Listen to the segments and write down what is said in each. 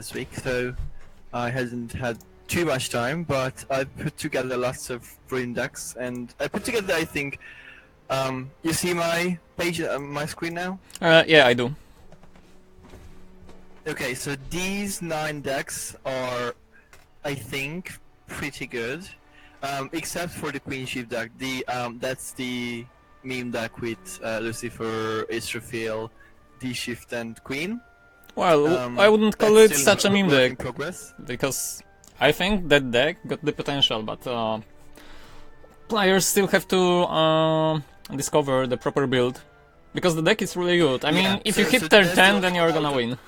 this week, so I hadn't had too much time, but I put together lots of brilliant decks, and I put together, I think, you see my page, my screen now? Yeah, I do. Okay, so these 9 decks are, I think, pretty good, except for the Queen Chief deck. That's the meme deck with Lucifer, Israfil, D-Shift, and Queen. Well, I wouldn't call it such a meme deck, progress. because I think that deck got the potential, but players still have to discover the proper build, because the deck is really good. I mean, if you hit turn 10, then you're gonna win.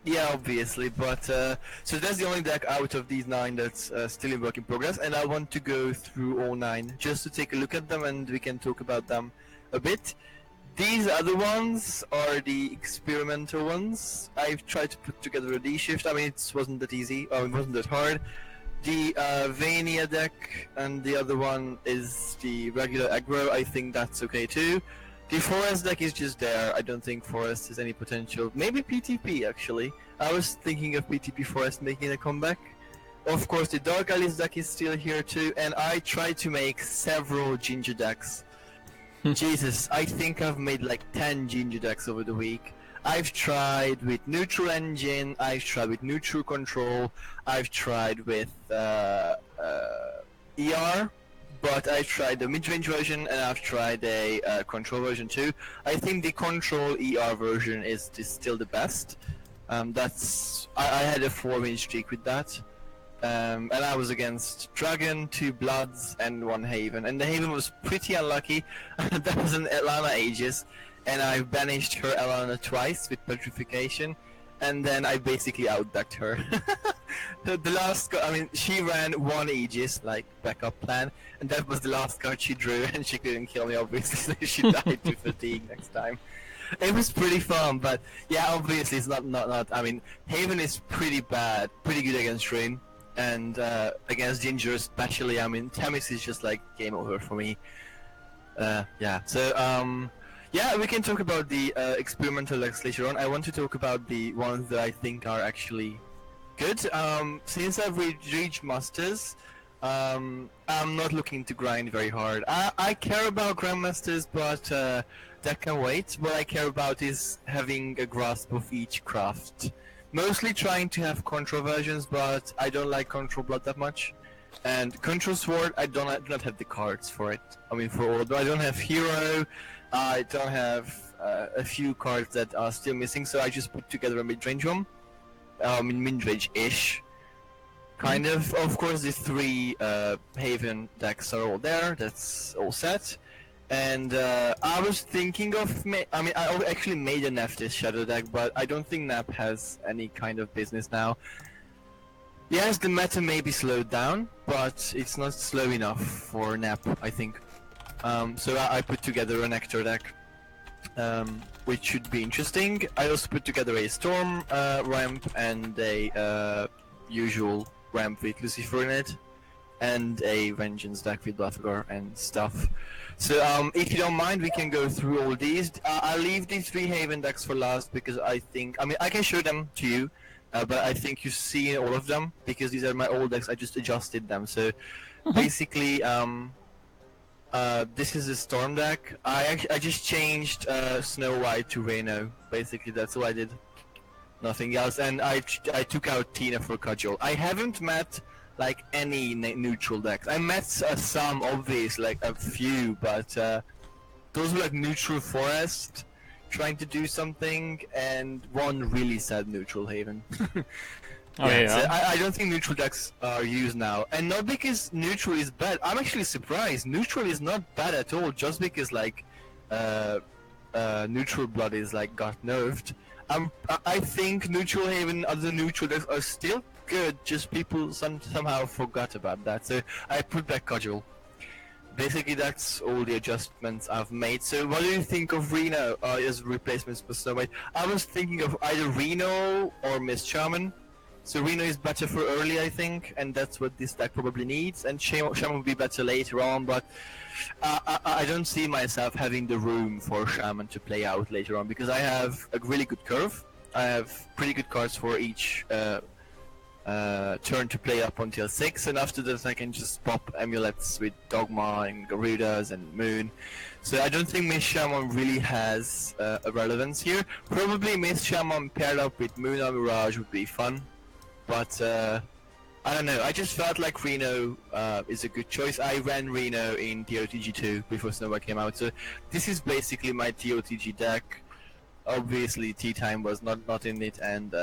Yeah, obviously, but so that's the only deck out of these 9 that's still in work in progress, and I want to go through all 9 just to take a look at them, and we can talk about them a bit. These other ones are the experimental ones. I've tried to put together a D-Shift. I mean, it wasn't that easy, or it wasn't that hard. The Vania deck, and the other one is the regular aggro. I think that's okay too. The Forest deck is just there. I don't think Forest has any potential. Maybe PTP, actually. I was thinking of PTP Forest making a comeback. Of course, the Dark Allies deck is still here too, and I tried to make several Ginger decks. Jesus, I think I've made like 10 Ginger decks over the week. I've tried with Neutral Engine, I've tried with Neutral Control, I've tried with ER, but I've tried the mid-range version and I've tried a control version too. I think the control ER version is still the best. I had a 4-win streak with that. And I was against Dragon, 2 Bloods, and 1 Haven. And the Haven was pretty unlucky. That was an Elana Aegis, and I banished her Elana twice with Petrification, and then I basically outdecked her. The last I mean, she ran 1 Aegis, like, backup plan, and that was the last card she drew, and she couldn't kill me, obviously, so she died to fatigue next time. It was pretty fun, but yeah, obviously it's not. I mean, Haven is pretty bad, pretty good against Rain. And against Ginger especially, I mean, Themis is just like game over for me. Yeah, so yeah, we can talk about the experimental decks later on. I want to talk about the ones that I think are actually good. Since I've reached Masters, I'm not looking to grind very hard. I care about Grandmasters, but that can wait. What I care about is having a grasp of each craft. Mostly trying to have control versions, but I don't like control blood that much. And control sword, I do not have the cards for it. I mean, for all, I don't have hero. I don't have a few cards that are still missing, so I just put together a mid-range one. Mid-range-ish, kind of. Of course, the 3 Haven decks are all there. That's all set. And I was thinking of, I actually made a Nephthys Shadow deck, but I don't think Nap has any kind of business now. Yes, the meta may be slowed down, but it's not slow enough for Nap, I think. So I put together a Nectar deck, which should be interesting. I also put together a Storm ramp and a usual ramp with Lucifer in it, and a Vengeance deck with Blafgar and stuff. So if you don't mind, we can go through all these. I'll leave these 3 Haven decks for last because I think, I can show them to you, but I think you've seen all of them because these are my old decks. I just adjusted them. So basically, this is a Storm deck. I just changed Snow White to Reno. Basically, that's all I did. Nothing else. And I took out Tina for Cudgel. I haven't met like any neutral decks. I met some obvious, like a few, but those were like neutral Forest trying to do something, and one really sad neutral Haven. Yeah. So I don't think neutral decks are used now, and not because neutral is bad. I'm actually surprised. Neutral is not bad at all, just because like neutral blood is like got nerfed. I think neutral Haven, other neutral decks are still good, just people somehow forgot about that, so I put back Cudgel. Basically, that's all the adjustments I've made. So what do you think of Reno as replacements for Snow White? I was thinking of either Reno or Miss Shaman. So Reno is better for early, I think, and that's what this deck probably needs, and Shaman will be better later on, but I don't see myself having the room for Shaman to play out later on, because I have a really good curve. I have pretty good cards for each turn to play up until 6, and after that I can just pop amulets with Dogma and Garudas and Moon. So I don't think Miss Shaman really has a relevance here. Probably Miss Shaman paired up with Moon or Mirage would be fun, but I don't know, I just felt like Reno is a good choice. I ran Reno in TOTG2 before Snow White came out, so this is basically my TOTG deck. Obviously T-Time was not in it, and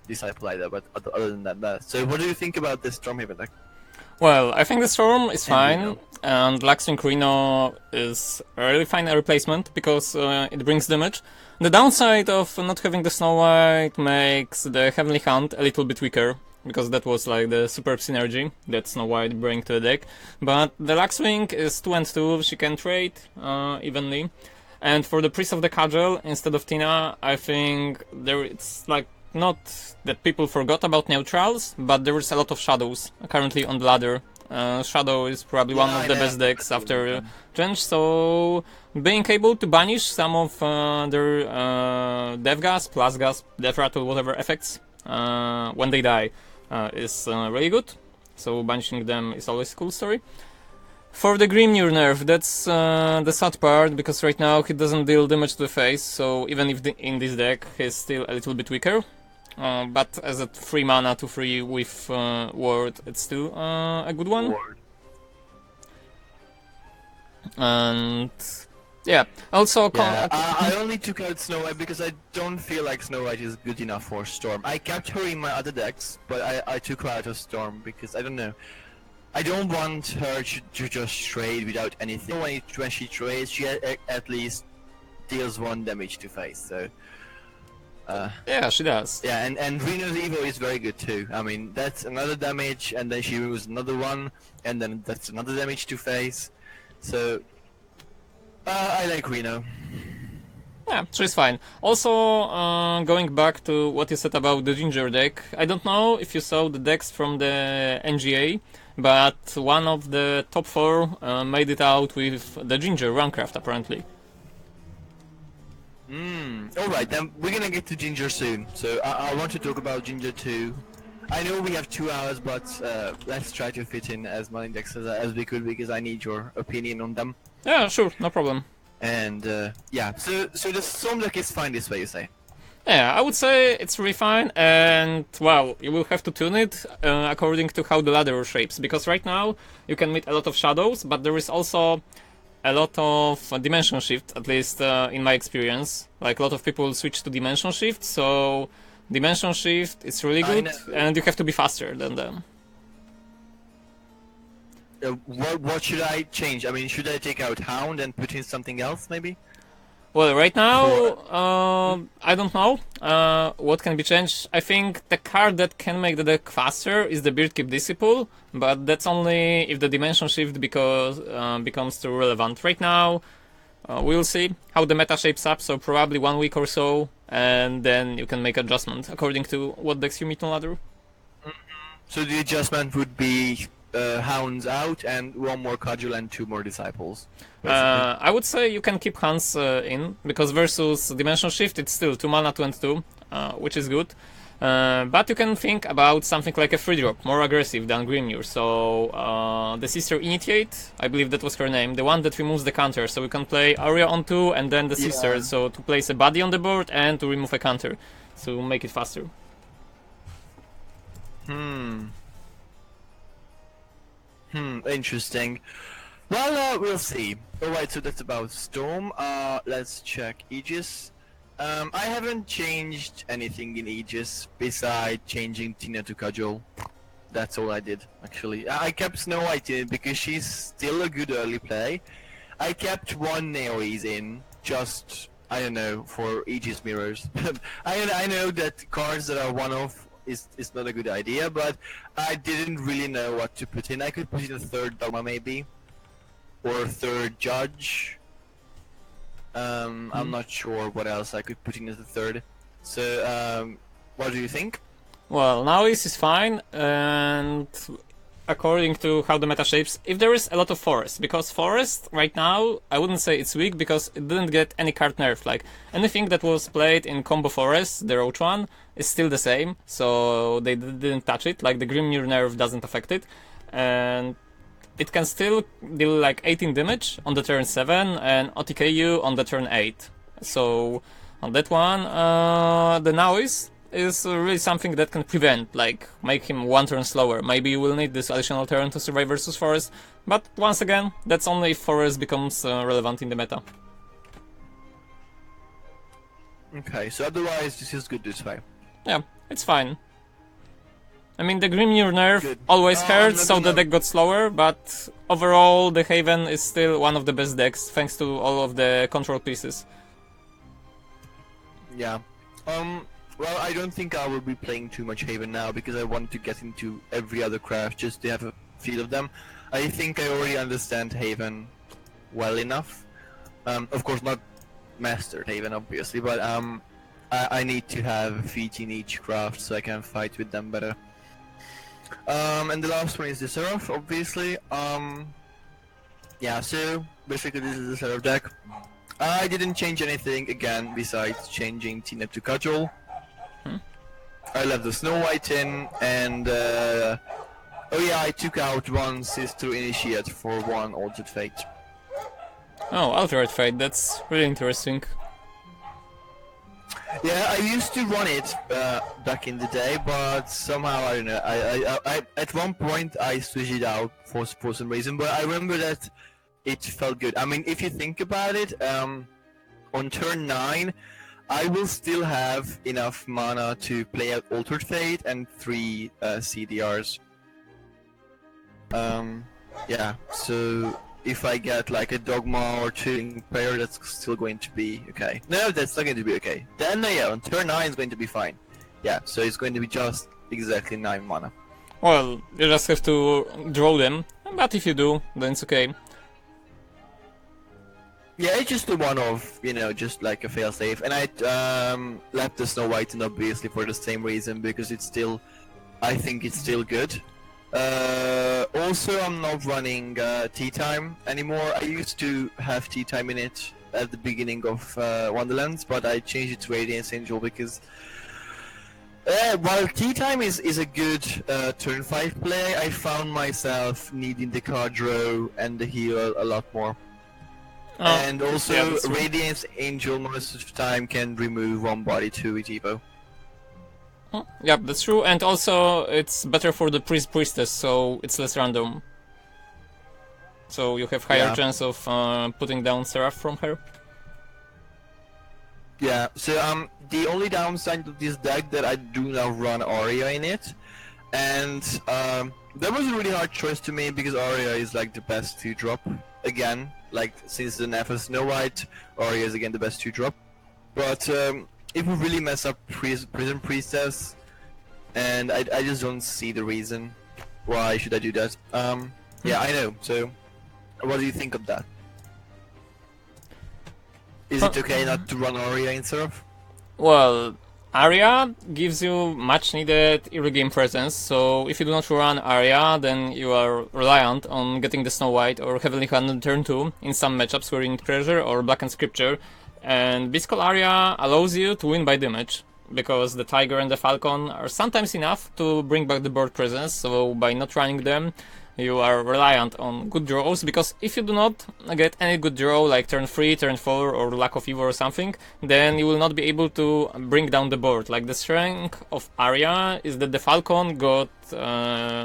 Disciple either, but other than that. So what do you think about this Stormhaven deck? Well, I think the Storm is fine, Reno. and Blackswing Reno is a really fine replacement because it brings damage. The downside of not having the Snow White makes the Heavenly Hunt a little bit weaker, because that was like the superb synergy that Snow White bring to the deck. But the Blackswing is 2 and 2, she can trade evenly. And for the Priest of the Cudgel, instead of Tina, I think it's like not that people forgot about neutrals, but there is a lot of shadows currently on the ladder. Shadow is probably one of the best decks after Drench, so being able to banish some of their Death Gasp, Blast Gasp, Death Rattle, whatever effects when they die is really good. So banishing them is always a cool story. For the Grimnir nerf, that's the sad part, because right now he doesn't deal damage to the face, so even if in this deck he's still a little bit weaker. But as a 3 mana to 3 with ward, it's still a good one. And yeah, also I only took out Snow White because I don't feel like Snow White is good enough for Storm. I kept her in my other decks, but I took her out of Storm because I don't know. I don't want her to just trade without anything. When she trades, she at least deals 1 damage to face, so... yeah, she does. Yeah, and Reno's Evo is very good too. I mean, that's another damage, and then she removes another one, and then that's another damage to face. So, I like Reno. Yeah, she's fine. Also, going back to what you said about the Ginger deck, I don't know if you saw the decks from the NGA, but one of the top 4 made it out with the Ginger Runcraft, apparently. Alright, then we're gonna get to Ginger soon, so I want to talk about Ginger too. I know we have 2 hours, but let's try to fit in as many decks as we could, because I need your opinion on them. Yeah, sure, no problem. And yeah, so the Storm deck is fine this way, you say? Yeah, I would say it's really fine, and well, you will have to tune it according to how the ladder shapes, because right now you can meet a lot of shadows, but there is also a lot of dimension shift, at least in my experience. Like, a lot of people switch to dimension shift, so dimension shift is really good, and you have to be faster than them. What should I change? I mean, should I take out Hound and put in something else, maybe? Well, right now, I don't know what can be changed. I think the card that can make the deck faster is the Beardkeep Disciple, but that's only if the dimension shift becomes too relevant. Right now, we'll see how the meta shapes up, so probably 1 week or so, and then you can make adjustment according to what decks you meet on ladder. So the adjustment would be Hounds out and 1 more Cudgel and 2 more Disciples. I would say you can keep Hans in, because versus Dimension Shift it's still 2 mana, 2 and 2, which is good. But you can think about something like a 3-drop, more aggressive than Grimnir. So the Sister Initiate, I believe that was her name, the one that removes the counter. So you can play Aria on 2 and then the Sister, so to place a body on the board and to remove a counter, so make it faster. Interesting. Well, we'll see. Alright, so that's about Storm. Let's check Aegis. I haven't changed anything in Aegis besides changing Tina to Cudgel. That's all I did, actually. I kept Snow White in because she's still a good early play. I kept 1 Neoise in, just, I don't know, for Aegis mirrors. I know that cards that are one-off is not a good idea, but I didn't really know what to put in. I could put in a 3rd Dogma maybe, or a 3rd Judge. I'm not sure what else I could put in as a 3rd. So, what do you think? Well, now this is fine, and according to how the meta shapes, if there is a lot of forest, because forest right now, I wouldn't say it's weak because it didn't get any card nerf. Like anything that was played in combo forest, the roach one, is still the same, so they didn't touch it. Like the Grim Mirror nerf doesn't affect it, and it can still deal like 18 damage on the turn 7 and OTK you on the turn 8. So on that one, the noise is really something that can prevent, like, make him one turn slower. Maybe you will need this additional turn to survive versus forest, but once again, that's only if forest becomes relevant in the meta. Okay, so otherwise this is good this way. Yeah, it's fine. I mean, the Grimnir nerf always hurts, so the deck got slower, but overall the Haven is still one of the best decks, thanks to all of the control pieces. Yeah. Well, I don't think I will be playing too much Haven now because I want to get into every other craft just to have a feel of them. I think I already understand Haven well enough. Of course, not mastered Haven, obviously, but I need to have feet in each craft so I can fight with them better. And the last one is the Seraph, obviously. Yeah, so basically this is the Seraph deck. I didn't change anything again besides changing Tina to Cudgel. I left the Snow White in, and oh yeah, I took out one Sister Initiate for one Altered Fate. Oh, Altered Fate, that's really interesting. Yeah, I used to run it back in the day, but somehow I don't know. I at one point I switched it out for some reason, but I remember that it felt good. I mean, if you think about it, on turn 9, I will still have enough mana to play out Altered Fate and 3 CDRs. Yeah, so if I get like a Dogma or 2 player, that's still going to be okay. No, that's not going to be okay. Then yeah, on turn 9 is going to be fine. Yeah, so it's going to be just exactly 9 mana. Well, you just have to draw them, but if you do, then it's okay. Yeah, it's just a one-off, you know, just like a failsafe. And I left the Snow White in obviously for the same reason, because it's still, I think it's still good. Also, I'm not running Tea Time anymore. I used to have Tea Time in it at the beginning of Wonderlands, but I changed it to Radiance Angel because while Tea Time is a good turn 5 play, I found myself needing the card draw and the heal a lot more. And also, yeah, Radiance Angel most of the time can remove one body to it Evo. Yep, that's true, and also it's better for the Priestess, so it's less random. So you have higher chance of putting down Seraph from her. Yeah, so the only downside to this deck that I do not run Aria in it, and that was a really hard choice to me because Aria is like the best 2-drop again. Like, since the nerf of Snow White, Aria is again the best 2-drop. But it would really mess up Prison Priestess, and I just don't see the reason why should I do that. Yeah, I know, so what do you think of that? Is it okay not to run Aria in Seraph? Well, Aria gives you much needed early game presence, so if you do not run Aria, then you are reliant on getting the Snow White or Heavenly Hand on turn 2 in some matchups where you need Treasure or Blackened Scripture, and Biscal Aria allows you to win by damage, because the Tiger and the Falcon are sometimes enough to bring back the board presence, so by not running them, you are reliant on good draws, because if you do not get any good draw, like turn 3, turn 4, or Lack of Evo or something, then you will not be able to bring down the board. Like, the strength of Aria is that the Falcon got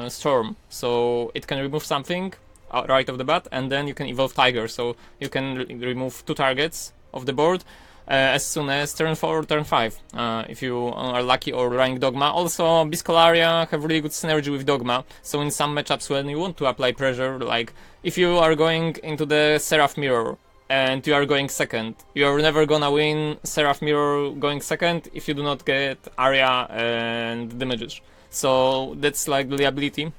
Storm, so it can remove something right off the bat, and then you can evolve Tiger, so you can remove 2 targets of the board as soon as turn 4 or turn 5, if you are lucky or running Dogma. Also, Biscal Aria have really good synergy with Dogma, so in some matchups when you want to apply pressure, like if you are going into the Seraph Mirror and you are going second, you are never gonna win Seraph Mirror going second if you do not get Aria and damages. So that's like the ability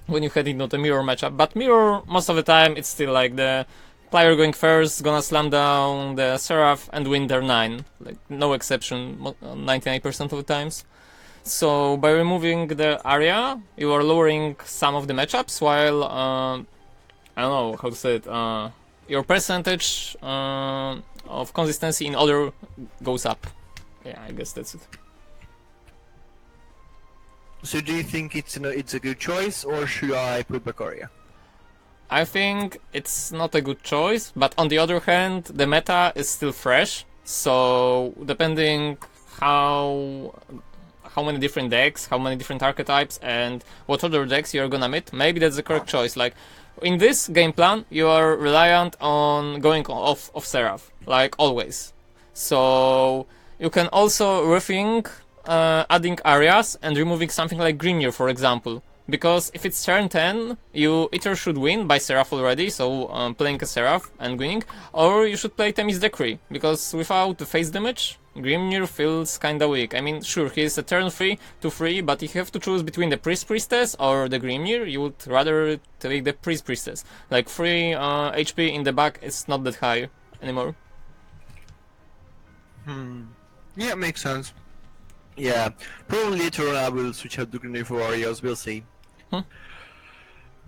when you head into the Mirror matchup, but Mirror, most of the time, it's still like the player going first, gonna slam down the Seraph and win turn 9. Like, no exception, 99% of the times. So by removing the area, you are lowering some of the matchups, while I don't know how to say it. Your percentage of consistency in other goes up. Yeah, I guess that's it. So do you think it's a good choice, or should I put back Arya? I think it's not a good choice, but on the other hand, the meta is still fresh. So depending how many different decks, how many different archetypes, and what other decks you're gonna meet, maybe that's the correct choice. Like in this game plan, you are reliant on going off Seraph, like always. So you can also rethink adding areas and removing something like Grimnir, for example. Because if it's turn 10, you either should win by Seraph already, so playing a Seraph and winning, or you should play Themis Decree, because without the face damage, Grimnir feels kinda weak. I mean, sure, he's a turn 3 to 3, but if you have to choose between the Priestess or the Grimnir, you would rather take the Priestess. Like 3 HP in the back is not that high anymore. Yeah, makes sense. Yeah, probably later on I will switch out the Grenade for Warriors, we'll see.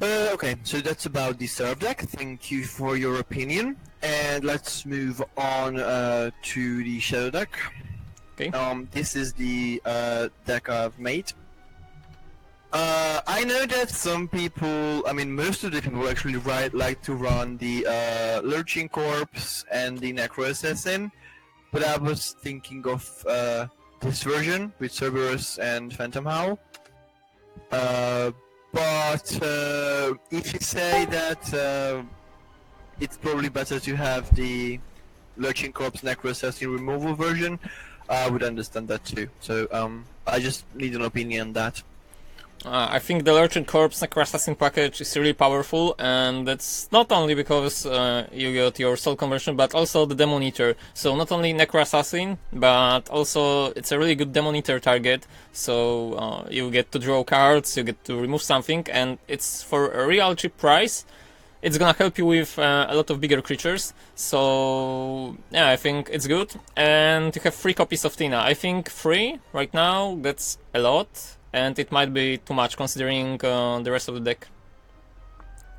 Okay, so that's about the Seraph deck. Thank you for your opinion. And let's move on to the Shadow deck. Okay. This is the deck I've made. I know that some people, I mean most of the people actually like to run the Lurching Corpse and the Necro Assassin, but I was thinking of this version with Cerberus and Phantom Howl. But if you say that it's probably better to have the Lurching Corpse Necro Assassin removal version, I would understand that too. So I just need an opinion on that. I think the Lurching Corpse Necro Assassin package is really powerful, and that's not only because you got your soul conversion, but also the Demon Eater. So not only Necro Assassin, but also it's a really good Demon Eater target. So you get to draw cards, you get to remove something, and it's for a real cheap price. It's gonna help you with a lot of bigger creatures. So yeah, I think it's good. And you have 3 copies of Tina. I think 3 right now, that's a lot. And it might be too much considering the rest of the deck.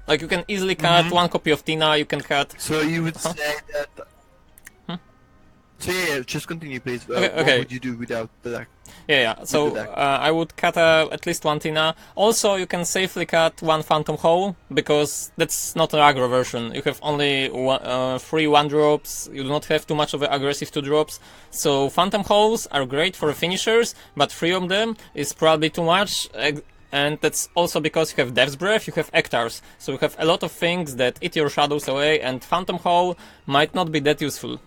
Like you can easily cut 1 copy of Tina, you can cut... So you would say that... So yeah, just continue please. Okay. What would you do without the deck? Yeah. So I would cut at least 1 Tina. Also, you can safely cut 1 Phantom Howl, because that's not an aggro version. You have only 3 1-drops, you do not have too much of the aggressive 2-drops. So Phantom Howls are great for finishers, but 3 of them is probably too much. And that's also because you have Death's Breath, you have Ectars. So you have a lot of things that eat your shadows away, and Phantom Howl might not be that useful.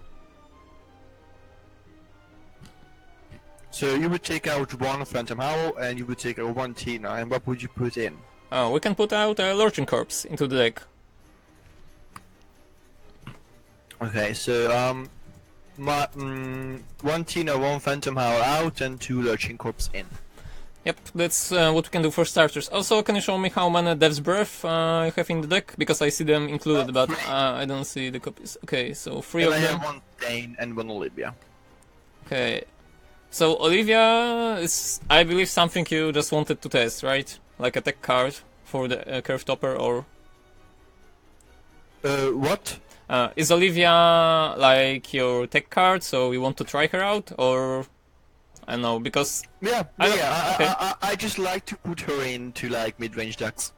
So you would take out 1 Phantom Howl and you would take out 1 Tina, and what would you put in? We can put out a Lurching Corpse into the deck. Okay, so 1 Tina, 1 Phantom Howl out, and 2 Lurching Corpse in. Yep, that's what we can do for starters. Also, can you show me how many Death's Breath you have in the deck? Because I see them included, but I don't see the copies. Okay, so 3 of them. I have 1 Dane and 1 Olivia. Okay. So Olivia is, I believe, something you just wanted to test, right? Like a tech card for the Curve Topper, or... What? Is Olivia like your tech card, so you want to try her out, or... I don't know, because... Yeah, okay. I just like to put her into like mid-range decks.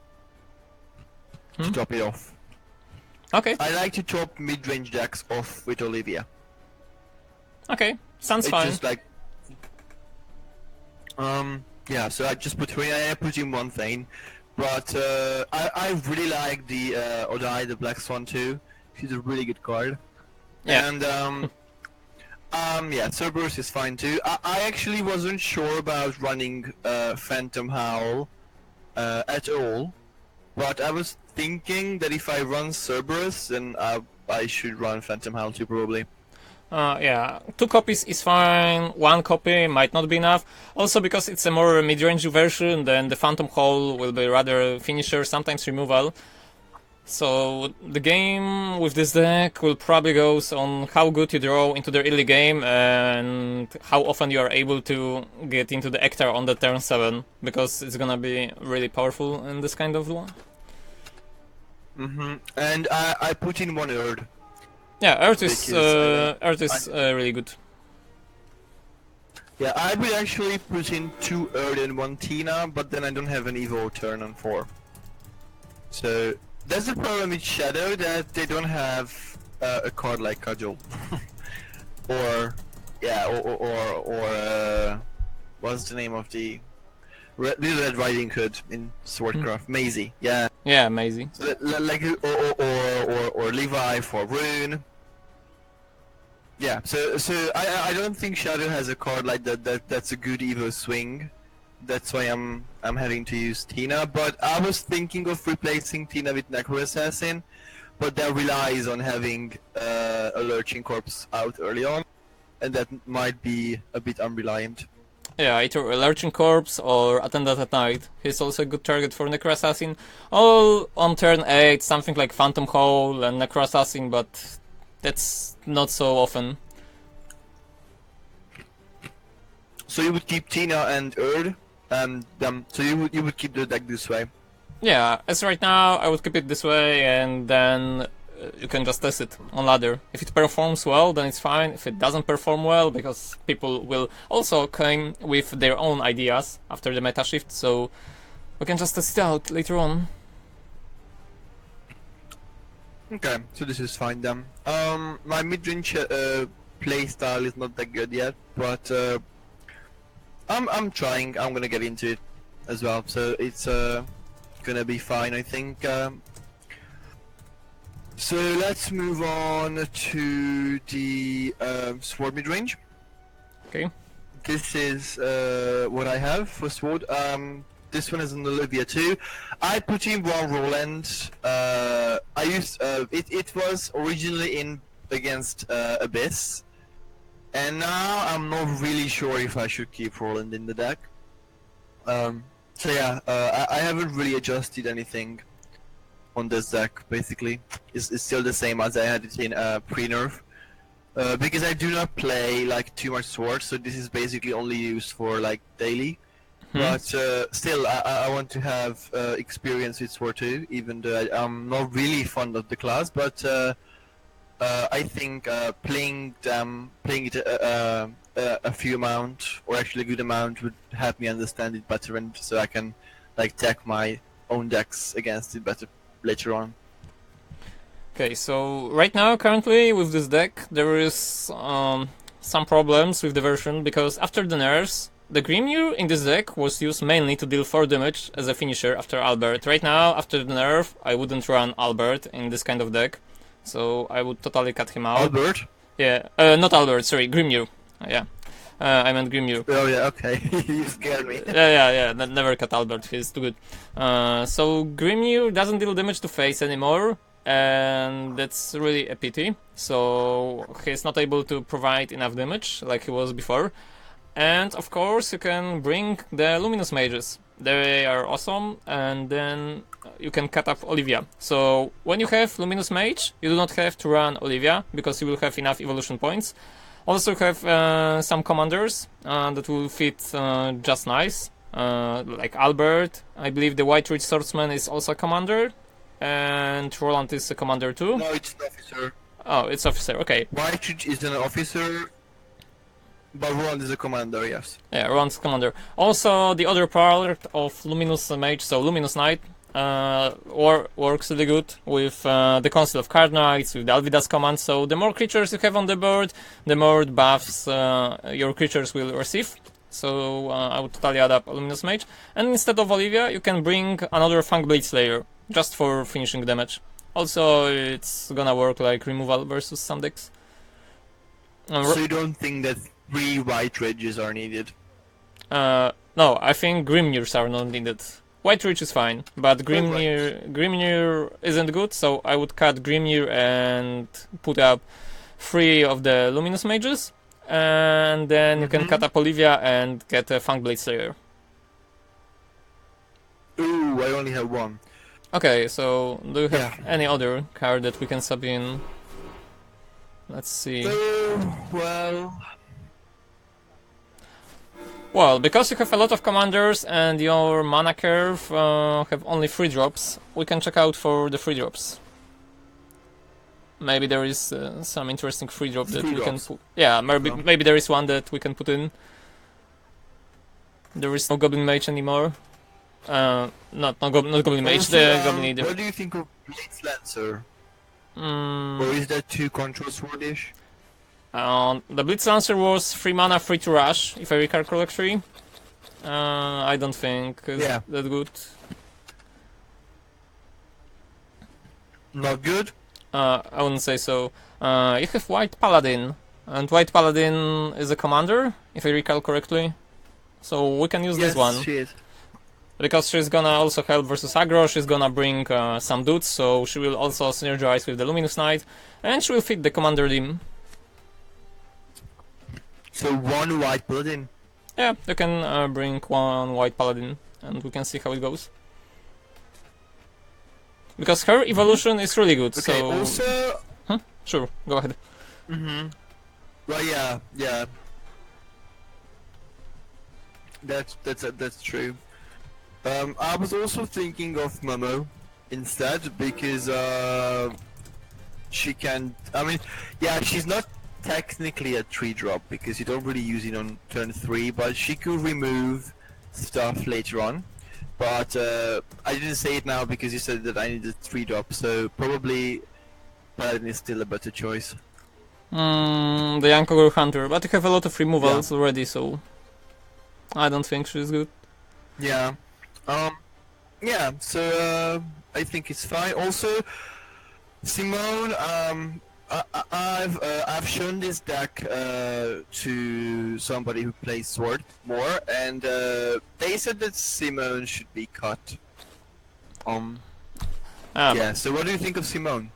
To top it off. Okay. I like to top mid-range decks off with Olivia. Okay, sounds It's fine. just like... yeah, so I just put her in, I put in 1 Thane. But I really like the Odai, the Black Swan too. She's a really good card. Yeah. And yeah, Cerberus is fine too. I actually wasn't sure about running Phantom Howl at all, but I was thinking that if I run Cerberus, then I should run Phantom Howl too, probably. Yeah, 2 copies is fine, 1 copy might not be enough. Also because it's a more mid-range version, then the Phantom Howl will be rather finisher, sometimes removal. So the game with this deck will probably go on how good you draw into the early game and how often you are able to get into the Ektar on the turn 7, because it's gonna be really powerful in this kind of one. And I put in 1 Earth. Yeah, Earth is really good. Yeah, I will actually put in 2 Earth and 1 Tina, but then I don't have an Evo turn on 4. So that's the problem with Shadow, that they don't have a card like Cudgel. or what's the name of the Little Red Riding Hood in Swordcraft? Maisie, yeah. Yeah, Maisie. So, like or Levi for Rune. Yeah, so I don't think Shadow has a card like that's a good Evo swing. That's why I'm having to use Tina, but I was thinking of replacing Tina with Necro Assassin, but that relies on having a Lurching Corpse out early on, and that might be a bit unreliant. Yeah, either a Lurching Corpse or Attendant at Night. He's also a good target for Necro Assassin. All on turn 8, something like Phantom Hole and Necro Assassin, but that's not so often. So you would keep Tina and Erd, and so you would keep the deck this way. Yeah, as right now, I would keep it this way, and then you can just test it on ladder. If it performs well, then it's fine. If it doesn't perform well, because people will also come with their own ideas after the meta shift, so we can just test it out later on. Okay, so this is fine then. My mid-range playstyle is not that good yet, but I'm trying. I'm gonna get into it as well, so it's gonna be fine, I think. So let's move on to the sword mid-range. Okay. This is what I have for sword. This one is an Olivia too. I put in 1 Roland. I used it was originally in against Abyss, and now I'm not really sure if I should keep Roland in the deck. So yeah, I haven't really adjusted anything on this deck. Basically, it's still the same as I had it in pre-nerf. Because I do not play like too much sword, so this is basically only used for like daily. But still, I want to have experience with sword too, even though I'm not really fond of the class. But I think playing it a few amount, or actually a good amount, would help me understand it better, and so I can like tech my own decks against it better later on. Okay, so right now, currently, with this deck, there is some problems with the version, because after the nerfs, the Grimnir in this deck was used mainly to deal 4 damage as a finisher after Albert. Right now, after the nerf, I wouldn't run Albert in this kind of deck, so I would totally cut him out. Albert? Yeah, not Albert, sorry, Grimnir. Yeah, I meant Grimnir. Oh yeah, okay, you scared me. Yeah, never cut Albert, he's too good. So Grimnir doesn't deal damage to face anymore, and that's really a pity. So he's not able to provide enough damage like he was before. And of course you can bring the Luminous Mages. They are awesome, and then you can cut up Olivia. So when you have Luminous Mage, you do not have to run Olivia, because you will have enough evolution points. Also have some commanders that will fit just nice, like Albert. I believe the White Ridge Swordsman is also a commander, and Roland is a commander too. No, it's an officer. Oh, it's officer, okay. White Ridge is an officer, but Roland is a commander, yes. Yeah, Roland's commander. Also, the other part of Luminous Mage, so Luminous Knight, works really good with the Council of Card Knights, with the Alvidas command. So the more creatures you have on the board, the more buffs your creatures will receive. So I would totally add up Luminous Mage. And instead of Olivia, you can bring another Fangblade Slayer, just for finishing damage. Also, it's gonna work like removal versus some decks. So you don't think that 3 White Ridges are needed? No, I think Grimnirs are not needed. White Ridge is fine, but Grimnir isn't good, so I would cut Grimnir and put up 3 of the Luminous Mages, and then you can cut up Olivia and get a Fangblade Slayer. Ooh, I only have 1. Okay, so do you have any other card that we can sub in? Let's see. Well, because you have a lot of commanders and your mana curve have only 3 drops, we can check out for the 3 drops. Maybe there is some interesting 3 drop that we can put. Yeah, maybe there is one that we can put in. There is no Goblin Mage anymore. Not Goblin Mage, the Goblin Leader. What do you think of Blitz Lancer? Or is that too control swordish? The Blitz Lancer was 3 mana, free to rush, if I recall correctly. I don't think it's that good. Not good? I wouldn't say so. You have White Paladin, and White Paladin is a commander, if I recall correctly. So we can use this one. She is. Because she's gonna also help versus aggro, she's gonna bring some dudes, so she will also synergize with the Luminous Knight, and she will fit the commander theme. So 1 White Paladin? Yeah, you can bring 1 White Paladin, and we can see how it goes. Because her evolution is really good, okay, so... also... Sure, go ahead. Well, yeah. That's true. I was also thinking of Momo instead, because she can... I mean, yeah, she's not technically a 3-drop, because you don't really use it on turn 3, but she could remove stuff later on. But I didn't say it now because you said that I needed 3-drop, so probably Paladin is still a better choice. The Yankogre Hunter, but you have a lot of removals already, so I don't think she's good. Yeah. Yeah, so I think it's fine. Also, Simone, I've shown this deck to somebody who plays Sword more, and they said that Simone should be cut. Yeah. So what do you think of Simone?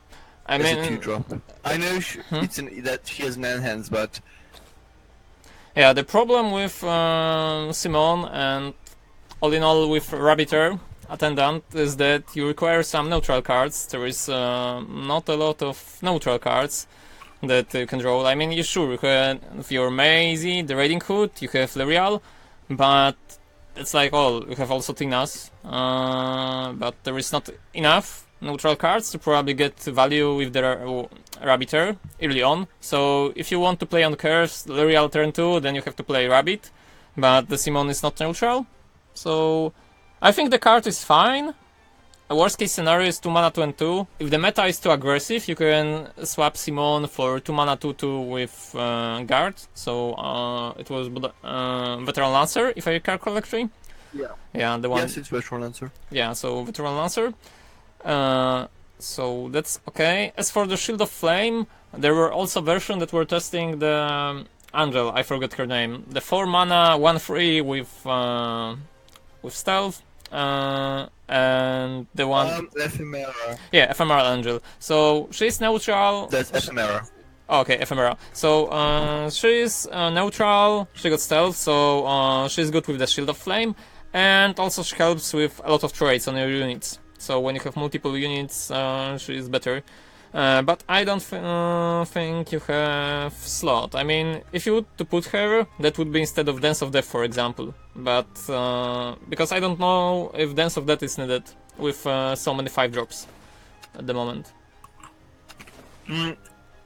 I mean, a 2-drop. I know that she has 9 hands, but yeah, the problem with Simone and all in all with Rabbiter Attendant is that you require some neutral cards. There is not a lot of neutral cards that you can draw. I mean, you have your Maisie, the Raiding Hood, you have Lerial, but it's like you have also Tinas, but there is not enough neutral cards to probably get value with the Rabbiter early on. So if you want to play on curves, Lerial turn 2, then you have to play Rabbit, but the Simone is not neutral. So I think the card is fine. A worst case scenario is 2 mana 2 and 2. If the meta is too aggressive, you can swap Simone for 2 mana 2/2 with guard. So it was Veteran Lancer, if I recall correctly. Yeah, the one. Yes, it's Veteran Lancer. Yeah, so Veteran Lancer. So that's okay. As for the Shield of Flame, there were also versions that were testing the Angel. I forgot her name. The 4 mana 1/3 with stealth. And the one... Ephemera. Yeah, Ephemeral Angel. So she's neutral. That's Ephemera. Okay, Ephemera. So she's neutral, she got stealth, so she's good with the Shield of Flame, and also she helps with a lot of traits on your units. So when you have multiple units, she is better. But I don't think you have slot. I mean, if you would to put her, that would be instead of Dance of Death, for example. But because I don't know if Dance of Death is needed with so many 5-drops at the moment.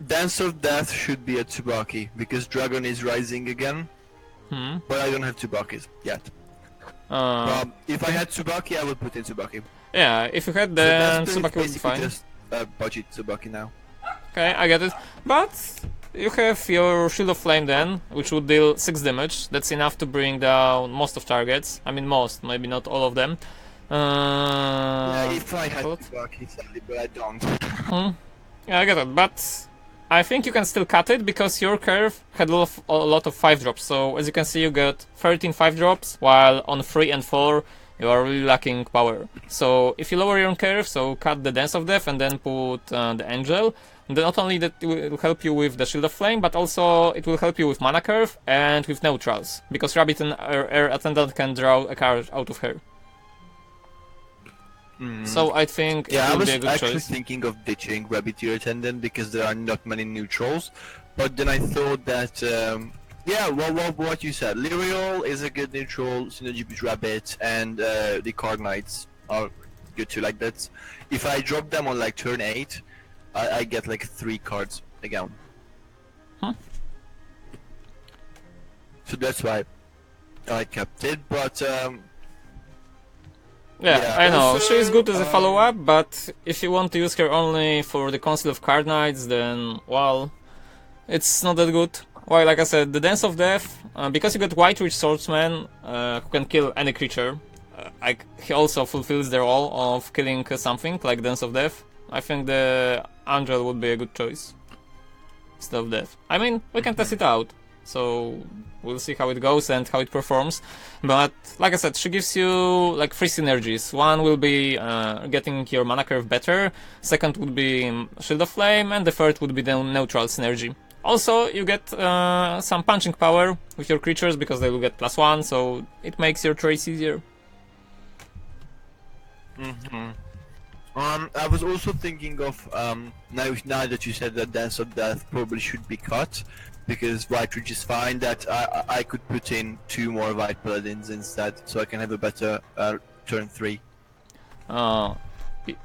Dance of Death should be a Tsubaki, because Dragon is rising again. But I don't have Tsubakis yet. If I had Tsubaki, I would put in Tsubaki. Yeah, if you had then Tsubaki would be fine. Just budget Tsubaki now. Okay, I get it. But you have your Shield of Flame then, which would deal 6 damage. That's enough to bring down most of targets. I mean most, maybe not all of them. Yeah, if I had Tsubaki, sadly, but I don't. Yeah, I get it, but I think you can still cut it because your curve had a lot of 5-drops. So as you can see, you got 13 5-drops, while on 3 and 4 you are really lacking power. So if you lower your curve, so cut the Dance of Death and then put the Angel, then not only that it will help you with the Shield of Flame, but also it will help you with mana curve and with neutrals, because Rabbit and Air Attendant can draw a card out of her. So I think Yeah, it I will was be a good actually choice. thinking of ditching Rabbiteer Attendant because there are not many neutrals, but then I thought that, yeah, well, what you said, Lyriol is a good neutral, Synergy with Rabbit, and the Card Knights are good too. Like that's, if I drop them on like turn 8, I get like 3 cards again. Huh. So that's why I kept it, but Yeah, I know, also, she is good as a follow-up, but if you want to use her only for the Council of Card Knights, then, well, it's not that good. Well, like I said, the Dance of Death, because you got White Witch Swordsman, who can kill any creature, he also fulfills the role of killing something, like Dance of Death. I think the Angel would be a good choice instead of Death. I mean, we can test it out, so we'll see how it goes and how it performs. But, like I said, she gives you, like, 3 synergies. One will be getting your mana curve better, second would be Shield of Flame, and the third would be the neutral synergy. Also, you get some punching power with your creatures because they will get +1, so it makes your trades easier. I was also thinking of now that you said that Dance of Death probably should be cut because White Ridge is fine. That I could put in 2 more White Paladins instead, so I can have a better turn 3.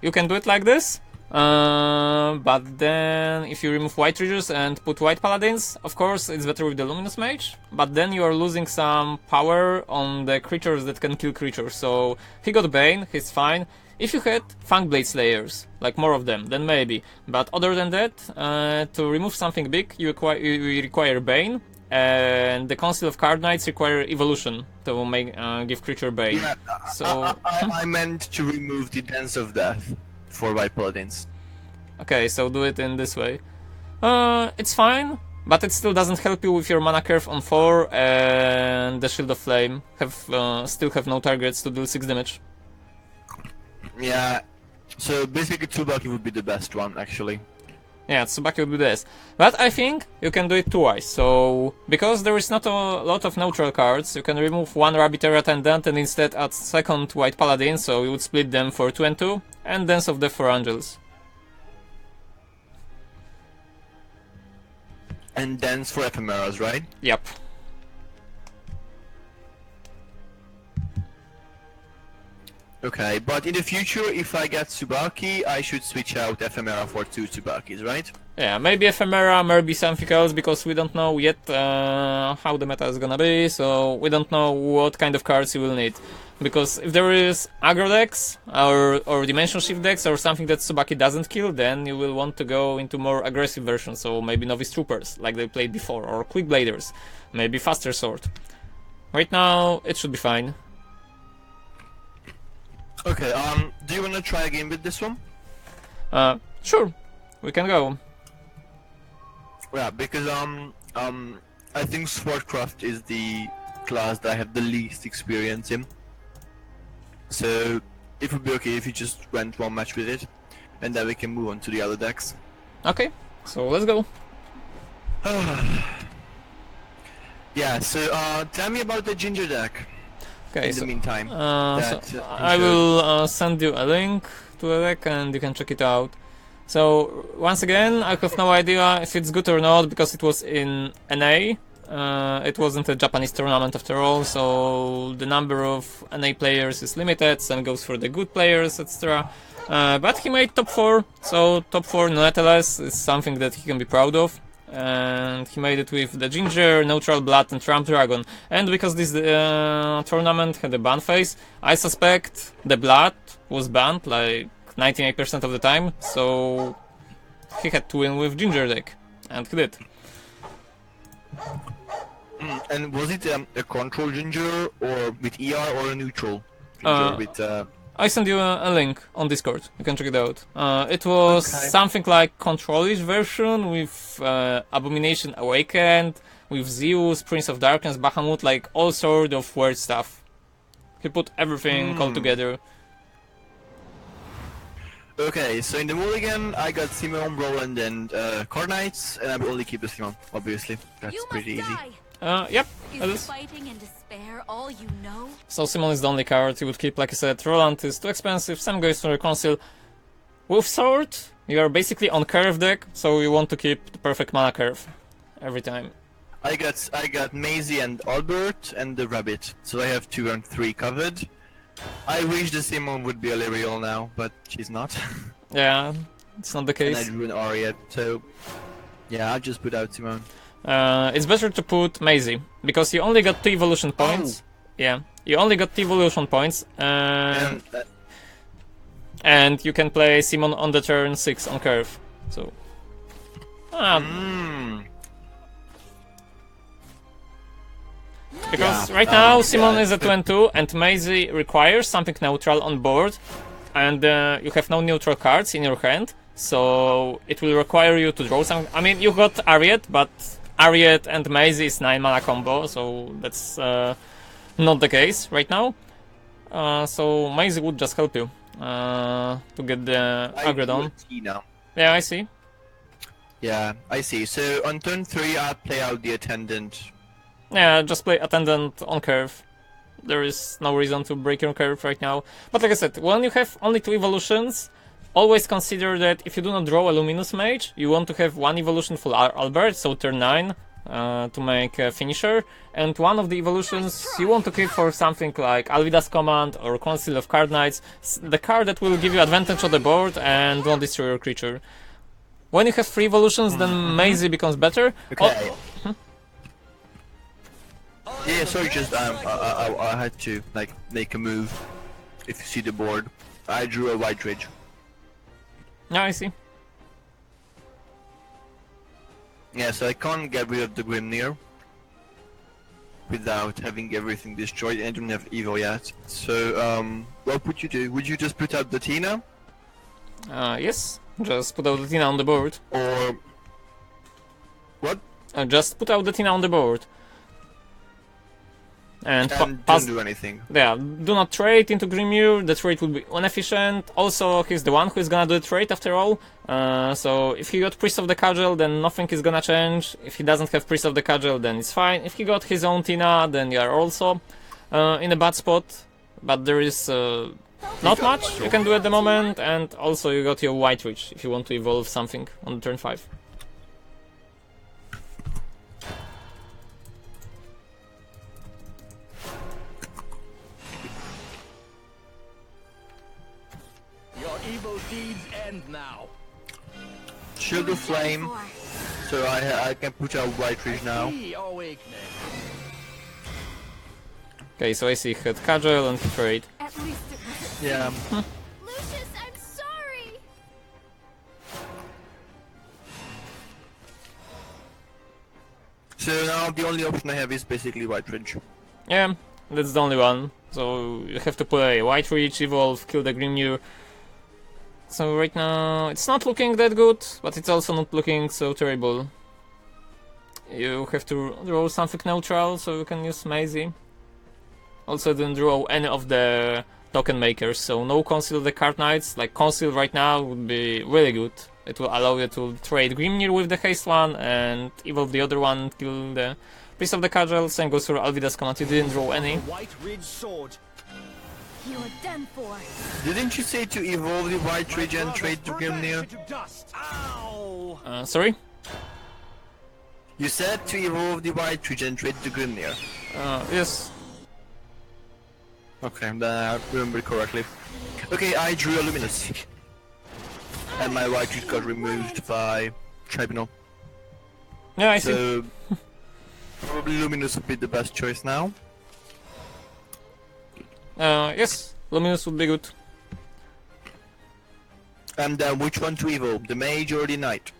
You can do it like this. But then if you remove White Ridges and put White Paladins, of course it's better with the Luminous Mage, but then you are losing some power on the creatures that can kill creatures. So he got Bane, he's fine. If you had Fangblade Slayers, like more of them, then maybe. But other than that, to remove something big, you require Bane, and the Council of Card Knights require Evolution to give creature Bane. Yeah, So I meant to remove the Dance of Death for White Paladins. okay, so do it in this way. It's fine, but it still doesn't help you with your mana curve on 4, and the Shield of Flame still have no targets to deal 6 damage. Yeah, so basically Tsubaki would be the best one, actually. Yeah, Tsubaki would be this. But I think you can do it twice. So, because there is not a lot of neutral cards, you can remove 1 Rabbiteer Attendant and instead add 2nd White Paladin, so you would split them for 2 and 2, and Dance of Death for Angels. And Dance for Ephemeras, right? Yep. Okay, but in the future, if I get Tsubaki, I should switch out Ephemera for 2 Tsubakis, right? Yeah, maybe Ephemera, maybe something else, because we don't know yet how the meta is gonna be, so we don't know what kind of cards you will need. Because if there is aggro decks, or Dimension Shift decks, or something that Tsubaki doesn't kill, then you will want to go into more aggressive versions, so maybe Novice Troopers, like they played before, or Quick Bladers, maybe Faster Sword. Right now, it should be fine. Okay, do you wanna try again with this one? Sure, we can go. Yeah, because I think Swordcraft is the class that I have the least experience in. So it would be okay if you just went 1 match with it, and then we can move on to the other decks. Okay, so let's go. Yeah, so tell me about the Ginger deck. Okay, in the meantime, I will send you a link to the deck and you can check it out. So, once again, I have no idea if it's good or not because it was in NA. It wasn't a Japanese tournament after all, so the number of NA players is limited and goes for the good players, etc. But he made top 4, so top 4 nonetheless is something that he can be proud of. And he made it with the Ginger, Neutral Blood and Trump Dragon. And because this tournament had a ban phase, I suspect the Blood was banned like 98% of the time, so he had to win with Ginger deck, and he did. And was it a control Ginger, or with ER, or a neutral Ginger with... I sent you a link on Discord, you can check it out. It was something like control-ish version with Abomination Awakened, with Zeus, Prince of Darkness, Bahamut, like all sort of weird stuff. He put everything all together. Okay, so in the mulligan I got Simon, Roland and Card Knights, and I will only keep the Simon, obviously. That's pretty easy. Yep, Is fighting and despair fair, all you know? So Simon is the only card you would keep, like I said. Roland is too expensive, Sam goes for a Conceal. With Sword, you are basically on curve deck, so you want to keep the perfect mana curve every time. I got Maisie and Albert and the Rabbit, so I have 2 and 3 covered. I wish the Simon would be a Lyrial now, but she's not. Yeah, it's not the case. And I drew an Ariad, so yeah, I'll just put out Simon. It's better to put Maisie, because you only got 2 evolution points. Yeah, you only got 2 evolution points, and you can play Simon on the turn 6 on curve. So, because right now Simon is at 2 and 2, and Maisie requires something neutral on board, and you have no neutral cards in your hand, so it will require you to draw some. I mean, you got Ariad, but Ariad and Maisie is 9 mana combo, so that's not the case right now. So Maisie would just help you to get the aggro down. Yeah, I see. Yeah, I see. So on turn 3, I'll play out the Attendant. Yeah, just play Attendant on curve. There is no reason to break your curve right now. But like I said, when you have only 2 evolutions, always consider that if you do not draw a Luminous Mage, you want to have 1 evolution for Albert, so turn 9, to make a finisher, and 1 of the evolutions you want to keep for something like Alvida's Command or Council of Card Knights, the card that will give you advantage on the board and won't destroy your creature. When you have 3 evolutions, then Maisie becomes better. Okay. Yeah, sorry, just I had to like make a move. If you see the board, I drew a White Ridge. Yeah, I see. Yeah, so I can't get rid of the Grimnir without having everything destroyed, and I don't have Evo yet. So, what would you do? Would you just put out the Tina? Yes, just put out the Tina on the board. Or... what? Just put out the Tina on the board. And don't do anything. Yeah, do not trade into Grimnir, the trade will be inefficient. Also, he's the one who is gonna do the trade after all. So if he got Priest of the Cudgel, then nothing is gonna change. If he doesn't have Priest of the Cudgel, then it's fine. If he got his own Tina, then you are also in a bad spot. But there is not much you can do at the moment, and also you got your White Witch if you want to evolve something on turn 5. Evil deeds end now. Sugar Flame. So I can put out White Ridge now. Okay, so I see he had Cudgel and he trade. At least it was Yeah. Lucius, I'm sorry. So now the only option I have is basically White Ridge. Yeah, that's the only one. So you have to play White Ridge, evolve, kill the Grimnir. So right now it's not looking that good, but it's also not looking so terrible. You have to draw something neutral, so you can use Maisie. Also didn't draw any of the token makers, so no Conceal the Card Knights. Like Conceal right now would be really good. It will allow you to trade Grimnir with the haste one and evolve the other one, kill the Priest of the Cudgel. Same goes for Alvida's Command, you didn't draw any. White Ridge Sword. You're done for. Didn't you say to evolve the White Ridge and trade the Grimnir? Sorry? You said to evolve the White Ridge and trade the Grimnir. Yes. Okay, then I remember correctly. Okay, I drew a Luminous. And my White Ridge got removed by Tribunal. Yeah, I see. So, probably Luminous would be the best choice now. Yes, Luminous would be good. And which one to evolve, the Mage or the Knight?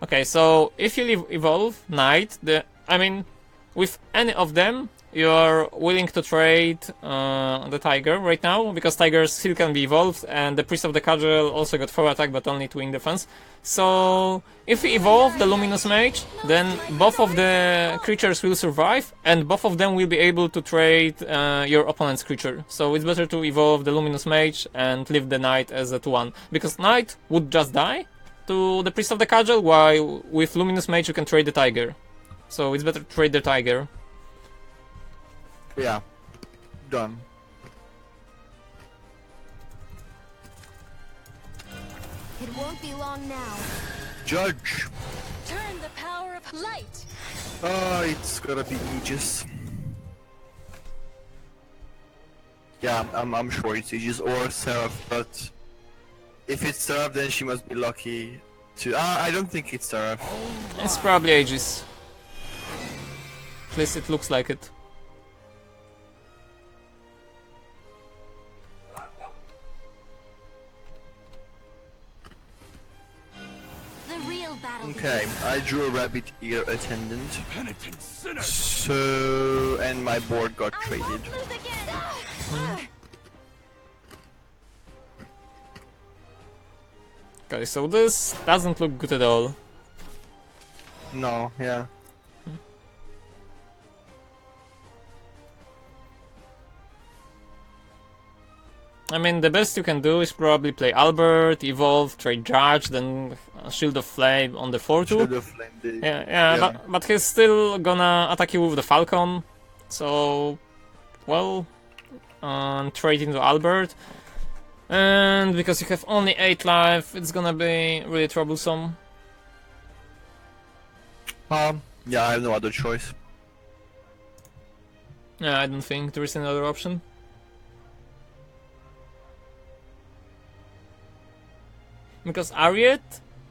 Okay, so if you evolve Knight, with any of them, you're willing to trade the Tiger right now, because Tiger still can be evolved, and the Priest of the Cudgel also got 4 attack but only 2 in defense. So if you evolve the Luminous Mage, then both of the creatures will survive, and both of them will be able to trade your opponent's creature. So it's better to evolve the Luminous Mage and leave the Knight as a 2-1, because Knight would just die to the Priest of the Cudgel, while with Luminous Mage you can trade the Tiger. So it's better to trade the Tiger. Yeah. Done. It won't be long now. Judge. Turn the power of light. Oh, it's gotta be Aegis. Yeah, I'm sure it's Aegis or Seraph, but if it's Seraph, then she must be lucky to. I don't think it's Seraph. It's probably Aegis. At least it looks like it. The real battle. Okay, I drew a rabbit ear attendant. Penitent sinner. So, and my board got I traded. won't lose again. Okay, so this doesn't look good at all. No, yeah. I mean, the best you can do is probably play Albert, Evolve, trade Judge, then Shield of Flame on the 4-2. Should have flamed it. Yeah, but he's still gonna attack you with the Falcon, so, well, trade into Albert. And because you have only 8 life, it's gonna be really troublesome. Yeah, I have no other choice. Yeah, I don't think there is another option. Because Ariet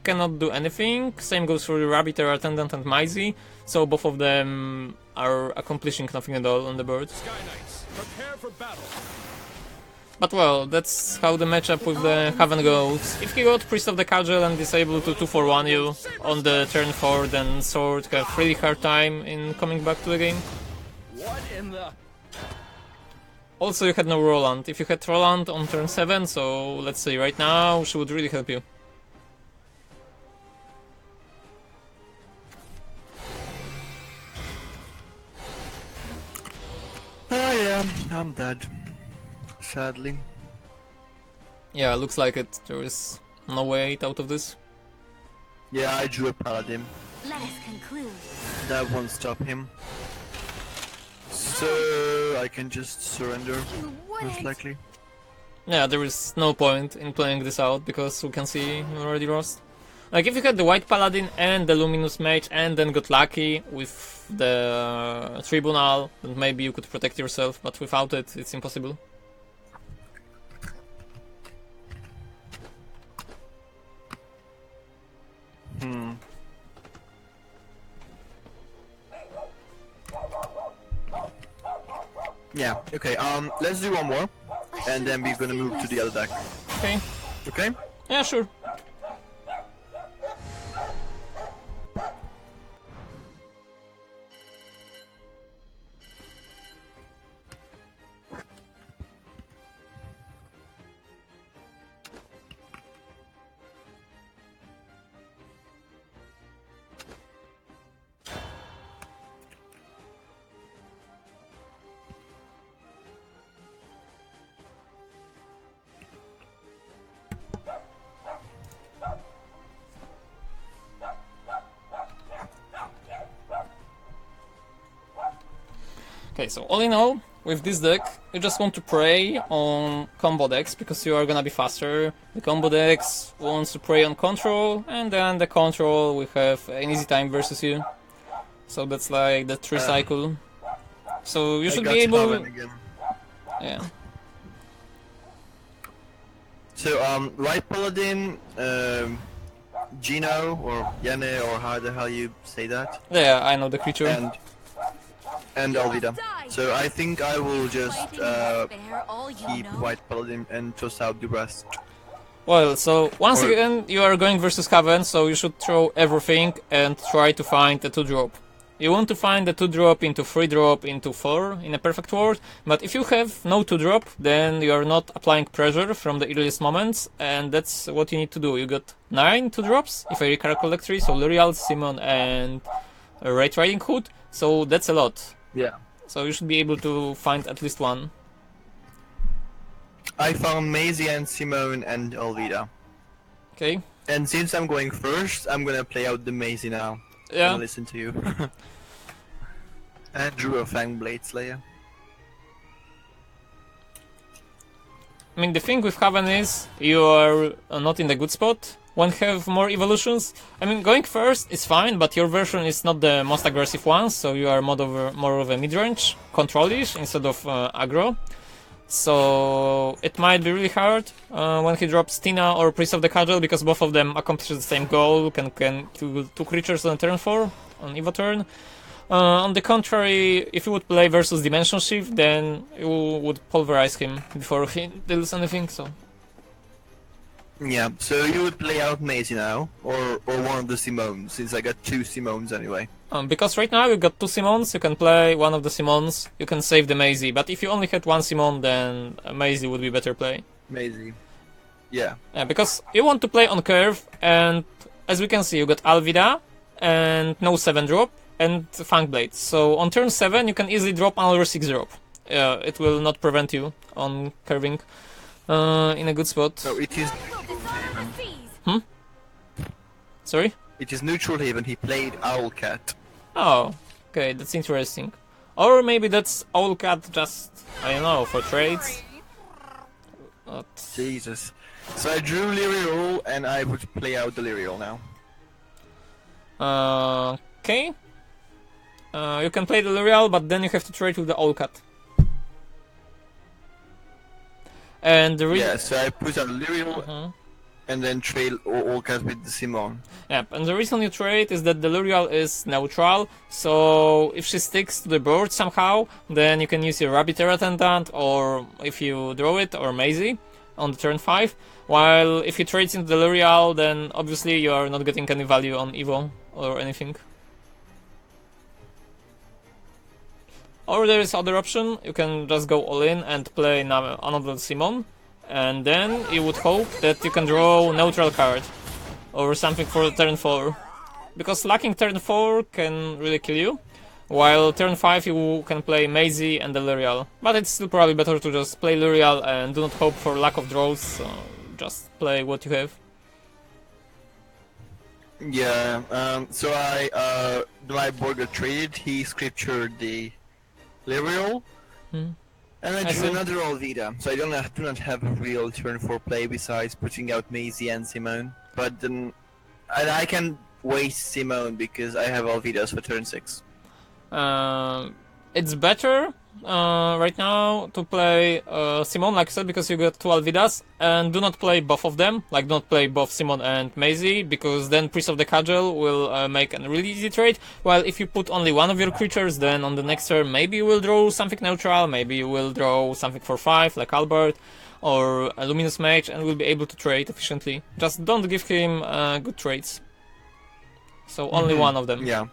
cannot do anything, same goes for the Rabbiter, Attendant and Maisie, so both of them are accomplishing nothing at all on the board. Sky Knights, prepare for battle. But well, that's how the matchup with the Haven goes. If he got Priest of the Cudgel and is able to 2-for-1 you on the turn 4, then Sword have really hard time in coming back to the game. What in the... Also, you had no Roland. If you had Roland on turn 7, so let's say right now, she would really help you. Yeah, I'm dead. Sadly. Yeah, looks like it. There is no way out of this. Yeah, I drew a paladin. Let us conclude. That won't stop him. So I can just surrender, You most wouldn't. likely. Yeah, there is no point in playing this out because we can see you already lost. Like if you had the White Paladin and the Luminous Mage and then got lucky with the Tribunal, then maybe you could protect yourself, but without it, it's impossible. Yeah, okay, let's do one more, and then we're gonna move to the other deck. Okay. Okay? Yeah, sure. Okay, so all in all, with this deck, you just want to prey on combo decks because you are gonna be faster. The combo decks wants to prey on control, and then the control will have an easy time versus you. So that's like the 3 cycle. So you should be able. Again. Yeah. So, White Paladin, Gino, or Yane, or how the hell you say that, Yeah, I know the creature. and Alvida. So I think I will just Fighting is fair, all you keep know. White Paladin and toss out the rest. Well, so once Or- again, you are going versus Coven, so you should throw everything and try to find a 2-drop. You want to find a 2-drop into 3-drop into 4 in a perfect world, but if you have no 2-drop, then you are not applying pressure from the earliest moments, and that's what you need to do. You got 9 2-drops, if I recall correctly, so L'Oreal, Simon, and Ray Riding Hood, so that's a lot. Yeah. So you should be able to find at least one. I found Maisie and Simone and Alvida. Okay? And since I'm going first, I'm gonna play out the Maisie now. Yeah. And listen to you. And drew a Fangblade Slayer. I mean, the thing with Haven is you are not in the good spot when you have more evolutions. I mean, going first is fine, but your version is not the most aggressive one, so you are more of a mid-range, control-ish instead of aggro. So it might be really hard when he drops Tina or Priest of the Cudgel, because both of them accomplish the same goal, can kill 2 creatures on turn 4, on Evo turn. On the contrary, if you would play versus Dimension Shift, then you would pulverize him before he deals anything, so... Yeah, so you would play out Maisie now, or one of the Simones, since I got 2 Simones anyway. Because right now you got 2 Simons, you can play one of the Simons, you can save the Maisie, but if you only had 1 Simon, then Maisie would be better play. Maisie. Yeah. Yeah, because you want to play on curve, and as we can see, you got Alvida, and no 7-drop, and Fang Blade. So on turn 7 you can easily drop another 6-drop. It will not prevent you on curving in a good spot. So it is... Sorry? It is Neutral Haven, he played Owlcat. Oh, okay, that's interesting. Or maybe that's Owlcat just, I don't know, for trades? Not... Jesus. So I drew Lyrial, and I would play out the Lyrial now. Okay. You can play the L'Oreal, but then you have to trade with the Owlcat. And the reason... Yeah, so I put out Lyrial, and then trade Owlcat with the Simon. Yep, and the reason you trade is that the L'Oreal is neutral, so if she sticks to the board somehow, then you can use your Rabbit Attendant, or if you draw it, or Maisie on the turn 5. While if you trade into the L'Oreal, then obviously you are not getting any value on Evo or anything. Or there is other option, you can just go all in and play another Simon, and then you would hope that you can draw neutral card or something for turn 4. Because lacking turn 4 can really kill you, while turn 5 you can play Maisie and the L'Oreal. But it's still probably better to just play L'Oreal and do not hope for lack of draws, so just play what you have. Yeah, so my board got traded, he scriptured the Lyrial, and I drew another Alvida, so I do not have a real turn 4 play besides putting out Maisie and Simone. But then I can waste Simone because I have Alvidas for turn 6. It's better right now to play Simone, like I said, because you got 2 Alvidas, and do not play both of them, like don't play both Simone and Maisie, because then Priest of the Cudgel will make a really easy trade, while if you put only one of your creatures, then on the next turn maybe you will draw something neutral, maybe you will draw something for 5, like Albert, or a Luminous Mage, and will be able to trade efficiently. Just don't give him good trades. So only one of them. Yeah.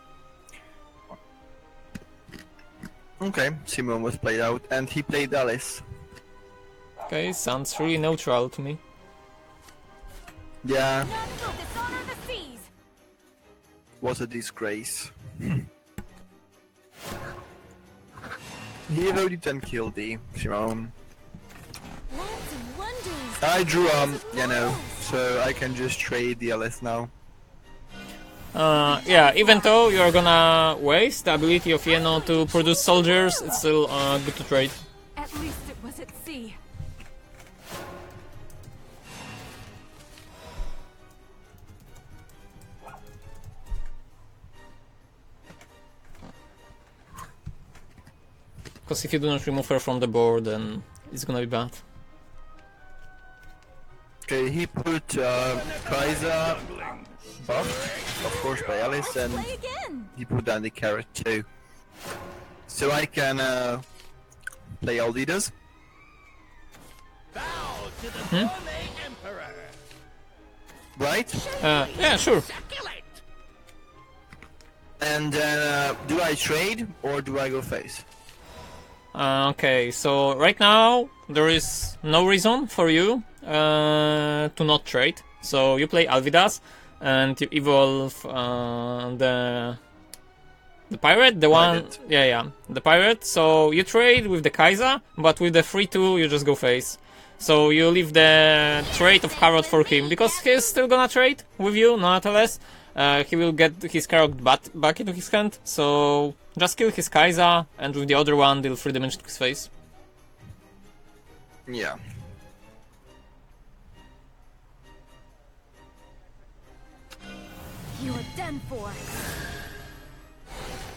Okay, Simon was played out, and he played Alice. Okay, sounds really neutral to me. Yeah. What a disgrace. He voted and killed the Simone. I drew so I can just trade the Alice now. Yeah, even though you're gonna waste the ability of Yeno to produce soldiers, it's still good to trade. At least it was at sea. Because if you do not remove her from the board, then it's gonna be bad. Okay, he put Kaiser buff, of course by Alice, and he put down the carrot too. So I can play all leaders. Right? Yeah, sure. And do I trade or do I go face? Okay, so right now there is no reason for you to not trade. So you play Alvidas and you evolve the pirate, the one, the pirate. So you trade with the Kaiser, but with the 3-2 you just go face. So you leave the trade of Carrot for him, because he's still gonna trade with you, nonetheless. He will get his Carrot back into his hand, so just kill his Kaiser, and with the other one deal 3 damage to his face. Yeah. You're done for.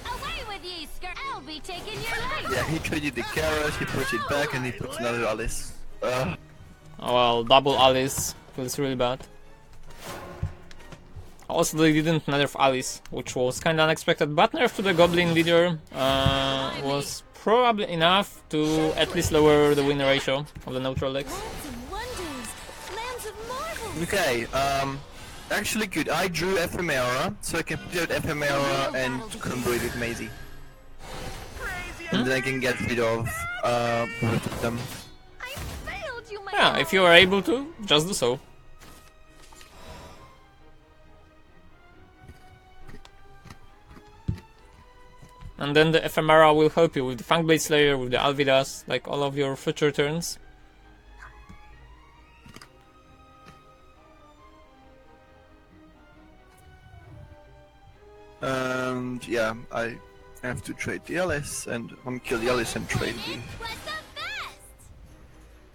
Away with ye, skirt. I'll be taking your life. Yeah, he traded the carrot, he put it back, and he puts another Alice. Oh, well, double Alice feels really bad. Also, they didn't nerf Alice, which was kinda unexpected, but nerf to the Goblin leader was probably enough to at least lower the win ratio of the neutral decks. Lands of wonders, lands of marvels. Okay, actually good. I drew Ephemera, so I can put out Ephemera and combo it with Maisie. And then I can get rid of both of them. I failed you, my Yeah, if you are able to, just do so. And then the Ephemera will help you with the Fangblade Slayer, with the Alvidas, like all of your future turns. And yeah, I have to trade the Alice and kill the Alice and trade the. Was the best.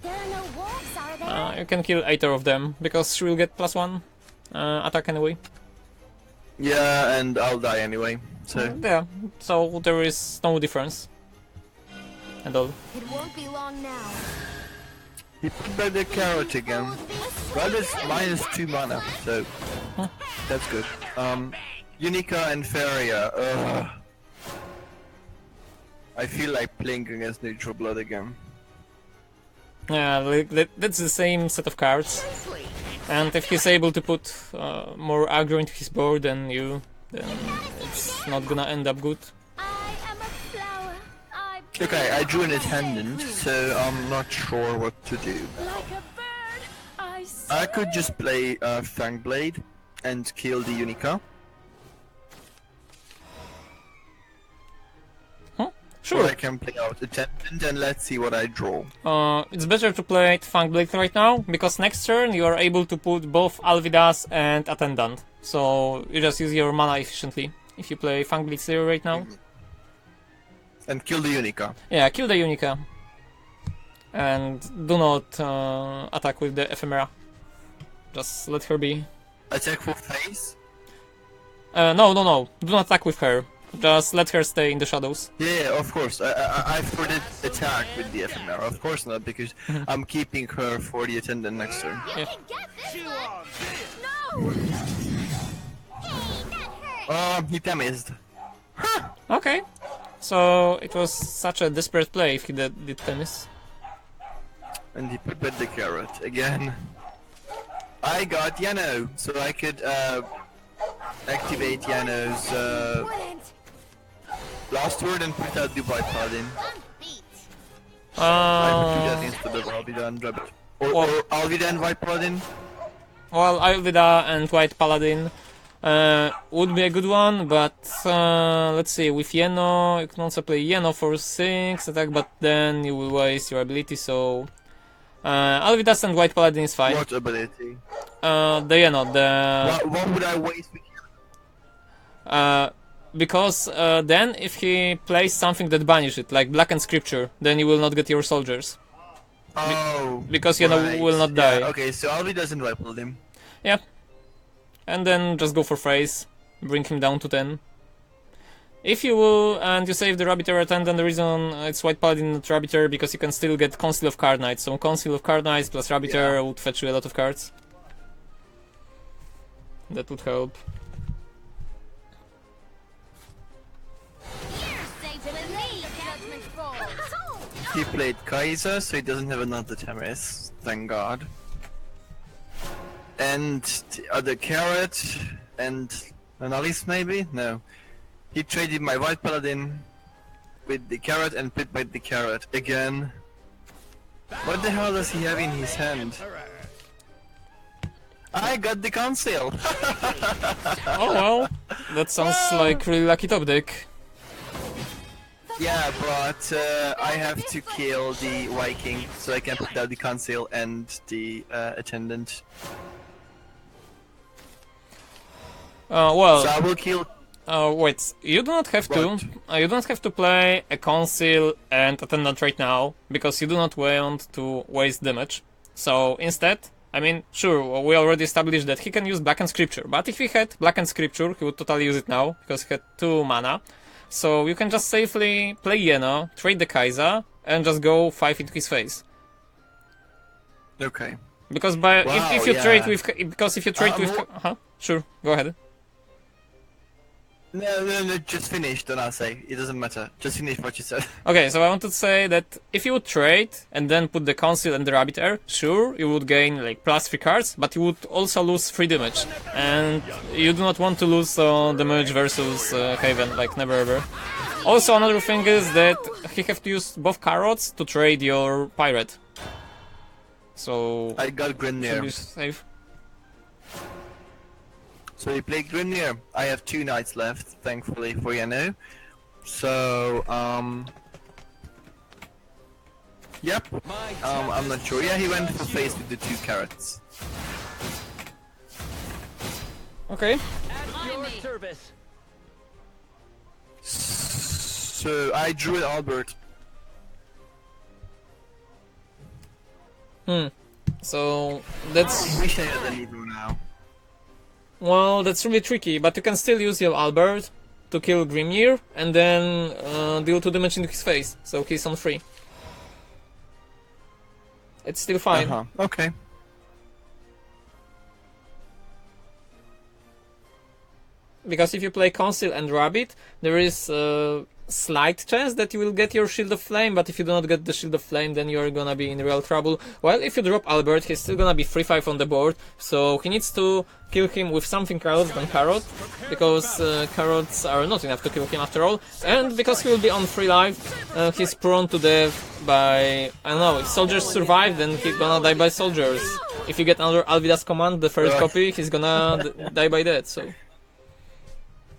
There are no wolves, are there? You can kill either of them, because she will get +1 attack anyway. Yeah, and I'll die anyway. So Yeah, so there is no difference at all. It won't be long now. he put back the carrot again. Well, it's -2 mana, so that's good. Unica and Feria. Ugh. I feel like playing against neutral blood again. Yeah, that's the same set of cards. And if he's able to put more aggro into his board than you, then it's not gonna end up good. I am a flower. I Okay, I drew an attendant, so I'm not sure what to do. like a bird. I could just play Fangblade and kill the Unica. Or Sure. I can play out attendant and let's see what I draw. It's better to play Fangblade right now, because next turn you are able to put both Alvidas and Attendant. So you just use your mana efficiently if you play Fangblade Slayer right now. And kill the Unica. Yeah, kill the Unica. And do not attack with the Ephemera. Just let her be. Attack for face? No. Do not attack with her. Just let her stay in the shadows. Yeah, of course. I thought it attack with the Ephemera. Of course not, because I'm keeping her for the attendant next turn. You can get this Chew one. on this. No. Hey, that hurt. He damaged. Okay. So it was such a desperate play if he did tennis. And he put back the carrot again. I got Yano, so I could activate Yano's Wouldn't. last word and put out the White Paladin. Unbeat. I would do that instead of Alvida and Rabbit. Or Alvida and White Paladin. Well, Alvida and White Paladin would be a good one, but let's see, with Yeno, you can also play Yeno for 6 attack, but then you will waste your ability, so Alvidas and White Paladin is fine. What ability? The Yeno, the... What would I waste with you? Because then if he plays something that banishes it, like Blackened Scripture, then you will not get your soldiers. Oh, Because Yeno will not die. Yeah, okay, so Alvi doesn't White Paladin. Yeah. And then just go for phrase, bring him down to 10. If you will, and you save the Rabbiter Attendant, the reason it's White Paladin, not Rabbiter, because you can still get Council of Card Knights. So Council of Card Knights plus Rabbiter would fetch you a lot of cards. That would help. You're safe with me, Judgment Falls. He played Kaiser, so he doesn't have another Temis, thank God. And the other carrot, and an Alice maybe? No. He traded my White Paladin with the carrot and put back the carrot again. What the hell does he have in his hand? I got the Council! Oh well, that sounds like really lucky top deck. Yeah, but I have to kill the Viking, so I can put out the Council and the Attendant. Well, So I will kill... wait, you do not have to. What? You do not have to play a Council and Attendant right now, because you do not want to waste damage. So instead, I mean, sure, we already established that he can use Black and Scripture, but if he had Black and Scripture, he would totally use it now, because he had 2 mana. So you can just safely play Yeno, trade the Kai'Sa, and just go 5 into his face. Okay. Because Wow, if you yeah. trade with well- sure, go ahead. No, just finish, don't I say. It doesn't matter. Just finish what you said. Okay, so I wanted to say that if you would trade and then put the Council and the Rabbit Air, sure, you would gain like +3 cards, but you would also lose 3 damage. And you do not want to lose damage versus Haven, like never ever. Also, another thing is that he have to use both carrots to trade your Pirate. So, I got should Grimnir. be safe. So we play Grimnir. I have 2 knights left, thankfully for Yano. So, yep. I'm not sure. Yeah, he went for face with the 2 carrots. Okay. At your service. So I drew an Albert. So, that's... I wish I had an Evo now. Well, that's really tricky, but you can still use your Albert to kill Grimnir and then deal 2 damage into his face, so he's on 3. It's still fine. Okay. Because if you play Council and Rabbit, there is a slight chance that you will get your Shield of Flame, but if you do not get the Shield of Flame, then you're gonna be in real trouble. While if you drop Albert, he's still gonna be 3-5 on the board, so he needs to kill him with something else than Carrot, because Carrots are not enough to kill him after all, and because he will be on 3 life, he's prone to death by... I don't know, if soldiers survive, then he's gonna die by soldiers. If you get another Alvida's command, the first copy, he's gonna die by that, so...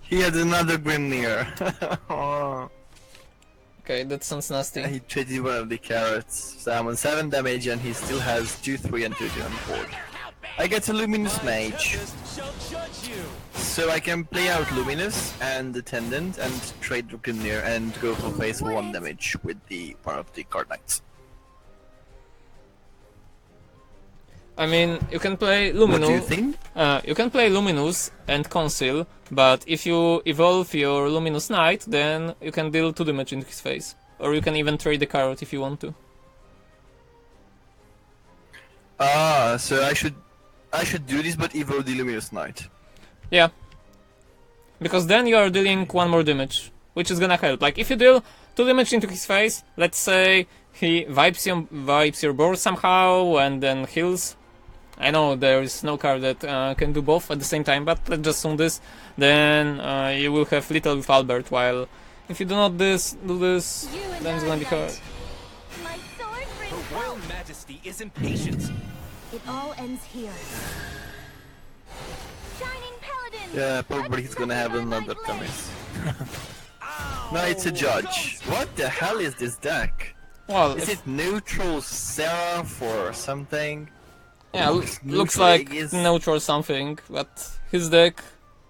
He had another Grimnir. Oh. Okay, that sounds nasty. He traded one of the carrots. So I'm on 7 damage and he still has 2, 3 and 2 on board. I get a Luminous Mage. So I can play out Luminous and Attendant and trade Grimnir and go for face for 1 damage with the part of the card knights. I mean, you can play What do you Luminous. think? You can play Luminous and Conceal, but if you evolve your Luminous Knight, then you can deal 2 damage into his face. Or you can even trade the carrot if you want to. Ah, so I should do this but evolve the Luminous Knight. Yeah. Because then you are dealing 1 more damage, which is gonna help. Like, if you deal 2 damage into his face, let's say he vibes your board somehow and then heals. I know there is no card that can do both at the same time, but let's just assume this. Then you will have little with Albert, while if you do not do this, then it's gonna be hard. My sword brings Her Royal hope. Majesty is impatient. It all ends here. Shining Paladin. Yeah, probably he's gonna have another Thomas. No, it's a judge. What the hell is this deck? Well, Is it neutral Seraph or something? yeah, Looks looks neutral, like I guess. neutral something, but his deck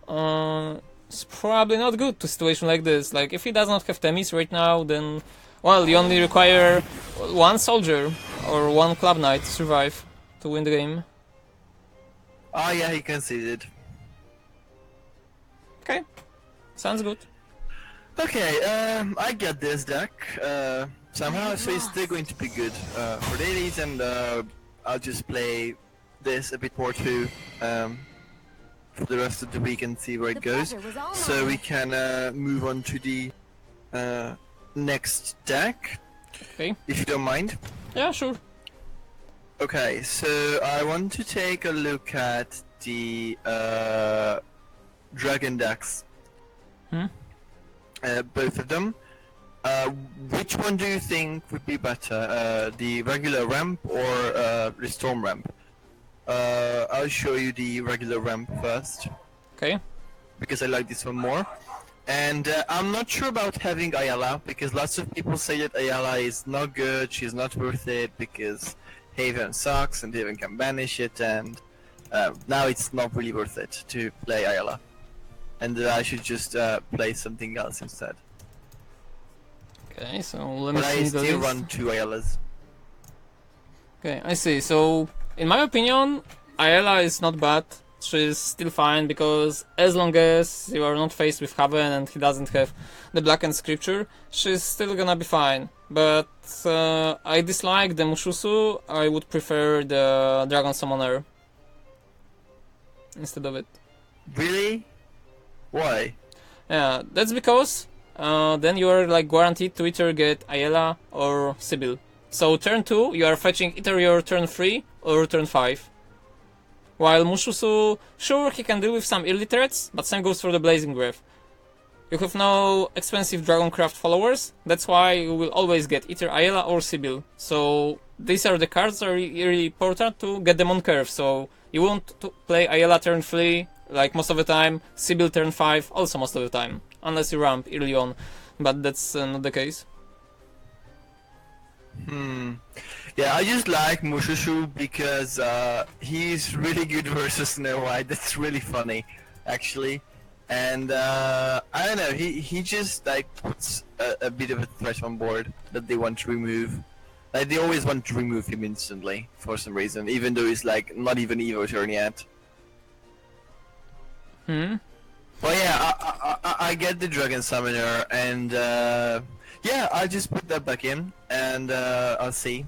is probably not good to a situation like this. Like, if he does not have Themis right now, then, well, you only require 1 soldier or 1 club knight to survive to win the game. Ah, yeah, he conceded. Okay, sounds good. Okay, I get this deck somehow, so it's still going to be good for dailies, and I'll just play this a bit more too for the rest of the week and see where it The goes. pleasure was all So mine. we can move on to the next deck, Okay, if you don't mind. yeah, sure. Okay, so I want to take a look at the Dragon decks. Both of them. Which one do you think would be better, the regular ramp or the storm ramp? I'll show you the regular ramp first, Okay, because I like this one more. And I'm not sure about having Ayala, because lots of people say that Ayala is not good, she's not worth it, because Haven sucks and Haven can banish it, and now it's not really worth it to play Ayala. And I should just play something else instead. okay, so let me But I see the still list. run 2 Ayalas. Okay, I see. So in my opinion, Ayala is not bad. She's still fine because as long as you are not faced with Haven and he doesn't have the blackened scripture, she's still gonna be fine. But I dislike the Mushusu. I would prefer the Dragon Summoner instead of it. Really? Why? Yeah, that's because then you are like guaranteed to either get Ayala or Sibyl. So turn 2, you are fetching either your turn 3 or turn 5. While Mushusu, sure, he can deal with some early threats, but same goes for the Blazing Breath. You have no expensive Dragoncraft followers, that's why you will always get either Ayala or Sibyl. So these are the cards that are really important to get them on curve. So you won't play Ayala turn 3 like most of the time, Sibyl turn 5 also most of the time, unless you ramp early on, but that's not the case. Yeah, I just like Mushushu because he's really good versus Snow White. That's really funny, actually. And I don't know, he just like puts a bit of a threat on board that they want to remove. Like they always want to remove him instantly for some reason, even though he's like not even Evo turn yet. But yeah, I get the Dragon Summoner, and yeah, I'll just put that back in, and I'll see.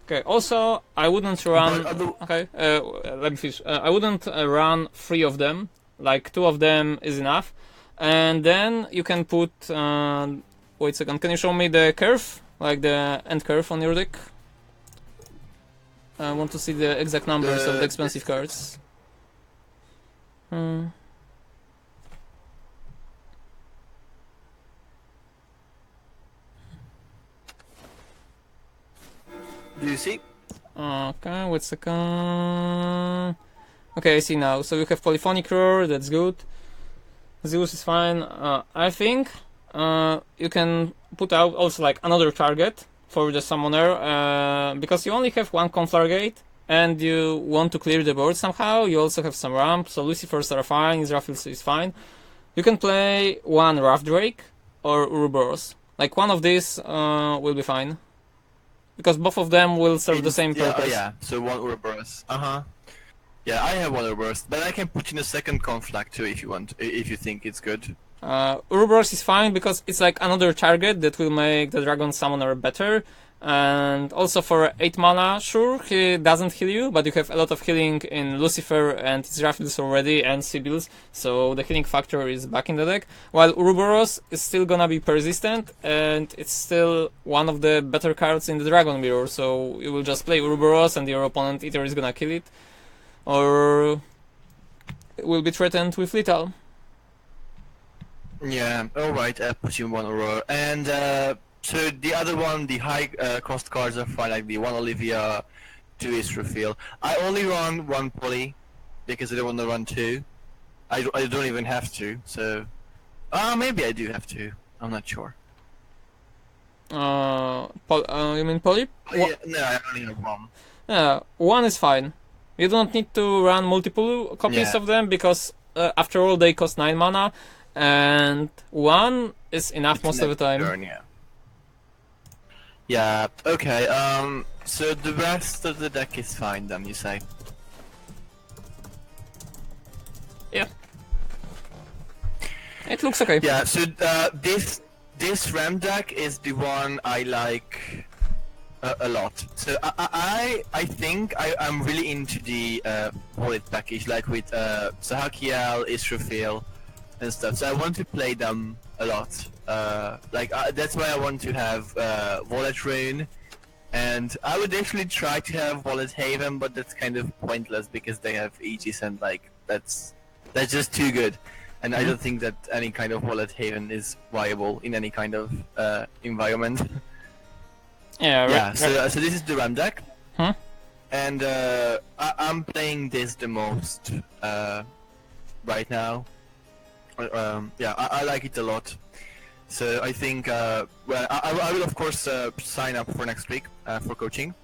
Okay, also, I wouldn't run... Okay, let me finish. I wouldn't run 3 of them, like 2 of them is enough. And then you can put... wait a second, can you show me the curve? Like the end curve on your deck? I want to see the exact numbers of the expensive cards. Do you see? Okay, wait a second. Okay, I see now. So you have Polyphonic Roar, that's good. Zeus is fine. I think you can put out also like another target for the summoner, because you only have 1 Conflargate and you want to clear the board somehow. You also have some ramp, so Lucifers are fine, Israfil is fine. You can play 1 Rough Drake or Uroboros. Like one of these will be fine. Because both of them will serve the same purpose. Yeah, so 1 Uroboros. Yeah, I have 1 Uroboros, but I can put in a second Conflag too if you want, if you think it's good. Uroboros is fine because it's like another target that will make the Dragon Summoner better. And also for 8 mana, sure, he doesn't heal you, but you have a lot of healing in Lucifer and Israfils already, and Sibyls, so the healing factor is back in the deck. While Uroboros is still gonna be persistent, and it's still one of the better cards in the Dragon Mirror, so you will just play Uroboros and your opponent either is gonna kill it, or will be threatened with lethal. Yeah, alright, I put you in 1 Aurora. And so the other one, the high cost cards are fine, like the 1 Olivia, 2 Israfil. I only run 1 Poly, because I don't want to run 2. I don't even have to, so... maybe I do have to, I'm not sure. You mean Poly? Yeah, no, I only have 1. Yeah, 1 is fine. You don't need to run multiple copies of them, because after all they cost 9 mana, and 1 is enough most of the time. Turn, yeah. Yeah, okay, so the rest of the deck is fine then, you say? Yeah. It looks okay. Yeah, so this Ram deck is the one I like a lot. So I think I'm really into the wallet package, like with Sahakiel, Israfil, and stuff. So I want to play them a lot. That's why I want to have Wallet Rune, and I would actually try to have Wallet Haven, but that's kind of pointless because they have Aegis, and like that's just too good. And I don't think that any kind of Wallet Haven is viable in any kind of environment. Yeah, right. Yeah, so this is the Ram deck, and I'm playing this the most right now. Yeah, I like it a lot. So I think, well, I will of course sign up for next week for coaching.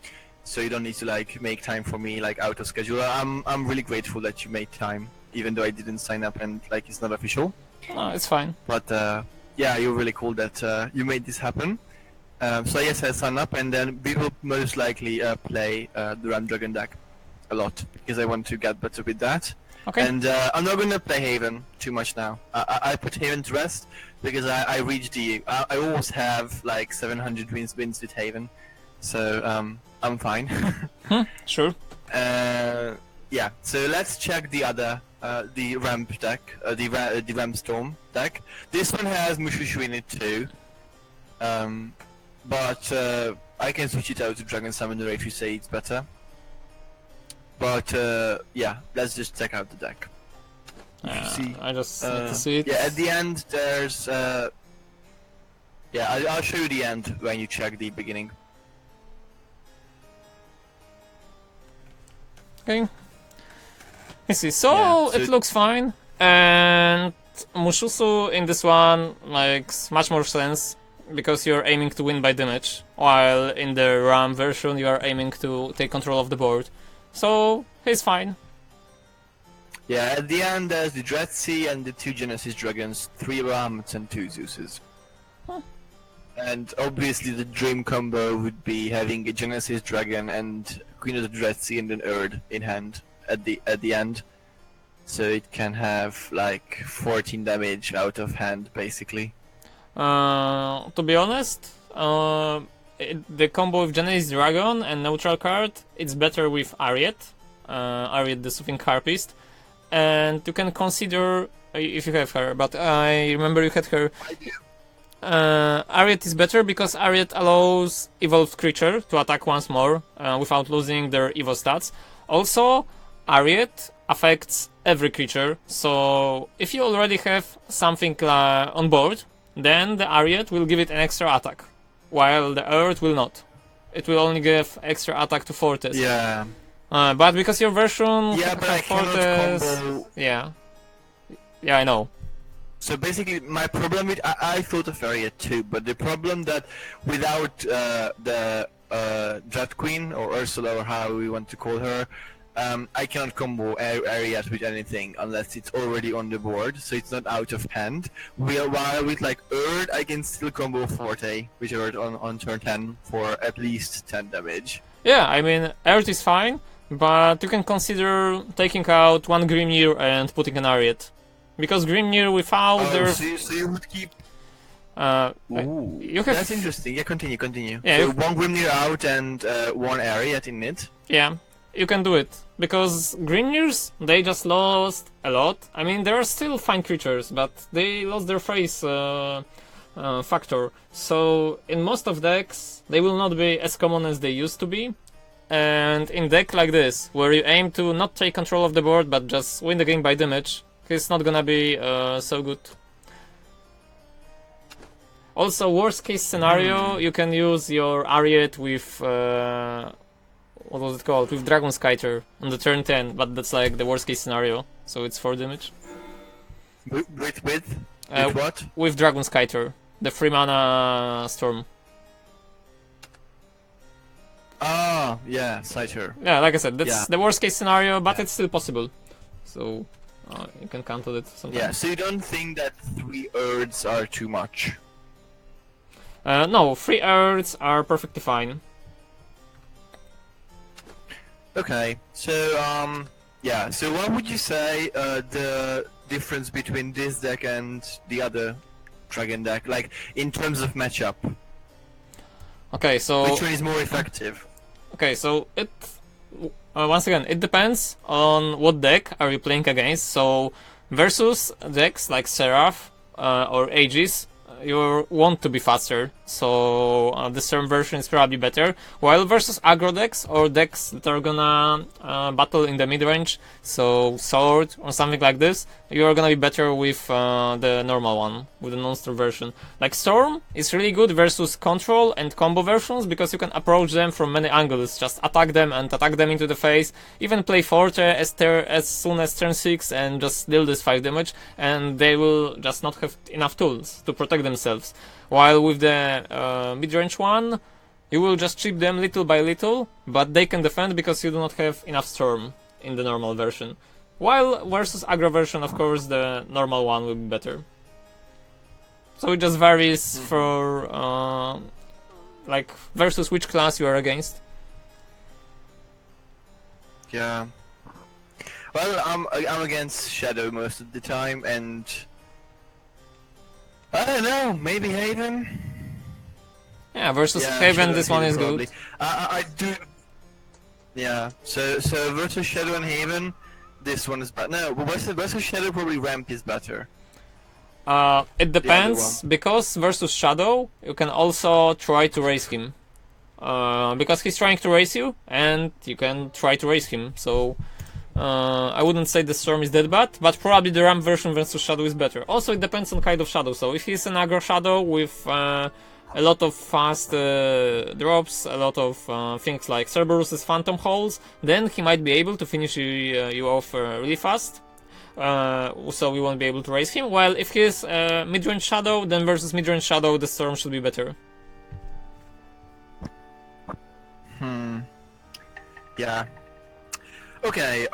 So you don't need to like make time for me like out of schedule. I'm really grateful that you made time, even though I didn't sign up and like it's not official. No, it's fine. But yeah, you're really cool that you made this happen. So yes, I sign up, and then we will most likely play the Ram Dragon deck. a lot because I want to get better with that. Okay. And I'm not gonna play Haven too much now. I put Haven to rest because I reached the. I always have like 700 wins with Haven, so I'm fine. Sure. Yeah. So let's check the other the ramp deck, the ramp storm deck. This one has Mushushu in it too. But I can switch it out to Dragon Summoner if you say it's better. But yeah, let's just check out the deck. See, I just need to see it. yeah, at the end there's yeah, I'll show you the end when you check the beginning. Okay. You see, so Yeah, so it looks fine, and Mushusu in this one makes much more sense because you're aiming to win by damage, while in the RAM version you are aiming to take control of the board. So he's fine. Yeah, at the end there's the Dreadsea and the 2 Genesis Dragons, 3 Rams and 2 Zeuses. Huh. And obviously the dream combo would be having a Genesis Dragon and Queen of the Dreadsea and an Erd in hand at the end. So it can have like 14 damage out of hand basically. To be honest, the combo with Genesis Dragon and neutral card, it's better with Ariet, Ariet the Soothing Harpist, and you can consider if you have her, but I remember you had her. I do. Ariet is better because Ariet allows evolved creature to attack once more without losing their evo stats. Also, Ariet affects every creature, so if you already have something on board, then the Ariet will give it an extra attack, while the Earth will not. It will only give extra attack to Fortress. Yeah. But because your version Yeah, but I cannot Fortress... combo. Yeah, I know. So basically, my problem with I thought of Ariet too, but the problem that without the Dread Queen or Ursula or how we want to call her, I cannot combo Ariet with anything unless it's already on the board, so it's not out of hand. While with like Erd, I can still combo Forte with Erd on turn 10 for at least 10 damage. Yeah, I mean, Earth is fine, but you can consider taking out one Grimnir and putting an Ariet. Because Grimnir without their... So you would keep... Ooh, you have... That's interesting. Yeah, continue. Yeah, So one Grimnir out and one Ariet in it. Yeah, you can do it. Because Grimnirs, they just lost a lot. I mean, there are still fine creatures, but they lost their face factor. So, in most of decks, they will not be as common as they used to be. And in deck like this, where you aim to not take control of the board, but just win the game by damage, it's not gonna be so good. Also, worst case scenario, you can use your Ariet with... what was it called? With Dragon Skyter on the turn 10, but that's like the worst case scenario, so it's 4 damage. With what? With Dragon Skyter, the 3 mana storm. Ah, yeah, Scyther. Yeah, like I said, that's Yeah. the worst case scenario, but it's still possible. So, you can count on it sometimes. Yeah, so you don't think that 3 Erds are too much? No, 3 Earths are perfectly fine. Okay, so yeah, so what would you say the difference between this deck and the other dragon deck, like in terms of matchup? Okay, so... Which one is more effective? Okay, so it... once again, it depends on what deck are you playing against. So, versus decks like Seraph or Aegis, you want to be faster, so the Storm version is probably better. While versus aggro decks or decks that are gonna battle in the mid-range, so Sword or something like this, you're gonna be better with the normal one, with the non-Storm version. Like Storm is really good versus Control and combo versions because you can approach them from many angles, just attack them and attack them into the face, even play Forte as soon as turn 6 and just deal this 5 damage, and they will just not have enough tools to protect themselves. While with the mid-range one, you will just chip them little by little, but they can defend because you do not have enough Storm in the normal version. While versus aggro version, of course, the normal one will be better. So it just varies for like versus which class you are against. Yeah. Well, I'm against Shadow most of the time, and I don't know. Maybe Haven. Yeah, versus Yeah, Haven, Shadow this and one Haven is probably. good. I do. Yeah. So versus Shadow and Haven, this one is better. No, but versus Shadow probably Ramp is better. It depends, because versus Shadow, you can also try to raise him. Because he's trying to raise you, and you can try to raise him, so... I wouldn't say the Storm is that bad, but probably the Ramp version versus Shadow is better. Also, it depends on kind of Shadow, so if he's an aggro Shadow with a lot of fast drops, a lot of things like Cerberus's Phantom Holes, then he might be able to finish you off really fast. So we won't be able to raise him. While if he's mid-range Shadow, then versus mid-range Shadow, the Storm should be better. Yeah. Okay,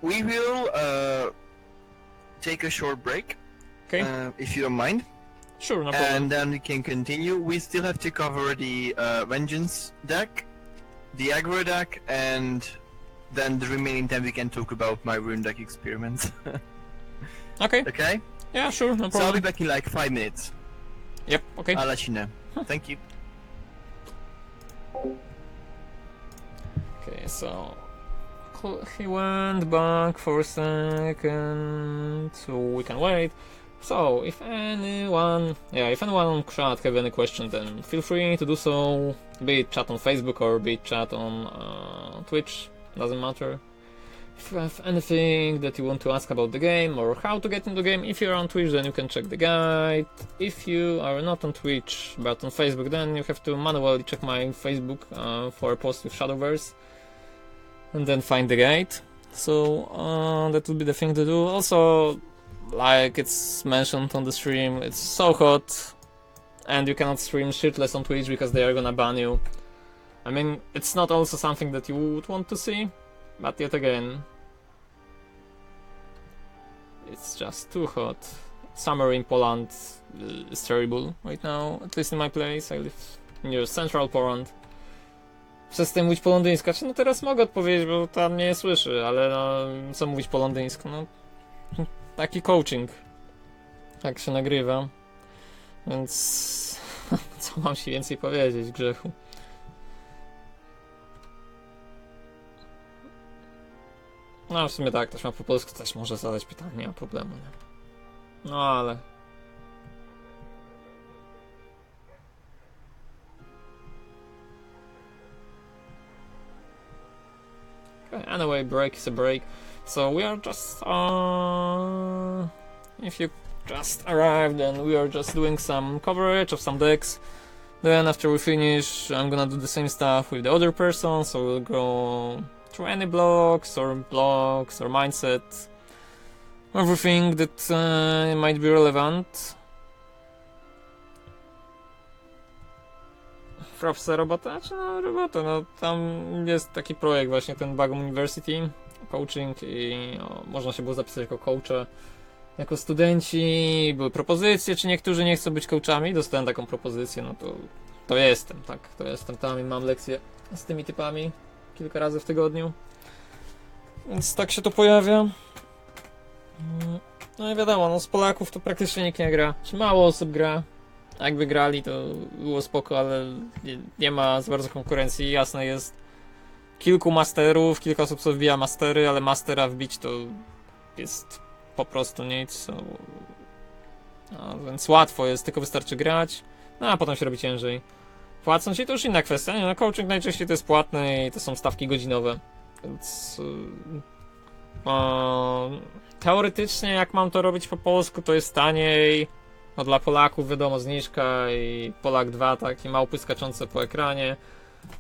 we will take a short break, Okay, if you don't mind, sure, no problem. and then we can continue. We still have to cover the Vengeance deck, the aggro deck, and then the remaining time we can talk about my rune deck experiments. Okay, Okay? yeah, sure, no So I'll be problem. back in like 5 minutes. Yep, okay. I'll let you know. Thank you. Okay, so he went back for a second, so we can wait. So if anyone on chat have any question, then feel free to do so. Be it chat on Facebook or be it chat on Twitch, doesn't matter. If you have anything that you want to ask about the game or how to get into the game, if you're on Twitch, then you can check the guide. If you are not on Twitch but on Facebook, then you have to manually check my Facebook for a post with Shadowverse and then find the guide. So that would be the thing to do. Also, like it's mentioned on the stream, it's so hot and you cannot stream shitless on Twitch because they are gonna ban you. I mean, it's not also something that you would want to see, but yet again, it's just too hot. Summer in Poland is terrible right now, at least in my place. I live near central Poland. Przestań mówić po londyńsku. No teraz mogę odpowiedzieć, bo tam nie słyszy, ale no, co mówić po londyńsku? No, taki coaching, jak się nagrywa. Więc co mam ci więcej powiedzieć, Grzechu? No w sumie tak, ktoś ma po polsku, też może zadać pytanie, nie ma problemu, nie? No ale... Okay, anyway, break is a break. So we are just... if you just arrived, then we are just doing some coverage of some decks. Then after we finish, I'm gonna do the same stuff with the other person, so we'll go through any blocks or mindset, everything that might be relevant. Frapsa robota? Czy no robota? No tam jest taki projekt właśnie, ten Bagum University, coaching i można się było zapisać jako coacha. Jako studenci były propozycje, czy niektórzy nie chcą być coachami. Dostałem taką propozycję, no to jestem, tak, to jestem tam i mam lekcje z tymi typami kilka razy w tygodniu. Więc tak się to pojawia. No i wiadomo, no z Polaków to praktycznie nikt nie gra. Czy mało osób gra. Jakby grali, to było spoko, ale nie ma za bardzo konkurencji. Jasne jest, kilku masterów, kilka osób co wbija mastery, ale mastera wbić to jest po prostu nic. No, więc łatwo jest, tylko wystarczy grać, no a potem się robi ciężej. Płacąc się to już inna kwestia, nie? No coaching najczęściej to jest płatny i to są stawki godzinowe, więc teoretycznie jak mam to robić po polsku, to jest taniej. No dla Polaków wiadomo, zniżka i Polak 2, tak, i małpy skaczące po ekranie,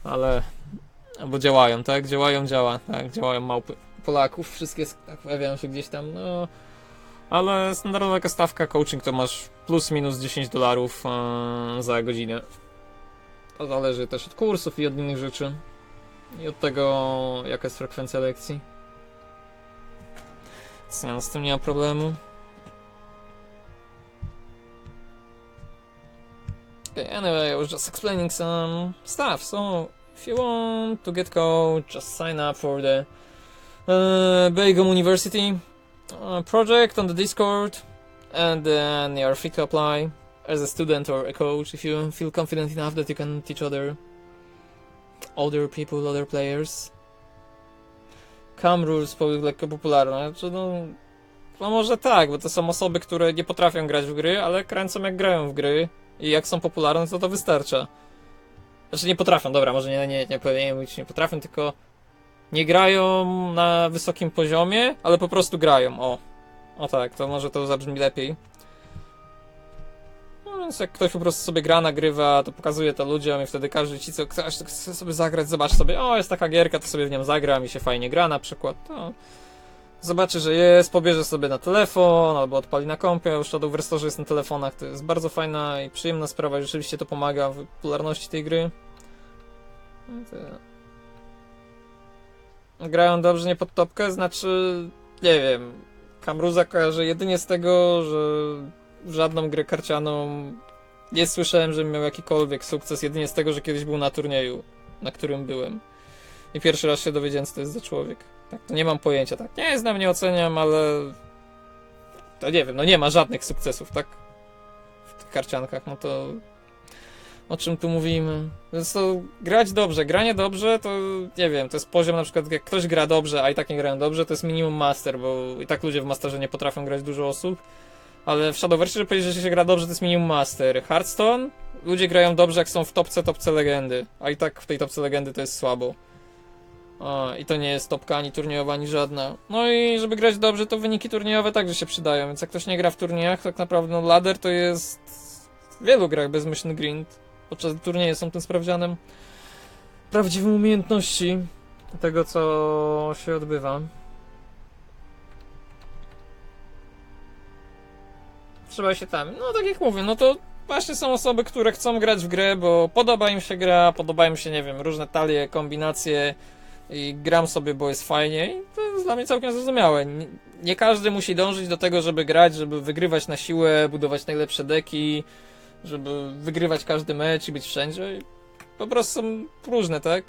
ale... Bo działają, tak? Działają małpy Polaków, wszystkie pojawiają się gdzieś tam, no... Ale standardowa taka stawka coaching to masz plus minus $10 za godzinę. To zależy też od kursów i od innych rzeczy. I od tego, jaka jest frekwencja lekcji. Więc z tym nie ma problemu. Okay, anyway, I was just explaining some stuff. So, If you want to get code, just sign up for the Begum University project on the Discord, and then you're free to apply as a student or a coach if you feel confident enough that you can teach other people, other players. Cam rules lekko popularne. Znaczy, no może tak, bo to są osoby, które nie potrafią grać w gry, ale kręcą jak grają w gry i jak są popularne, to wystarcza. Znaczy nie potrafią, dobra, może nie powinienem mówić nie potrafią, tylko nie grają na wysokim poziomie, ale po prostu grają, o tak, to może to zabrzmi lepiej. No więc jak ktoś po prostu sobie gra, nagrywa, to pokazuje to ludziom i wtedy każdy ci, co chce sobie zagrać, zobacz sobie, jest taka gierka, to sobie w nią zagram i się fajnie gra na przykład, to zobaczy, że jest, pobierze sobie na telefon albo odpali na kompie, już Shadowverse jest na telefonach, to jest bardzo fajna i przyjemna sprawa i rzeczywiście to pomaga w popularności tej gry. Grają dobrze, nie pod topkę, znaczy, nie wiem, Kamruza kojarzę jedynie z tego, że w żadną grę karcianą nie słyszałem, że miał jakikolwiek sukces, jedynie z tego, że kiedyś był na turnieju, na którym byłem. I pierwszy raz się dowiedziałem, co to jest za człowiek. Tak, to nie mam pojęcia, tak. Nie znam, nie oceniam, ale to nie wiem, no nie ma żadnych sukcesów, tak? W tych karciankach, no to o czym tu mówimy? Więc to grać dobrze, granie dobrze to nie wiem, to jest poziom na przykład jak ktoś gra dobrze, a i tak nie grają dobrze, to jest minimum master, bo i tak ludzie w masterze nie potrafią grać dużo osób. Ale w Shadowverse, żeby powiedzieć, że się gra dobrze, to jest minimum master. Hearthstone, ludzie grają dobrze jak są w topce legendy, a i tak w tej topce legendy to jest słabo. I to nie jest topka ani turniejowa, ani żadna. No i żeby grać dobrze, to wyniki turniejowe także się przydają, więc jak ktoś nie gra w turniejach, tak naprawdę no, ladder to jest w wielu grach bezmyślny grind. Podczas turnieje są tym sprawdzianem prawdziwą umiejętności tego, co się odbywa. Trzeba się tam, no tak jak mówię, no to właśnie są osoby, które chcą grać w grę, bo podoba im się gra, podobają im się, nie wiem, różne talie, kombinacje i gram sobie, bo jest fajnie i to jest dla mnie całkiem zrozumiałe. Nie każdy musi dążyć do tego, żeby grać, żeby wygrywać na siłę, budować najlepsze deki, żeby wygrywać każdy mecz i być wszędzie. Po prostu są różne, tak?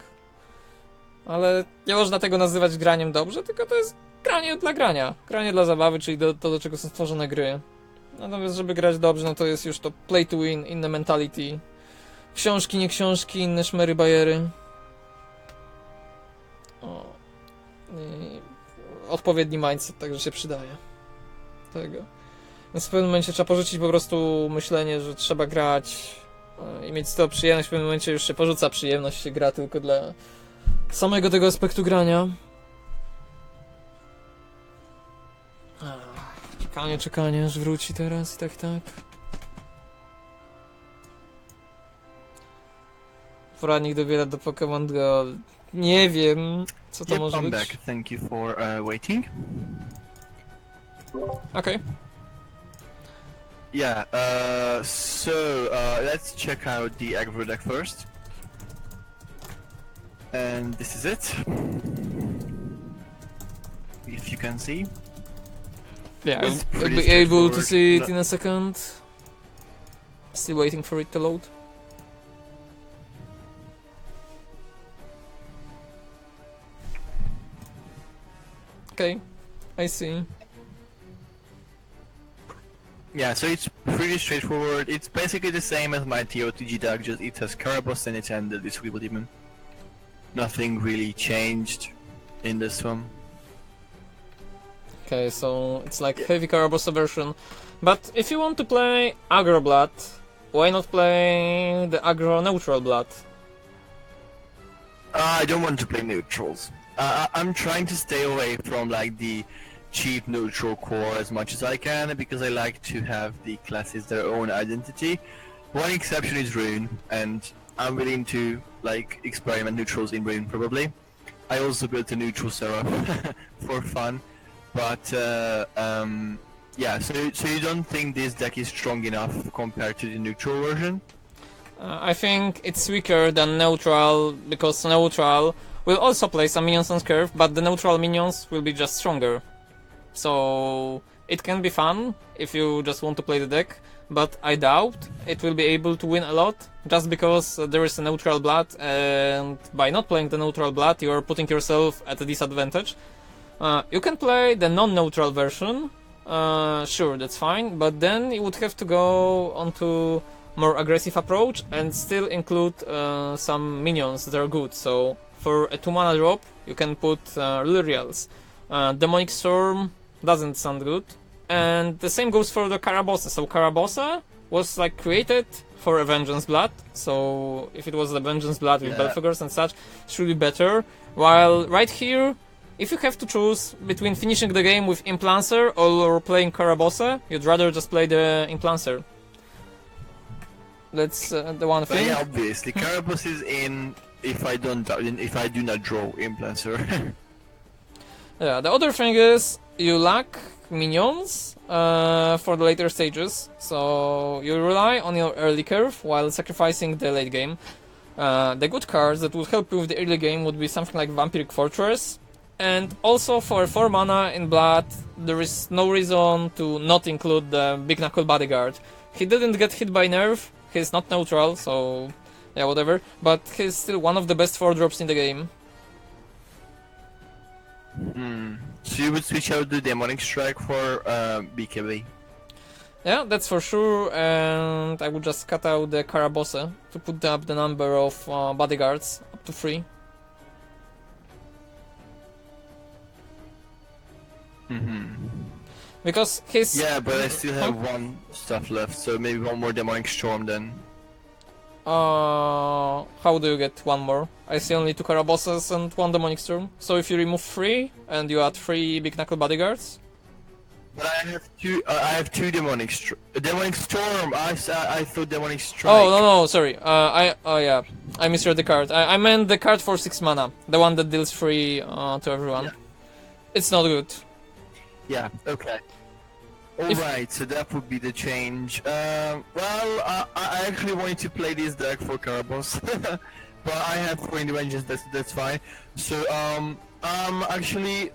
Ale nie można tego nazywać graniem dobrze, tylko to jest granie dla grania. Granie dla zabawy, czyli do czego są stworzone gry. Natomiast żeby grać dobrze, no to jest już to play to win, inne mentality. Książki, nie książki, inne szmery, bajery. Odpowiedni mindset także się przydaje. Tego. Więc w pewnym momencie trzeba porzucić po prostu myślenie, że trzeba grać i mieć z tego przyjemność. W pewnym momencie już się porzuca przyjemność, się gra tylko dla samego tego aspektu grania. Czekanie, aż wróci teraz, tak. Poradnik do wiele do Pokémon Go. Nie wiem, co to może być. Back. Thank you for waiting. Okay. Yeah, so let's check out the aggro deck first. And this is it. If you can see. Yeah, It's I'll pretty be able to straightforward. see it in a second. Still waiting for it to load. Okay, I see. Yeah, so it's pretty straightforward. It's basically the same as my TOTG deck, just it has Karabos in it and the Discreetable Demon. Nothing really changed in this one. Okay, so it's like heavy Carabossa version. But if you want to play aggro blood, why not play the aggro neutral blood? I don't want to play neutrals. I'm trying to stay away from like the cheap neutral core as much as I can because I like to have the classes their own identity. One exception is Rune, and I'm willing to like experiment neutrals in Rune probably. I also built a neutral Seraph for fun, but yeah. So you don't think this deck is strong enough compared to the neutral version? I think it's weaker than neutral because neutral will also play some minions on curve, but the neutral minions will be just stronger. So it can be fun if you just want to play the deck, but I doubt it will be able to win a lot, just because there is a neutral blood, and by not playing the neutral blood, you are putting yourself at a disadvantage. You can play the non-neutral version, sure, that's fine, but then you would have to go onto more aggressive approach and still include some minions that are good. So for a 2 mana drop, you can put Lyrials. Demonic Storm doesn't sound good. And the same goes for the Carabossa. So Carabossa was like created for a Vengeance Blood. So if it was the Vengeance Blood with Belphegors and such, it should be better. While right here, if you have to choose between finishing the game with Implancer or playing Carabossa, you'd rather just play the Implancer. That's the one But thing. yeah, obviously, Caraboss is in if I do not draw Implancer. Yeah, the other thing is you lack minions for the later stages, so you rely on your early curve while sacrificing the late game. The good cards that would help you with the early game would be something like Vampiric Fortress, and also for 4 mana in Blood, there is no reason to not include the Big Knuckle Bodyguard. He didn't get hit by nerf, he's not neutral, so yeah, whatever, but he's still one of the best 4-drops in the game. So you would switch out the Demonic Strike for BKB. Yeah, that's for sure, and I would just cut out the Carabossa to put up the number of bodyguards up to 3. Because his... Yeah, but I still have one stuff left, so maybe one more Demonic Storm then. How do you get one more? I see only 2 Carabossas and 1 Demonic Storm. So if you remove 3 and you add 3 Big Knuckle Bodyguards? But I have two Demonic Storm. I thought Demonic Strike. Oh no, sorry. Yeah, I misread the card. I meant the card for 6 mana, the one that deals 3 to everyone. Yeah. It's not good. Yeah. Okay. Alright, so that would be the change. Well, I actually wanted to play this deck for Caraboss, but I have 4 interventions. That's fine. So I'm actually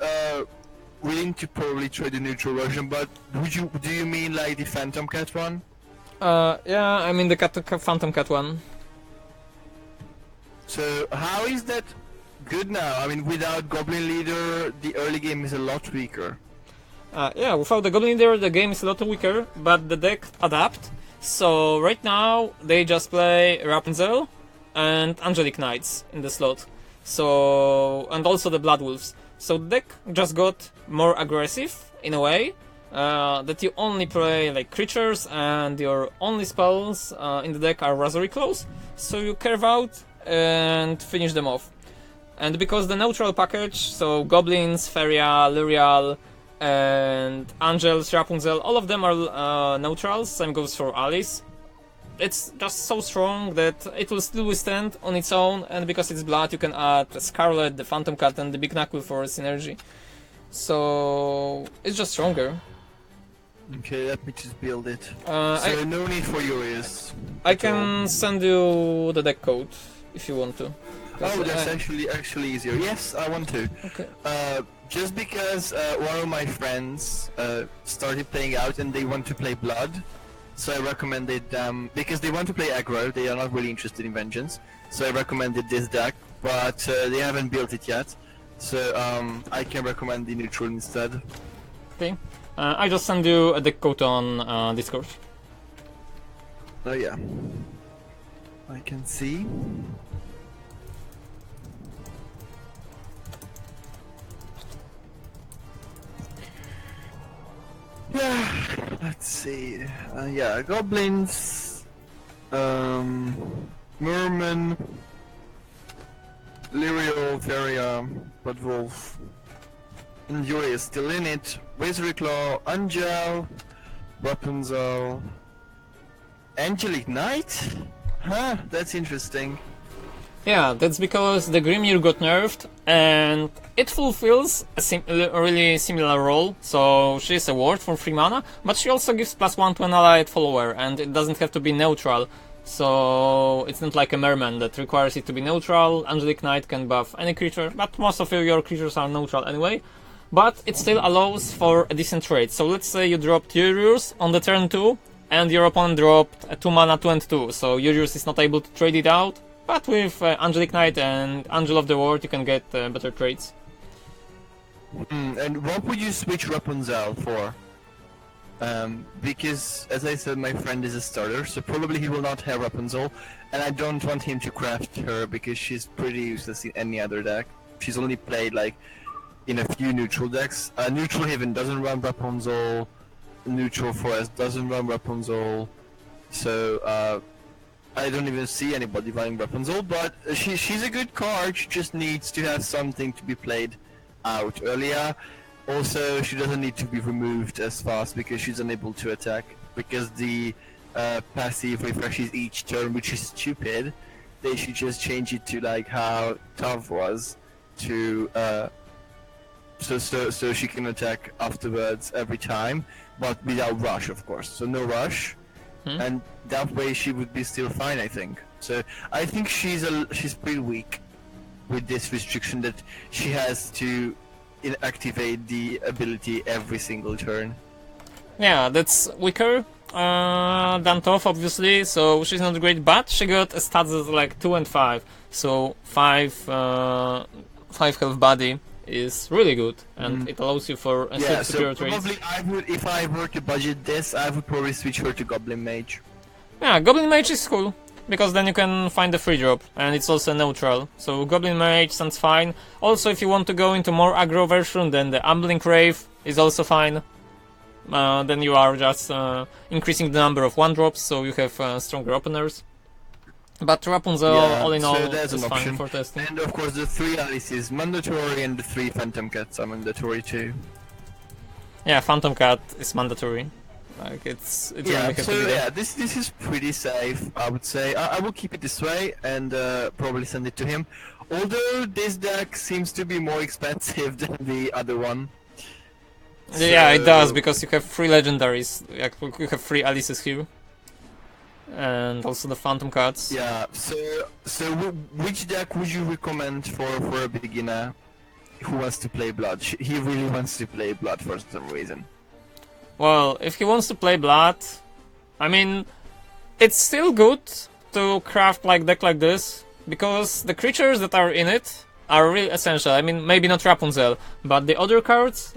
willing to probably try the neutral version, but do you mean like the Phantom Cat one? Yeah, I mean the Phantom Cat one. So how is that good now? I mean, without Goblin Leader, the early game is a lot weaker. Yeah, without the Goblin Leader, the game is a lot weaker, but the deck adapt. So right now they just play Rapunzel and Angelic Knights in the slot. So and also the Blood Wolves. So the deck just got more aggressive in a way that you only play like creatures and your only spells in the deck are Razorry Claws. So you curve out and finish them off. And because the neutral package, so Goblins, Feria, Lyrial, and Angels, Rapunzel, all of them are neutrals, same goes for Alice. It's just so strong that it will still withstand on its own, and because it's Blood you can add Scarlet, the Phantom Cat and the Big Knuckle for synergy. So it's just stronger. Okay, let me just build it. So no need for Urius. I can send you the deck code if you want to. Oh, that's actually easier. Yes, I want to. Okay. Just because one of my friends started playing out and they want to play Blood, so I recommended them because they want to play aggro. They are not really interested in Vengeance, so I recommended this deck, but they haven't built it yet. So I can recommend the neutral instead. Okay. I just send you a deck code on Discord. Oh yeah, I can see. Yeah, let's see. Yeah, Goblins, Merman, Lyrial, Feria, Blood Wolf, and Yuri is still in it. Razorry Claw, Angel, Rapunzel, Angelic Knight? Huh, that's interesting. Yeah, that's because the Grimnir got nerfed, and it fulfills a really similar role. So she's a ward for 3 mana, but she also gives +1 to an allied follower, and it doesn't have to be neutral. So it's not like a Merman that requires it to be neutral. Angelic Knight can buff any creature, but most of your creatures are neutral anyway. But it still allows for a decent trade. So let's say you drop Tyrius on the turn 2, and your opponent dropped a 2 mana 2 and 2, so Urius is not able to trade it out, but with Angelic Knight and Angel of the Ward you can get better trades. And what would you switch Rapunzel for? Because, as I said, my friend is a starter, so probably he will not have Rapunzel, and I don't want him to craft her because she's pretty useless in any other deck. She's only played like in a few neutral decks. Neutral Haven doesn't run Rapunzel, Neutral Forest doesn't run Rapunzel, so I don't even see anybody running Rapunzel, but she's a good card. She just needs to have something to be played out earlier. Also, she doesn't need to be removed as fast because she's unable to attack, because the passive refreshes each turn, which is stupid. They should just change it to like how Tav was, to so she can attack afterwards every time, but without rush, of course. So no rush, and that way she would be still fine, I think. So I think she's pretty weak with this restriction that she has to activate the ability every single turn. Yeah, that's weaker than Toph, obviously, so she's not great, but she got a stats like 2 and 5, so 5 health body is really good, and it allows you for a superior trade. Probably I would, if I were to budget this, I would probably switch her to Goblin Mage. Yeah, Goblin Mage is cool, because then you can find the free drop, and it's also neutral, so Goblin Mage sounds fine. Also, if you want to go into more aggro version, then the Ambling Wraith is also fine. Then you are just increasing the number of 1-drops, so you have stronger openers. But Rapunzel, all in all, is fine for testing. And of course the 3 Alice is mandatory, and the 3 Phantom Cats are mandatory too. Yeah, Phantom Cat is mandatory. Like it's yeah. So yeah, this is pretty safe, I would say. I will keep it this way and probably send it to him. Although this deck seems to be more expensive than the other one. So... Yeah, it does, because you have 3 legendaries. You have 3 Alices here, and also the Phantom Cats. Yeah. So which deck would you recommend for a beginner who wants to play Blood? He really wants to play Blood for some reason. Well, if he wants to play Blood, I mean, it's still good to craft like deck like this, because the creatures that are in it are really essential. I mean, maybe not Rapunzel, but the other cards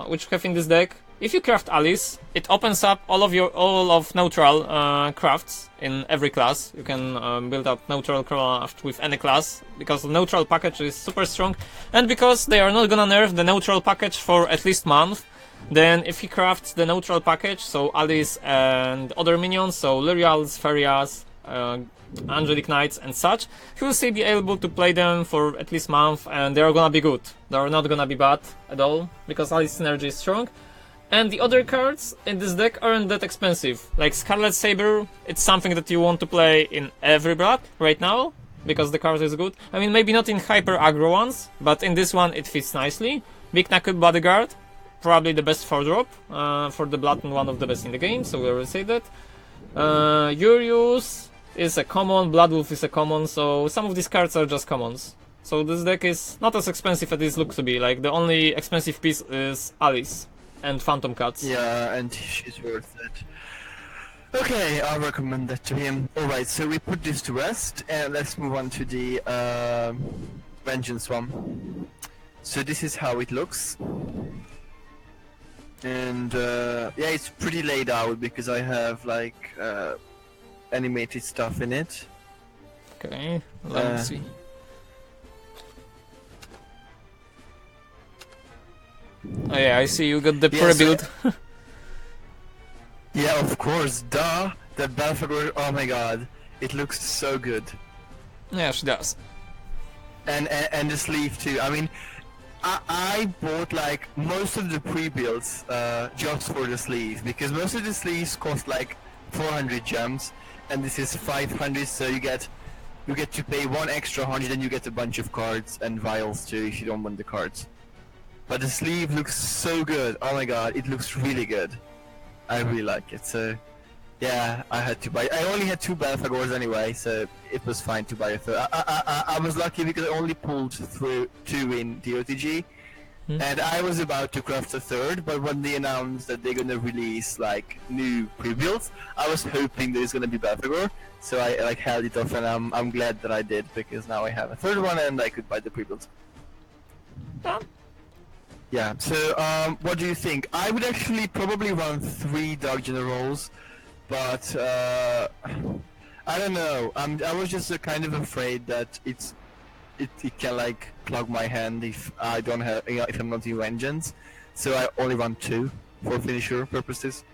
which you have in this deck. If you craft Alice, it opens up all of neutral crafts in every class. You can build up neutral craft with any class, because the neutral package is super strong, and because they are not gonna nerf the neutral package for at least month. Then if he crafts the neutral package, so Alice and other minions, so Lyrials, Ferias, Angelic Knights and such, he will still be able to play them for at least month, and they are gonna be good. They are not gonna be bad at all, because Alice's synergy is strong. And the other cards in this deck aren't that expensive. Like Scarlet Saber, it's something that you want to play in every blood right now, because the card is good. I mean, maybe not in hyper aggro ones, but in this one it fits nicely. Big Knuckle Bodyguard, probably the best 4-drop for the blood and one of the best in the game, so we already say that. Urius is a common, Bloodwolf is a common, so some of these cards are just commons. So this deck is not as expensive as it looks to be. Like, the only expensive piece is Alice and Phantom Cats. Yeah, and she's worth it. Okay, I'll recommend that to him. Alright, so we put this to rest, and let's move on to the Vengeance one. So this is how it looks. And yeah, it's pretty laid out because I have like animated stuff in it. Okay, let me see. Oh yeah, I see you got the pre-build. Yeah, of course, duh! The Belfagor, oh my god, it looks so good. Yeah, she does. And the sleeve too, I mean, I bought like most of the pre-builds just for the sleeve, because most of the sleeves cost like 400 gems, and this is 500, so you get to pay 1 extra 100 and you get a bunch of cards and vials too if you don't want the cards. But the sleeve looks so good, oh my god, it looks really good. I really like it, so yeah, I had to buy. I only had 2 Belfagors anyway, so it was fine to buy a third. I was lucky because I only pulled through 2 in the OTG, And I was about to craft a third, but when they announced that they're gonna release like new pre-builds, I was hoping that it's gonna be Belphegor, so I like held it off, and I'm glad that I did, because now I have a third one and I could buy the pre-builds. Yeah. So what do you think? I would actually probably run 3 Dark Generals, but I don't know. I was just kind of afraid that it can like clog my hand if I don't have, if I'm not in Vengeance, so I only run 2 for finisher purposes.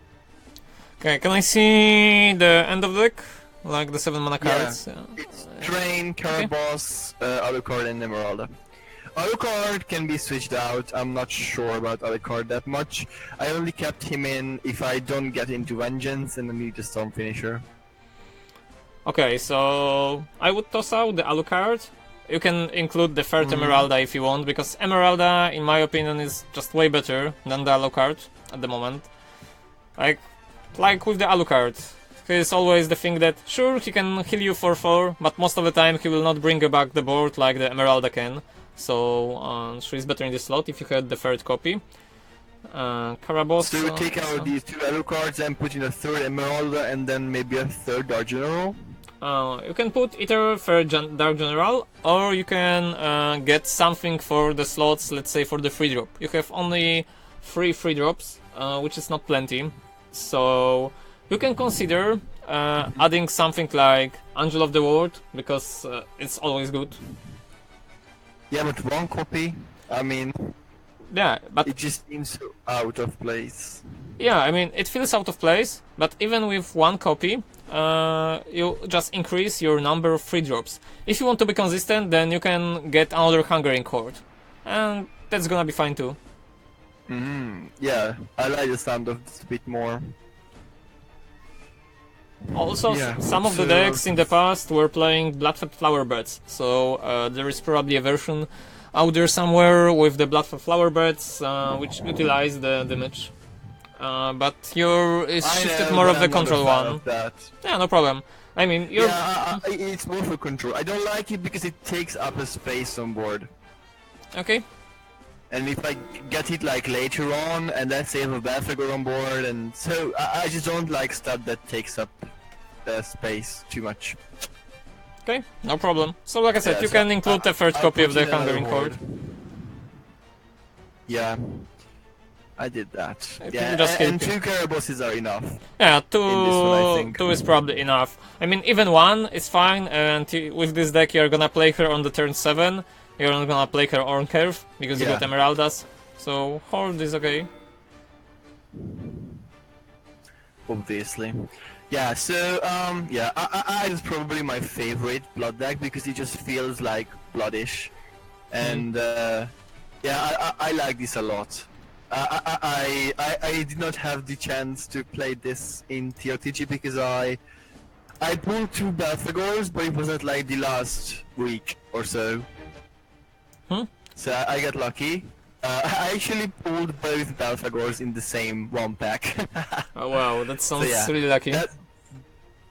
Okay, can I see the end of deck? Like the 7 mana cards? Yeah. It's Drain, Caraboss, Alucard, and Emeralda. Alucard can be switched out. I'm not sure about Alucard that much. I only kept him in if I don't get into Vengeance and I need a Storm Finisher. Okay, so I would toss out the Alucard. You can include the third Emeralda if you want, because Emeralda, in my opinion, is just way better than the Alucard at the moment. Like with the Alucard, he's always the thing that, sure, he can heal you for 4, but most of the time he will not bring back the board like the Emeralda can. So she's better in this slot if you had the third copy. Caraboss. So you take out these 2 Alucards and put in a third Emeralda and then maybe a third Dark General? You can put either third Dark General, or you can get something for the slots, let's say for the free drop. You have only 3 free drops, which is not plenty. So you can consider adding something like Angel of the World, because it's always good. Yeah, but 1 copy, I mean... Yeah, but it just seems so out of place. Yeah, I mean, it feels out of place, but even with 1 copy, you just increase your number of free drops. If you want to be consistent, then you can get another Hungering Horde, and that's gonna be fine too. Yeah, I like the sound of this a bit more. Also, Yeah, some of the decks in the past were playing Bloodfed Flowerbirds, so there is probably a version out there somewhere with the Bloodfed Flowerbirds, which utilize the damage. But your is shifted more of the control one. Yeah, no problem. I mean, you're... Yeah, it's more for control. I don't like it because it takes up a space on board. Okay. And if I get it like later on, and let's say I have a Belphegor on board, and so I just don't like stuff that takes up space too much. Okay, no problem. So like I said, Yeah, you so can include the first copy of the put in another Hungering Horde. Yeah, I did that. If Yeah, you just and kill 2 Carabosses are enough. Yeah, this one, I think. 2 is probably enough. I mean, even 1 is fine, and with this deck you're gonna play her on the turn 7. You're not gonna play her on curve, because you Yeah. got Emeraldas. So, Horde is okay. Obviously. Yeah, so, yeah, I is probably my favorite blood deck because it just feels like bloodish. And, yeah, I like this a lot. I did not have the chance to play this in TRTG because I pulled 2 Belphegors, but it was at like the last week or so. So I got lucky. I actually pulled both Belphegors in the same 1 pack. Oh wow, that sounds yeah, really lucky.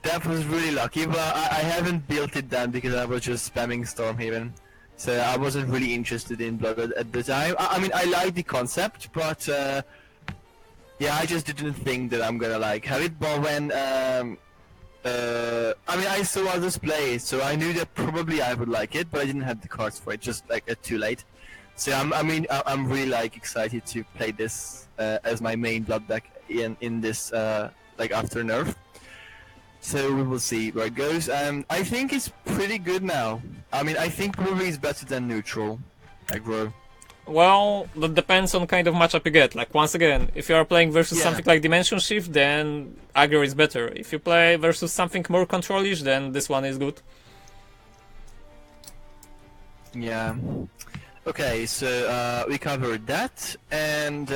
That was really lucky, but I haven't built it then because I was just spamming Stormhaven. So I wasn't really interested in Blood at the time. I mean, I like the concept, but yeah, I just didn't think that I'm gonna like have it. But when I mean, I saw others play, so I knew that probably I would like it, but I didn't have the cards for it. Just like too late. So I'm really like excited to play this as my main blood deck in this like after nerf. So we will see where it goes. I think it's pretty good now. I mean, I think probably it's better than neutral, aggro. Well, that depends on kind of matchup you get. Like, once again, if you are playing versus something like Dimension Shift, then aggro is better. If you play versus something more control-ish, then this one is good. Yeah. Okay, so we covered that, and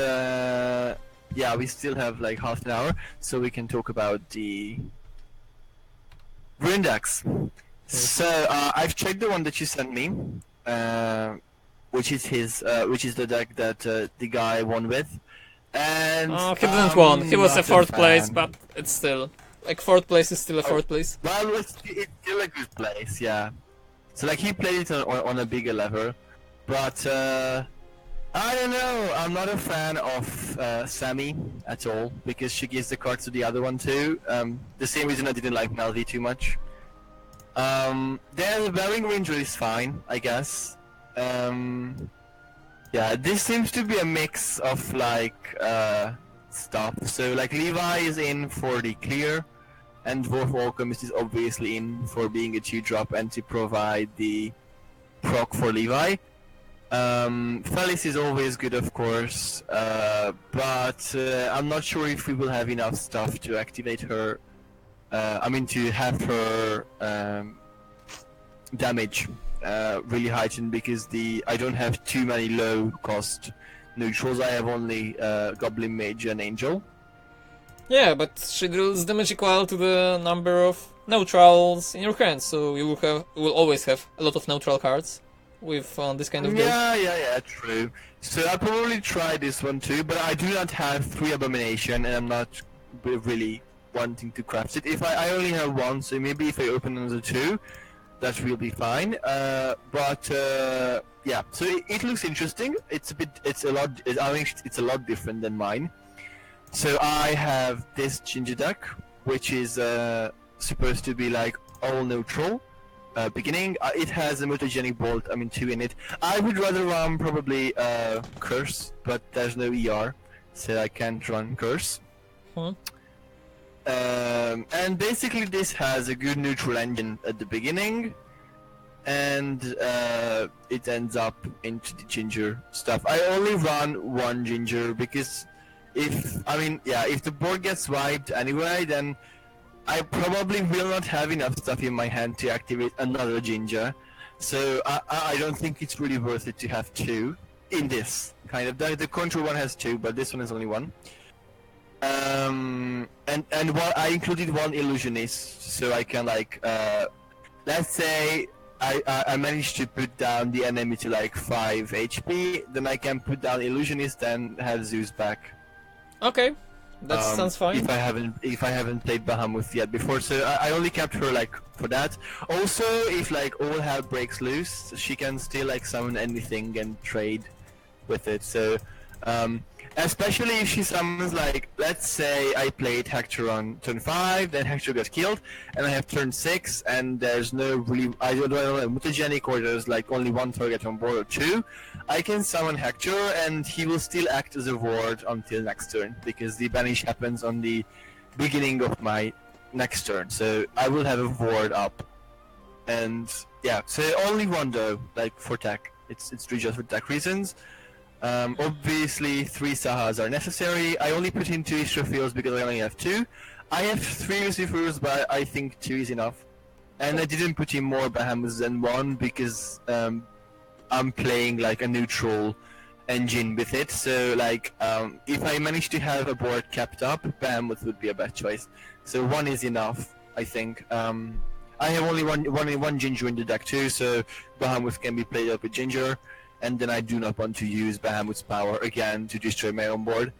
yeah, we still have like half an hour, so we can talk about the Rundax. So I've checked the one that you sent me, which is the deck that the guy won with, and he didn't won. He was a 4th place, but it's still like 4th place is still a 4th place. Well, it's still a good place, yeah. So like he played it on a bigger level, but I don't know. I'm not a fan of Sammy at all because she gives the cards to the other one too. The same reason I didn't like Melody too much. The bearing ranger is fine, I guess. Yeah, this seems to be a mix of like stuff. So like Levi is in for the clear, and Dwarf Alchemist is obviously in for being a 2-drop and to provide the proc for Levi. Felice is always good, of course, but I'm not sure if we will have enough stuff to activate her. I mean, to have her damage really heightened because I don't have too many low-cost neutrals. I have only Goblin Mage and Angel. Yeah, but she deals damage equal to the number of neutrals in your hand, so you will always have a lot of neutral cards with this kind of build. Yeah, true. So I'll probably try this one too, but I do not have 3 Abomination, and I'm not really wanting to craft it. If I only have 1, so maybe if I open another 2, that will be fine. Yeah, so it looks interesting. It's a lot different than mine. So I have this Ginger deck, which is supposed to be like all neutral. Beginning, it has a mutagenic bolt, 2 in it. I would rather run probably Curse, but there's no ER, so I can't run Curse. And basically this has a good neutral engine at the beginning, and it ends up into the Ginger stuff. I only run 1 Ginger because if the board gets wiped anyway, then I probably will not have enough stuff in my hand to activate another Ginger, so I don't think it's really worth it to have 2 in this kind of deck. The control one has 2, but this one is only 1. And I included 1 illusionist, so I can like, let's say I managed to put down the enemy to like 5 HP, then I can put down illusionist and have Zeus back. Okay. That sounds fine. If I haven't played Bahamut yet before, so I only kept her like for that. Also, if like all hell breaks loose, she can still like summon anything and trade with it. So, especially if she summons like, let's say I played Hector on turn 5, then Hector got killed, and I have turn 6, and there's no really I don't know mutagenic, or there's like only 1 target on board or 2. I can summon Hector, and he will still act as a ward until next turn, because the banish happens on the beginning of my next turn. So I will have a ward up, and yeah. So only 1 though, like for tech. It's just for tech reasons. Obviously 3 Sahas are necessary. I only put in 2 Israfils because I only have 2. I have 3 Lucifers, but I think 2 is enough. And I didn't put in more Bahamuts than 1 because I'm playing like a neutral engine with it. So like if I manage to have a board kept up, Bahamut would be a bad choice. So 1 is enough, I think. I have only one Ginger in the deck too, so Bahamut can be played up with Ginger. And then I do not want to use Bahamut's power again to destroy my own board.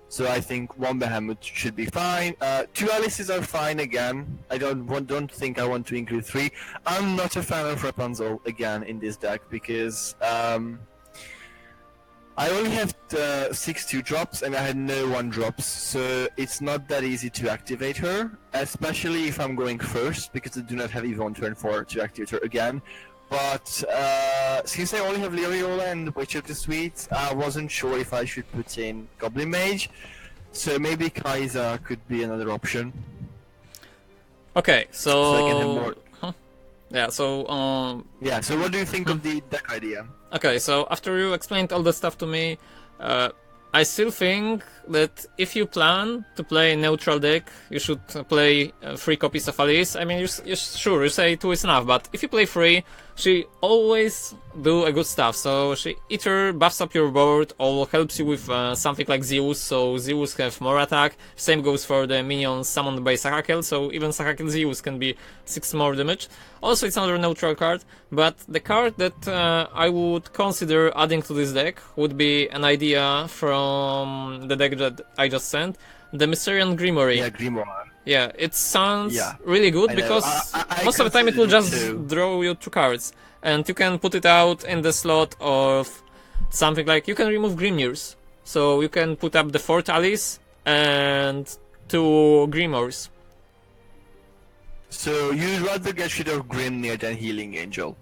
So I think 1 Bahamut should be fine. 2 Alices are fine again. I don't think I want to include 3. I'm not a fan of Rapunzel again in this deck because I only have 6 2-drops and I had no 1-drops, so it's not that easy to activate her, especially if I'm going first, because I do not have even on turn 4 to activate her again. But since I only have Liriola and Witch of the Sweets, I wasn't sure if I should put in Goblin Mage, so maybe Kai'Sa could be another option. Okay, so I can have more. yeah, so Yeah, so what do you think of the deck idea? okay, so after you explained all the stuff to me, I still think that if you plan to play a neutral deck, you should play 3 copies of Alice. I mean, you say 2 is enough, but if you play 3, she always do a good stuff. So she either buffs up your board or helps you with something like Zeus, so Zeus have more attack. Same goes for the minions summoned by Sakakel, so even Sakakel Zeus can be 6 more damage. Also, it's another neutral card, but the card that I would consider adding to this deck would be an idea from the deck that I just sent, the Mysterian Grimoire. Yeah, Grimoire. Yeah, it sounds really good because most of the time it will just draw you 2 cards, and you can put it out in the slot of something like you can remove Grimoires. So you can put up the 4 tallies and 2 Grimoires. So you'd rather get rid of Grimnir than Healing Angel?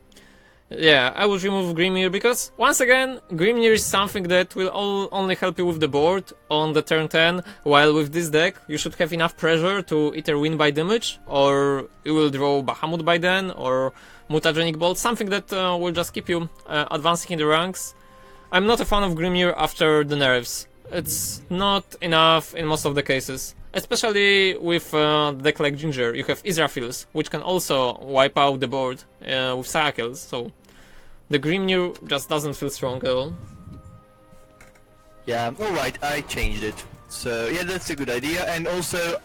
Yeah, I would remove Grimnir because, once again, Grimnir is something that will only help you with the board on the turn 10, while with this deck you should have enough pressure to either win by damage, or you will draw Bahamut by then, or Mutagenic Bolt, something that will just keep you advancing in the ranks. I'm not a fan of Grimnir after the nerfs. It's not enough in most of the cases. Especially with a deck like Ginger, you have Israfils, which can also wipe out the board with cycles, so the Grimnir just doesn't feel strong at all. Yeah, alright, I changed it. So yeah, that's a good idea. And also,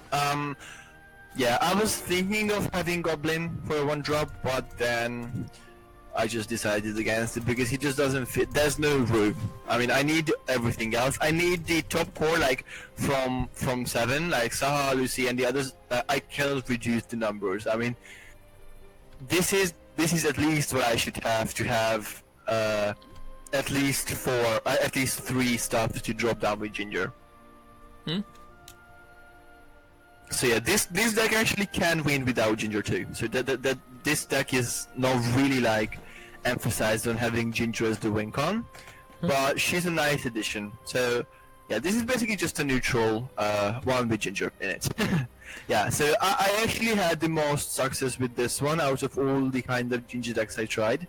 yeah, I was thinking of having Goblin for a 1-drop, but then I just decided against it because he just doesn't fit. There's no room. I mean, I need everything else. I need the top core, like from 7, like Saha, Lucy, and the others. I cannot reduce the numbers. I mean, this is at least what I should have to have at least 3 stuff to drop down with Ginger. So yeah, this deck actually can win without Ginger too. So that this deck is not really like emphasized on having Ginger as the win con, but she's a nice addition. So yeah, this is basically just a neutral one with Ginger in it. Yeah, so I actually had the most success with this one out of all the kind of Ginger decks I tried,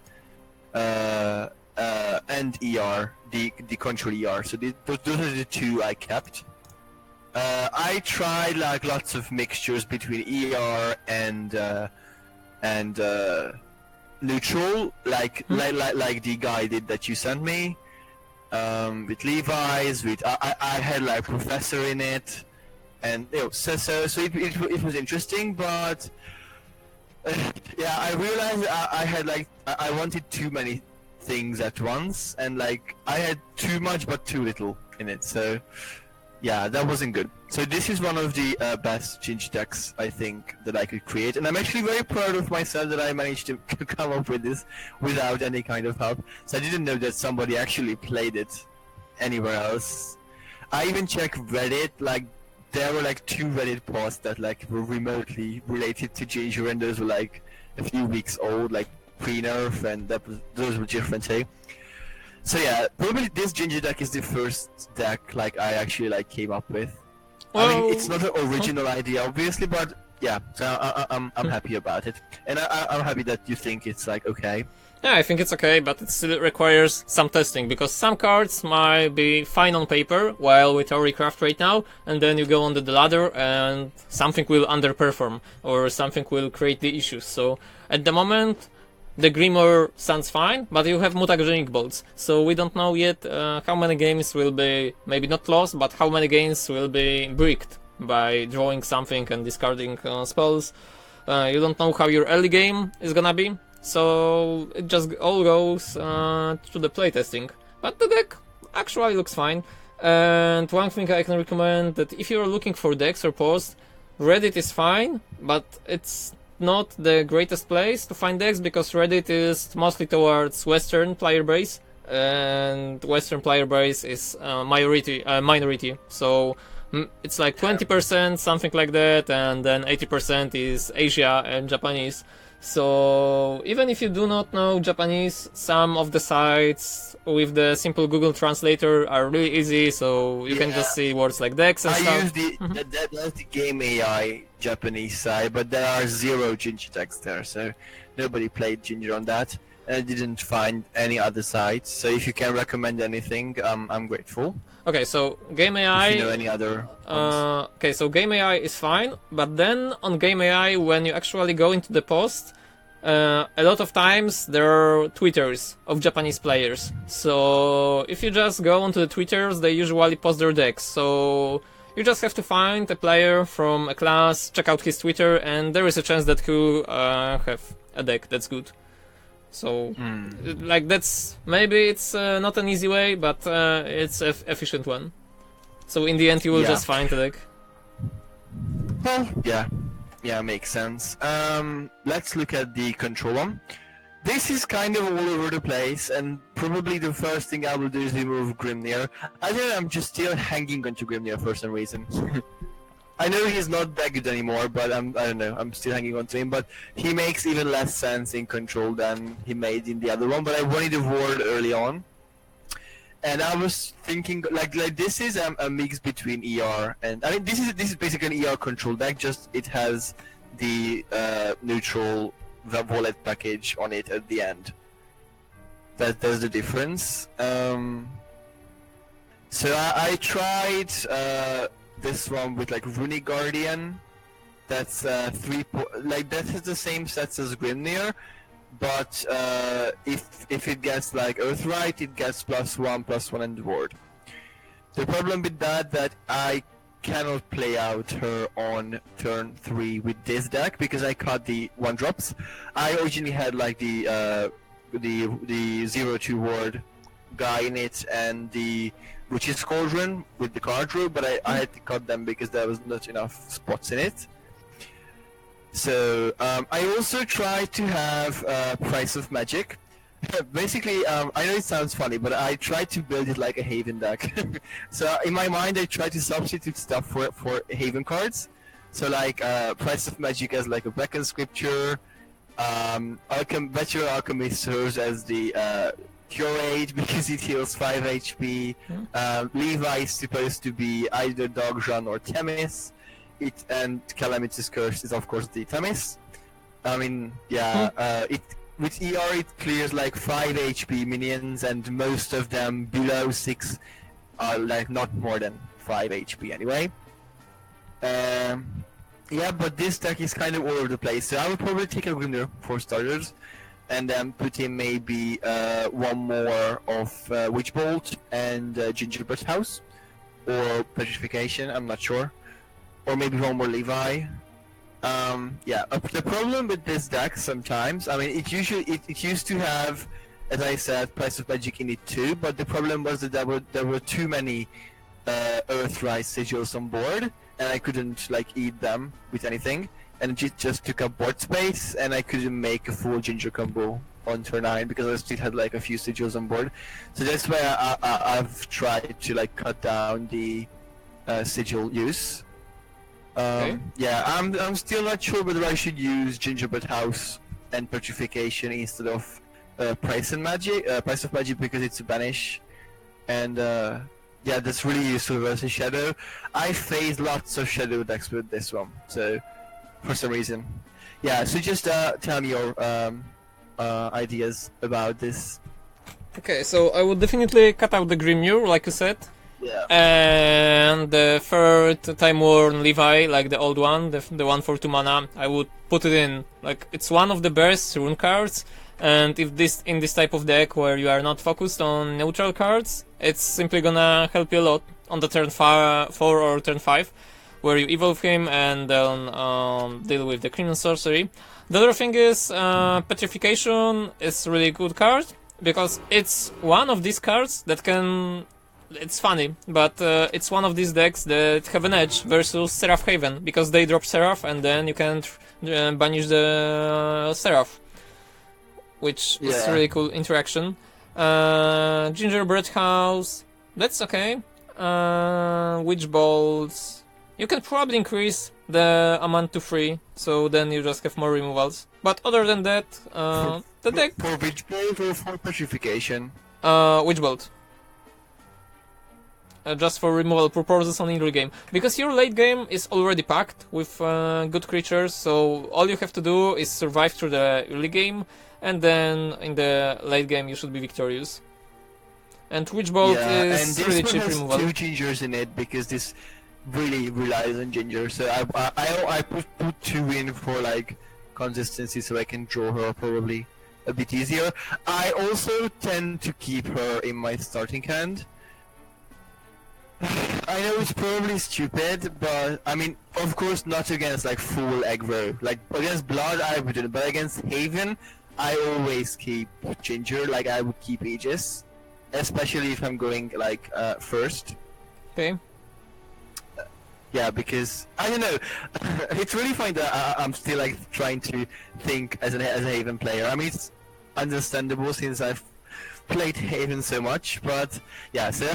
and ER, the control ER. So those are the 2 I kept. I tried like lots of mixtures between ER and neutral, like the guy did that you sent me, with Levi's, with I had like Professor in it, and you know, so it was interesting, but yeah, I realized I had like I wanted too many things at once, and like I had too much but too little in it, so. Yeah, that wasn't good. So this is one of the best Ginger decks I think that I could create, and I'm actually very proud of myself that I managed to come up with this without any kind of help. So I didn't know that somebody actually played it anywhere else. I even checked Reddit, like there were like 2 Reddit posts that like were remotely related to Ginger, and those were like a few weeks old, like pre-nerf, and those were different, hey? So yeah, probably this Ginger deck is the first deck like I actually like came up with. I mean, it's not an original idea, obviously, but yeah, so I'm happy about it, and I'm happy that you think it's like okay. Yeah, I think it's okay, but it still requires some testing, because some cards might be fine on paper, while with Theorycraft right now, and then you go on the ladder and something will underperform, or something will create the issues. So at the moment, the Grimoire sounds fine, but you have Mutagenic Bolts, so we don't know yet how many games will be, maybe not lost, but how many games will be bricked by drawing something and discarding spells. You don't know how your early game is gonna be, so it just all goes to the playtesting. But the deck actually looks fine, and one thing I can recommend, that if you're looking for decks or posts, Reddit is fine, but it's not the greatest place to find decks, because Reddit is mostly towards Western player base, and Western player base is minority. So it's like 20%, something like that, and then 80% is Asia and Japanese. So even if you do not know Japanese, some of the sites with the simple Google Translator are really easy, so you can just see words like decks and stuff. I use that's the Game AI Japanese side, but there are 0 Ginger decks there, so nobody played Ginger on that, and I didn't find any other sites. So if you can recommend anything, I'm grateful. Okay, so Game AI. If you know any other okay, so Game AI is fine, but then on Game AI, when you actually go into the post, a lot of times there are Twitters of Japanese players. So if you just go onto the Twitters, they usually post their decks. So you just have to find a player from a class, check out his Twitter, and there is a chance that you have a deck that's good. So, like, that's, maybe it's not an easy way, but it's an efficient one. So in the end you will just find a deck. Well, yeah, makes sense. Let's look at the control one. This is kind of all over the place, and probably the first thing I will do is remove Grimnir. I think I'm just still hanging onto Grimnir for some reason. I know he's not that good anymore, but I don't know, I'm still hanging on to him, but he makes even less sense in Control than he made in the other one, but I wanted a ward early on. And I was thinking, like this is a mix between ER and, I mean, this is basically an ER control deck, just it has the neutral wallet package on it at the end. That's the difference. So I tried this one with like Runic Guardian. That's that has the same sets as Grimnir, but if it gets like Earthright, it gets +1/+1 and ward. The problem with that I cannot play out her on turn 3 with this deck because I cut the 1-drops. I originally had like the 0/2 ward guy in it and the Witch's Cauldron with the card draw, but I had to cut them because there was not enough spots in it. So I also tried to have Price of Magic. Basically, I know it sounds funny, but I tried to build it like a Haven deck. So in my mind, I tried to substitute stuff for Haven cards. So like Price of Magic as like a Beacon Scripture. Veteran Alchemist serves as the Curate because it heals 5 HP. Levi is supposed to be either Dogran or Themis. And Calamity's Curse is of course the Themis. I mean, yeah, with ER it clears like 5 HP minions, and most of them below 6 are like not more than 5 HP anyway. Yeah, but this deck is kind of all over the place, so I would probably take a Grimnir for starters, and then put in maybe one more of Witch Bolt and Gingerbread House, or Petrification, I'm not sure, or maybe one more Levi. Yeah, the problem with this deck sometimes, I mean, it used to have, as I said, Price of Magic in it too, but the problem was that there were too many Earthrise sigils on board, and I couldn't like eat them with anything, and it just took up board space, and I couldn't make a full Ginger combo on turn 9 because I still had like a few sigils on board. So that's why I've tried to like cut down the sigil use. Okay. Yeah, I'm still not sure whether I should use Gingerbread House and Petrification instead of Price of Magic because it's a banish, and yeah, that's really useful versus Shadow. I faced lots of Shadow decks with this one, so for some reason, yeah. So just tell me your ideas about this. Okay, so I would definitely cut out the Grimnir, like you said. Yeah. And the third Time Worn Levi, like the old one, the one for 2 mana, I would put it in. Like, it's one of the best rune cards, and if in this type of deck where you are not focused on neutral cards, it's simply gonna help you a lot on the turn 4 or turn 5, where you evolve him and then deal with the Crimson Sorcery. The other thing is, Petrification is really good card, because it's one of these cards that can... It's funny, but it's one of these decks that have an edge versus Seraph Haven, because they drop Seraph and then you can banish the Seraph, which is really cool interaction. Gingerbread House, that's okay. Witch Bolts, you can probably increase the amount to 3, so then you just have more removals. But other than that, the deck... For Witch Bolt or for Petrification? Witch Bolt. Just for removal purposes on early game, because your late game is already packed with good creatures, so all you have to do is survive through the early game, and then in the late game you should be victorious. And Witch Bolt is really cheap removal. And this one has 2 Gingers in it, because this really relies on Ginger, so I put 2 in for like consistency, so I can draw her probably a bit easier. I also tend to keep her in my starting hand. I know it's probably stupid, but I mean, of course not against like full aggro. Like against Blood I wouldn't, but against Haven I always keep Ginger, like I would keep Aegis. Especially if I'm going like first. Okay. Yeah, because I don't know. It's really funny that I'm still like trying to think as a Haven player. I mean, understandable since I've played Haven so much. But yeah, so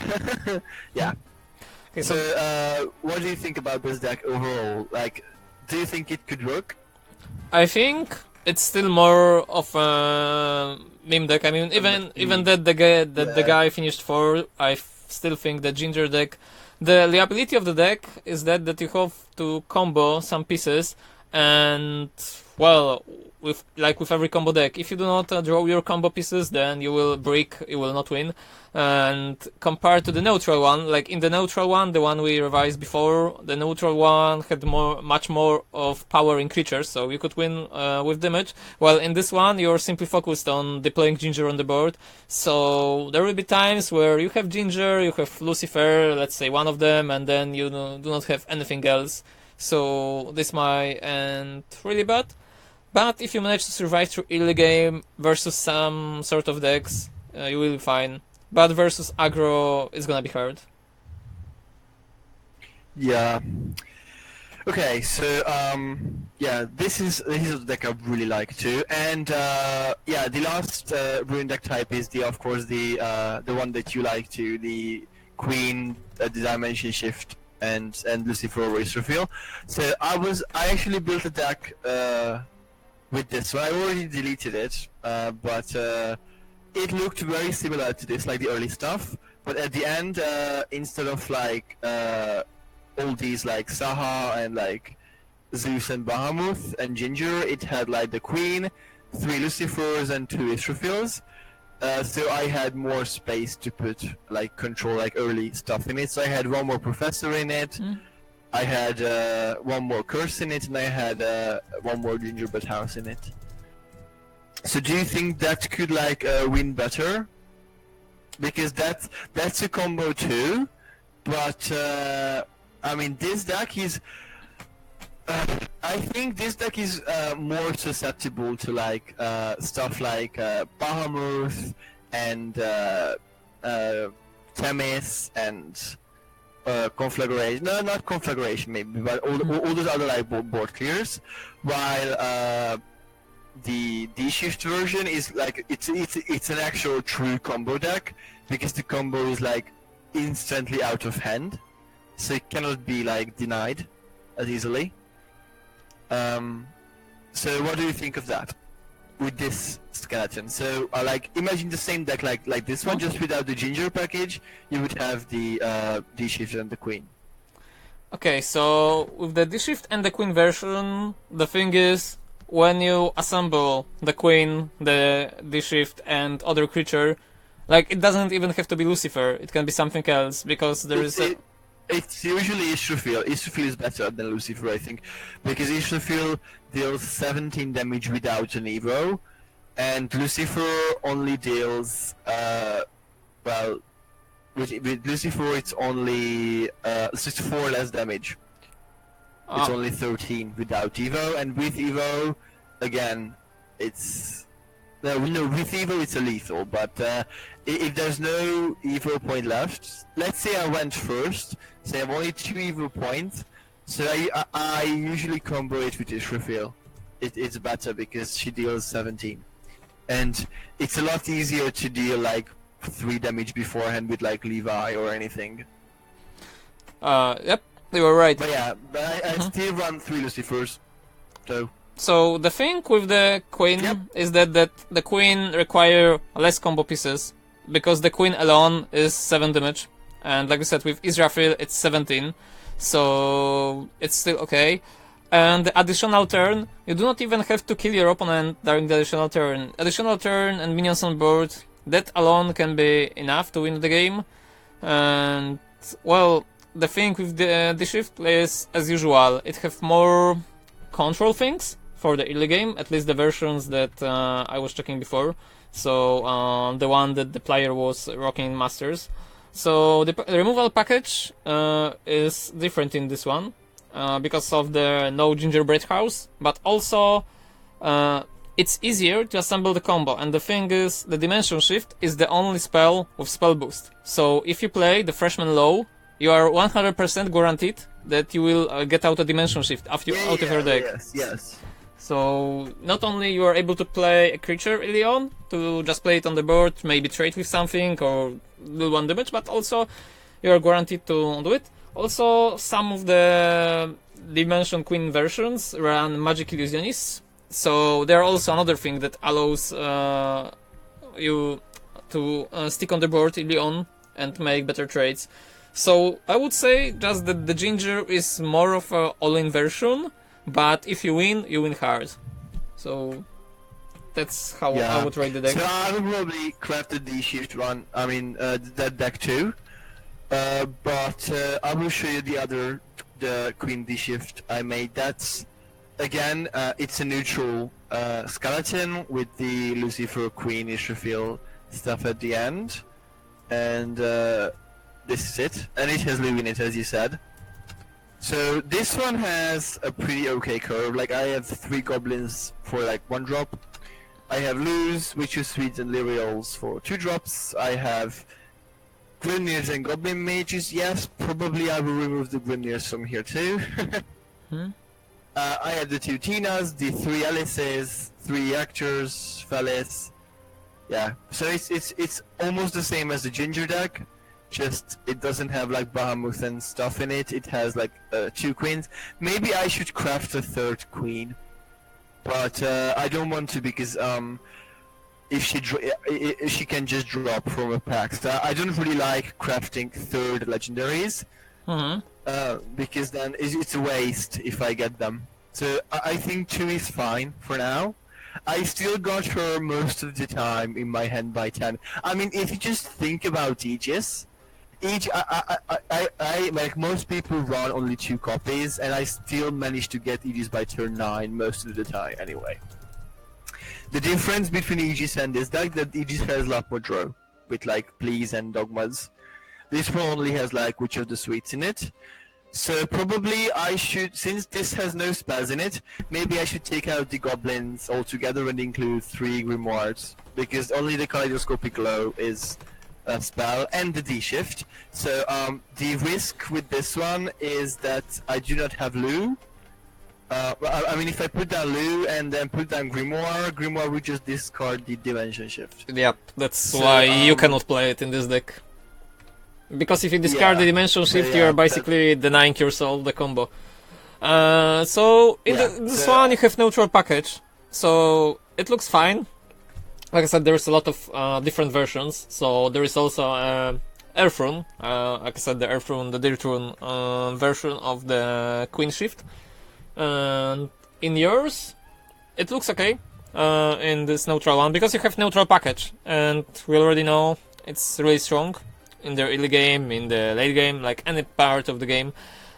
yeah. Okay, So what do you think about this deck overall? Like, do you think it could work? I think it's still more of a meme deck. I mean, even that the guy finished 4, I still think the Ginger deck. The ability of the deck is that you have to combo some pieces, and well, with every combo deck, if you do not draw your combo pieces, then you will break, you will not win. And compared to the neutral one, like in the neutral one, the one we revised before, the neutral one had much more of power in creatures, so you could win with damage. While in this one, you're simply focused on deploying Ginger on the board. So there will be times where you have Ginger, you have Lucifer, let's say one of them, and then you do not have anything else. So this might end really bad. But if you manage to survive through early game versus some sort of decks, you will be fine. But versus aggro, it's gonna be hard. Yeah. Okay, so yeah, this is a deck I really like too, and yeah, the last rune deck type is of course the one that you like too, the Queen, the Dimension Shift, and Lucifer Race Reveal. So I actually built a deck with this one. I already deleted it, but it looked very similar to this, like the early stuff. But at the end, instead of like all these like Saha and like Zeus and Bahamut and Ginger, it had like the Queen, 3 Lucifers and 2 Israfils. So I had more space to put like control like early stuff in it. So I had one more Professor in it. I had one more Curse in it, and I had one more Gingerbread House in it. So do you think that could like win better? Because that's a combo too, but I mean this deck is. I think this deck is more susceptible to like stuff like Bahamut and Themis and Conflagration. No, not Conflagration maybe, but all those other like board clears. While the D-Shift version is like it's an actual true combo deck, because the combo is like instantly out of hand, so it cannot be like denied as easily. So what do you think of that with this skeleton? So like imagine the same deck like this one, just without the Ginger package. You would have the D-Shift and the Queen. Okay, so with the D-Shift and the Queen version, the thing is, when you assemble the Queen, the D-Shift and other creature, like it doesn't even have to be Lucifer, it can be something else, because there is a... It's usually Israfil. Israfil is better than Lucifer, I think, because Israfil deals 17 damage without an Evo, and Lucifer only deals, well, with Lucifer it's only 4 less damage. It's only 13 without Evo, and with Evo, again, it's... No, with Evo it's a lethal, but if there's no Evo point left, let's say I went first, so I have only 2 Evo points, so I usually combo it with Israfil. It's better because she deals 17. And it's a lot easier to deal like 3 damage beforehand with like Levi or anything. Yep. You were right. But yeah, I still run 3 Lucifers, so... So the thing with the Queen is that the Queen require less combo pieces, because the Queen alone is 7 damage, and like I said, with Israfil it's 17, so it's still okay. And the additional turn, you do not even have to kill your opponent during the additional turn. Additional turn and minions on board, that alone can be enough to win the game. And well, the thing with the shift is, as usual, it have more control things for the early game, at least the versions that I was checking before. So the one that the player was rocking in Masters. So the removal package is different in this one because of the no gingerbread house, but also it's easier to assemble the combo. And the thing is, the Dimension Shift is the only spell with spell boost. So if you play the Freshman Low, you are 100% guaranteed that you will get out a Dimension Shift out of your deck. Yes. So not only you are able to play a creature early on, to just play it on the board, maybe trade with something or do 1 damage, but also you are guaranteed to do it. Also, some of the Dimension Queen versions run Magic Illusionists, so they're also another thing that allows you to stick on the board early on and make better trades. So I would say just that the Ginger is more of a all-in version, but if you win hard. So that's how I would rate the deck. So I would probably craft the D-Shift one, that deck too. But I will show you the Queen D-Shift I made. That's, again, it's a neutral skeleton with the Lucifer Queen Israfil stuff at the end. And this is it. And it has Lou in it, as you said. So this one has a pretty okay curve. Like, I have 3 goblins for like 1 drop. I have Luz, Witches, Sweets, and Lyrials for 2 drops. I have Grimnirs and Goblin Mages. Yes, probably I will remove the Grimnirs from here too. I have the 2 Tinas, the 3 Alices, 3 Actors, Felis. Yeah, so it's almost the same as the Ginger deck. Just it doesn't have like Bahamut and stuff in it. It has like 2 queens. Maybe I should craft a 3rd queen, but I don't want to because if she can just drop from a pack. So I don't really like crafting 3rd legendaries because then it's a waste if I get them. So I think 2 is fine for now. I still got her most of the time in my hand by 10. I mean, if you just think about Aegis. I like most people run only 2 copies, and I still manage to get Aegis by turn 9 most of the time anyway. The difference between Aegis and this deck that Aegis has a lot more draw with like Please and Dogmas. This one only has like Witch of the Sweets in it. So probably I should, since this has no spells in it, maybe I should take out the goblins altogether and include 3 grimoires, because only the Kaleidoscopic Glow is a spell and the D-Shift. So the risk with this one is that I do not have Lou. I mean, if I put down Lou and then put down Grimoire would just discard the Dimension Shift. Yep, that's why you cannot play it in this deck. Because if you discard the Dimension Shift, you are basically denying yourself the combo. So in this one you have neutral package, so it looks fine. Like I said, there's a lot of different versions, so there is also Earthrune, like I said, the Earthrune, the Dirtrune version of the Queen Shift. And in yours, it looks okay in this neutral one, because you have neutral package, and we already know it's really strong in the early game, in the late game, like any part of the game.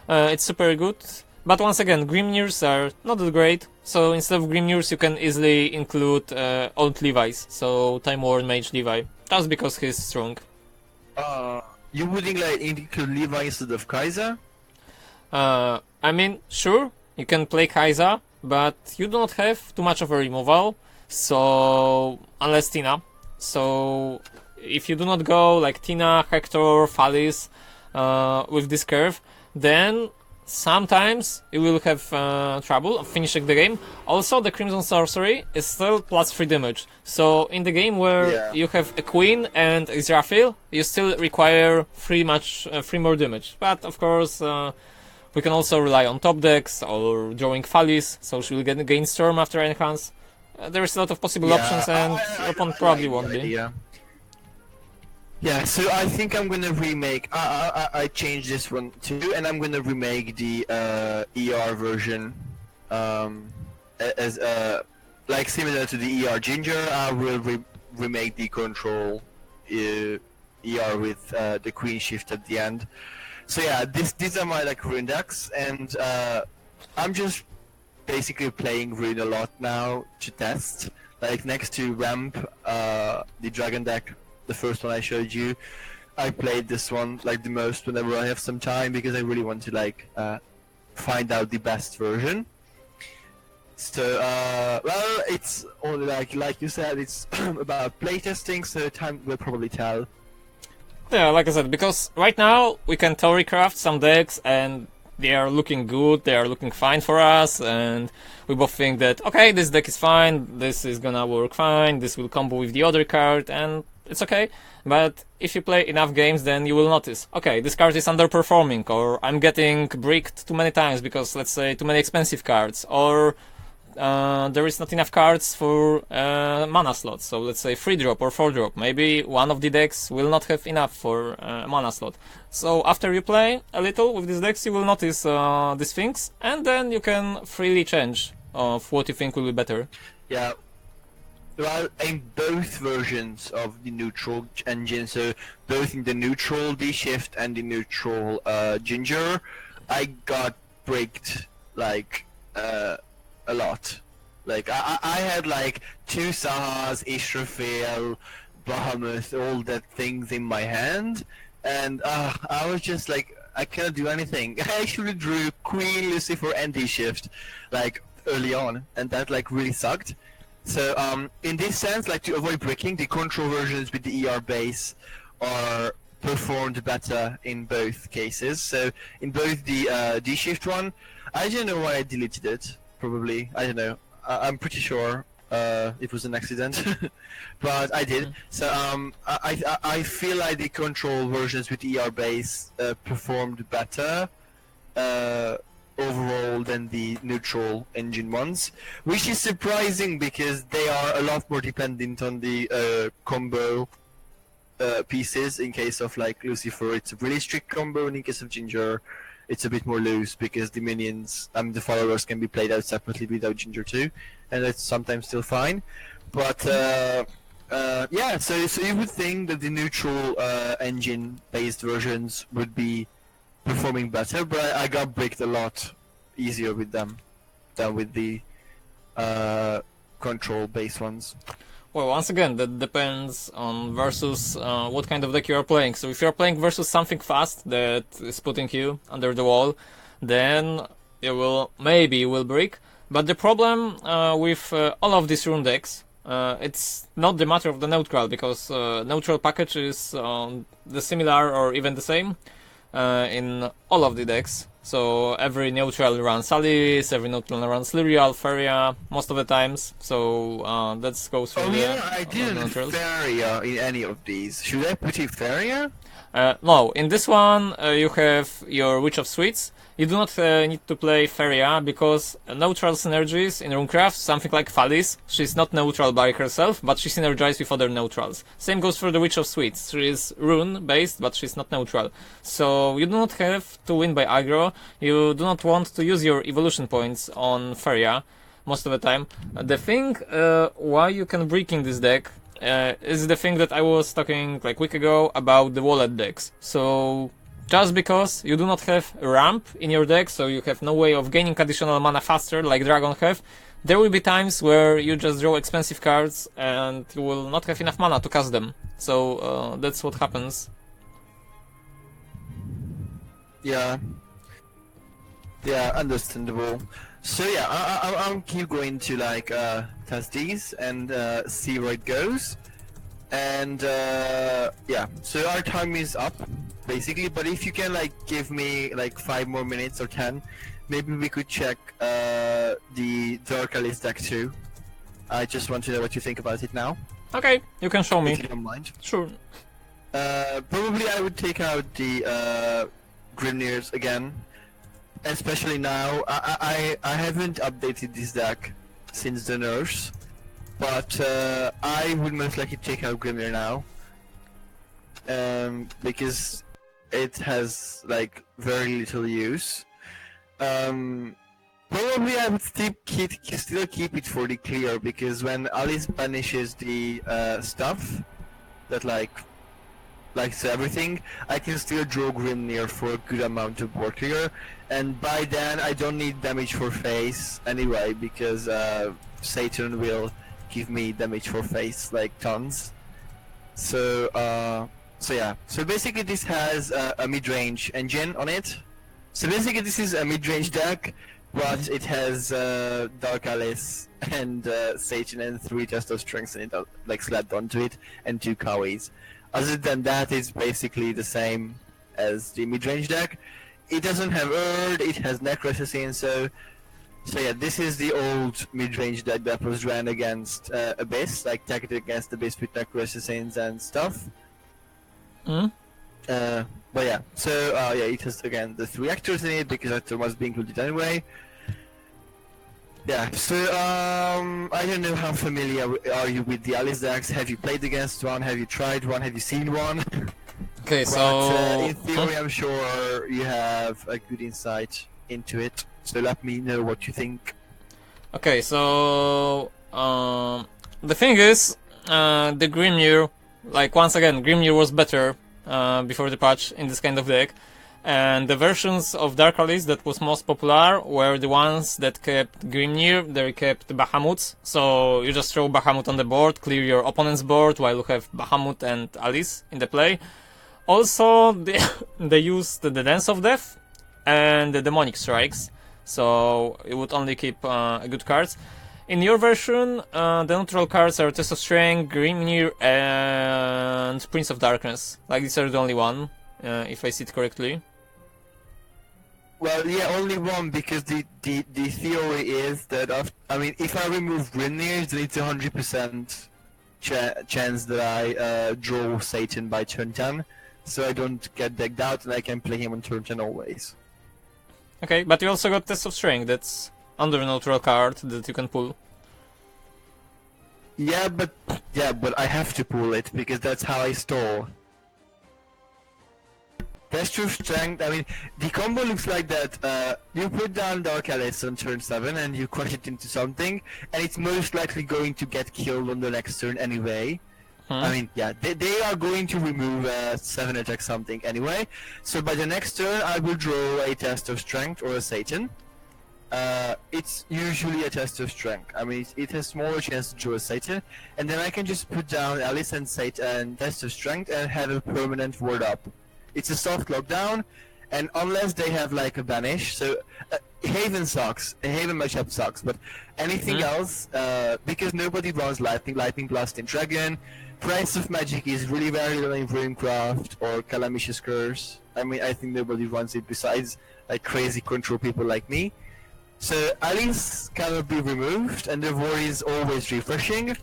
It's super good. But once again, Grimnirs are not that great, so instead of Grimnirs you can easily include Old Levi's, so Time Worn Mage Levi, just because he's strong. You wouldn't like include Levi instead of Kaiser? I mean, sure, you can play Kaiser, but you do not have too much of a removal, so unless Tina. So if you do not go like Tina, Hector, Phalis with this curve, then sometimes you will have trouble finishing the game. Also, the Crimson Sorcery is still plus 3 damage. So in the game where you have a Queen and Israfil, you still require 3 more damage. But of course, we can also rely on top decks or drawing Phalis, so she will gain Storm after Enhance. There is a lot of possible options, and your opponent probably won't be. Yeah, so I think I'm gonna remake. I changed this one too, and I'm gonna remake the ER version as like similar to the ER Ginger. I will remake the Control ER with the Queen Shift at the end. So yeah, these are my like Rune decks, and I'm just basically playing Rune a lot now to test. Like next to Ramp, the Dragon deck. The first one I showed you, I played this one like the most whenever I have some time, because I really want to like find out the best version. So well, it's only like you said, it's about playtesting, so time will probably tell. Yeah, like I said, because right now we can theory craft some decks and they are looking good, they are looking fine for us, and we both think that, okay, this deck is fine, this is gonna work fine, this will combo with the other card, and it's okay. But if you play enough games, then you will notice, okay, this card is underperforming, or I'm getting bricked too many times because, let's say, too many expensive cards, or there is not enough cards for mana slots. So let's say 3-drop or 4-drop. Maybe one of the decks will not have enough for mana slot. So after you play a little with these decks, you will notice these things, and then you can freely change of what you think will be better. Yeah. Well, in both versions of the neutral engine, so both in the neutral D-Shift and the neutral Ginger, I got bricked like a lot. Like I had like 2 Sahas, Israfel, Bahamut, all that things in my hand, and I was just like, I cannot do anything. I actually drew Queen, Lucifer, and D-Shift like early on, and that like really sucked. So in this sense, like to avoid bricking, the control versions with the ER base are performed better in both cases. So in both the D-Shift one, I don't know why I deleted it. Probably, I don't know. I'm pretty sure it was an accident, but I did. So I feel like the control versions with ER base performed better overall than the neutral engine ones, which is surprising because they are a lot more dependent on the combo pieces. In case of like Lucifer, it's a really strict combo, and in case of Ginger, it's a bit more loose because the minions, the followers can be played out separately without Ginger too, and that's sometimes still fine. But yeah, so you would think that the neutral engine-based versions would be performing better, but I got bricked a lot easier with them than with the control-based ones. Well, once again, that depends on versus what kind of deck you are playing. So if you are playing versus something fast that is putting you under the wall, then you will brick. But the problem with all of these rune decks, it's not the matter of the neutral, because neutral package is the similar or even the same in all of the decks. So every neutral runs Alice, every neutral runs Lyrial, Feria, most of the times. So that goes through I didn't Feria in any of these. Should I put it Feria? No, in this one you have your Witch of Sweets. You do not need to play Feria because neutral synergies in Runecraft, something like Phallus, she's not neutral by herself, but she synergizes with other neutrals. Same goes for the Witch of Sweets. She is rune based, but she's not neutral. So you do not have to win by aggro. You do not want to use your evolution points on Feria most of the time. The thing why you can brick in this deck is the thing that I was talking like a week ago about the wallet decks. So just because you do not have ramp in your deck, so you have no way of gaining additional mana faster like Dragon have, there will be times where you just draw expensive cards and you will not have enough mana to cast them. So that's what happens. Yeah, understandable. So yeah, I'll keep going to like test these and see where it goes. And yeah, so our time is up basically, but if you can like give me like 5 more minutes or 10, maybe we could check the Dark Alice deck too. I just want to know what you think about it now. Okay, you can show me. If you don't mind. Sure. Probably I would take out the Grimnirs again, especially now. I haven't updated this deck since the nerfs, but I would most likely take out Grimnir now, because it has like very little use. Probably I would still keep it for the clear, because when Alice banishes the stuff that likes everything, I can still draw Grimnir for a good amount of board clear, and by then I don't need damage for face anyway, because Satan will give me damage for face like tons. So yeah. So basically this has a mid-range engine on it. So basically this is a mid-range deck, but it has Dark Alice and Satan and 3 Test of Strengths in it, like slapped onto it, and 2 Kawaii. Other than that, it's basically the same as the mid-range deck. it doesn't have Erd, it has Necro Assassin, so yeah, this is the old mid-range deck that was ran against Abyss, like tackled against Abyss with Necro Assassins and stuff. But yeah, so yeah, it has again the 3 actors in it because actor must be included anyway. Yeah, so I don't know how familiar are you with the Alice decks. Have you played against one? Have you tried one? Have you seen one? Okay, But, so in theory, I'm sure you have a good insight into it. So let me know what you think. okay, so the thing is, the Grimnir, like once again, Grimnir was better before the patch in this kind of deck. And the versions of Dark Alice that was most popular were the ones that kept Grimnir, they kept Bahamut. So you just throw Bahamut on the board, clear your opponent's board while you have Bahamut and Alice in the play. Also, they used the Dance of Death and the Demonic Strikes, so it would only keep good cards. In your version, the neutral cards are Test of Strength, Grimnir, and Prince of Darkness. Like, these are the only one, if I see it correctly. Well, yeah, only one, because the theory is that if I remove Grimnir, then it's 100% chance that I draw Satan by turn 10, so I don't get decked out and I can play him on turn 10 always. Okay, but you also got Test of Strength, that's under a neutral card that you can pull. Yeah, but I have to pull it because that's how I stall. Test of Strength, I mean, the combo looks like that. You put down Dark Alice on turn 7 and you crush it into something, and it's most likely going to get killed on the next turn anyway. I mean, yeah, they are going to remove 7 attack something anyway. So by the next turn, I will draw a Test of Strength or a Satan. It's usually a Test of Strength. I mean, it has smaller chance to draw a Satan, and then I can just put down Alice and Satan and Test of Strength and have a permanent ward up. It's a soft lockdown, and unless they have like a banish, so Haven sucks. Haven matchup sucks, but anything else, because nobody runs Lightning Blast in Dragon, Price of Magic is really very low in Ruinecraft or Calamitous Curse. I mean, I think nobody runs it besides like crazy control people like me. So Alice cannot be removed, and the war is always refreshing.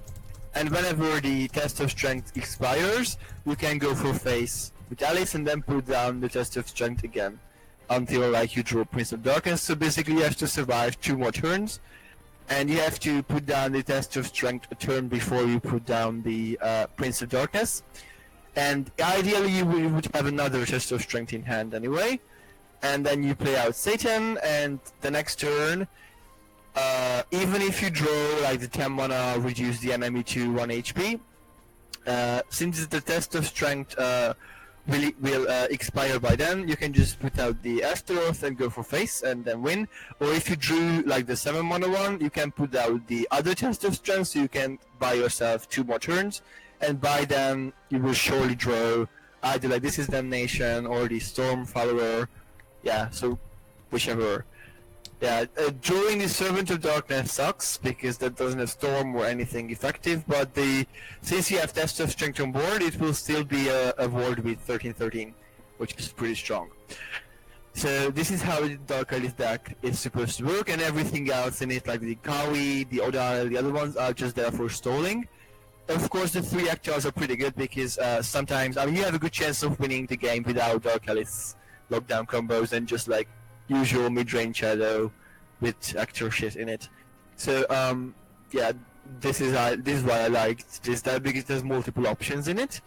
And whenever the Test of Strength expires, you can go for face with Alice and then put down the Test of Strength again until like you draw Prince of Darkness. So basically you have to survive 2 more turns, and you have to put down the Test of Strength a turn before you put down the Prince of Darkness. And ideally you would have another Test of Strength in hand anyway, and then you play out Satan, and the next turn, even if you draw like the 10 mana, reduce the enemy to 1 HP, since the Test of Strength will expire by then, you can just put out the Astaroth and go for face and then win. Or if you drew like the 7 mana one, you can put out the other Test of Strength, so you can buy yourself 2 more turns, and by then you will surely draw either like This Is Damnation or the Storm Follower. Yeah, so whichever. Yeah, drawing the Servant of Darkness sucks because that doesn't have Storm or anything effective, but since you have Test of Strength on board, it will still be a ward with 13/13, which is pretty strong. So this is how the Dark Alice deck is supposed to work, and everything else in it, like the Kawi, the Odal, the other ones, are just there for stalling. Of course, the 3 actors are pretty good because sometimes, I mean, you have a good chance of winning the game without Dark Alice lockdown combos and just like usual mid-range shadow with actor shit in it. So yeah, this is why I liked this deck, because there's multiple options in it.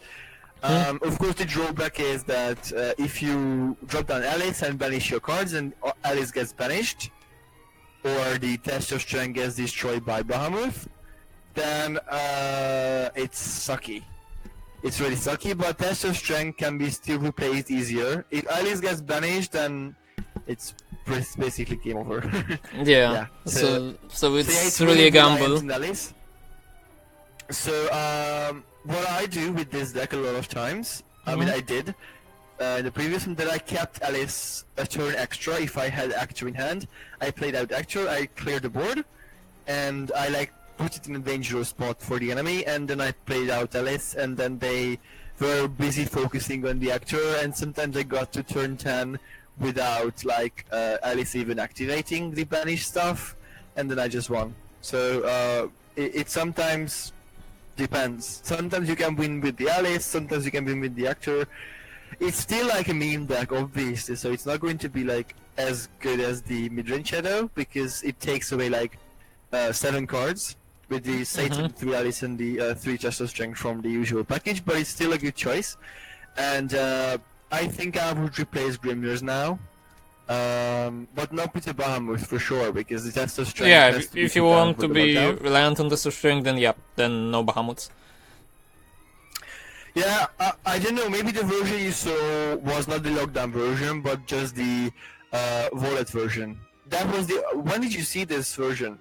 Of course, the drawback is that if you drop down Alice and banish your cards and Alice gets banished, or the Test of Strength gets destroyed by Bahamut, then it's sucky. It's really sucky, but Test of Strength can be still replaced easier. If Alice gets banished, then it's basically game over. Yeah. So it's really a gamble. So what I do with this deck a lot of times, I mean I did in the previous one, that I kept Alice a turn extra if I had Actor in hand. I played out Actor, I cleared the board, and I like put it in a dangerous spot for the enemy, and then I played out Alice, and then they were busy focusing on the Actor, and sometimes I got to turn 10 without like Alice even activating the banish stuff, and then I just won. So it sometimes depends. Sometimes you can win with the Alice, sometimes you can win with the actor. It's still like a meme deck, obviously, so it's not going to be like as good as the mid-range Shadow, because it takes away like 7 cards with the Satan, 3 Alice, and the 3 Chest of Strength from the usual package, but it's still a good choice. And I think I would replace Grimners now, but not with the Bahamut for sure, because the Chest of Strength. Yeah, has to if be you put down want for to the be lockdown. reliant on the strength, then yeah, then no Bahamuts. Yeah, I don't know, maybe the version you saw was not the lockdown version, but just the wallet version. That was the... When did you see this version?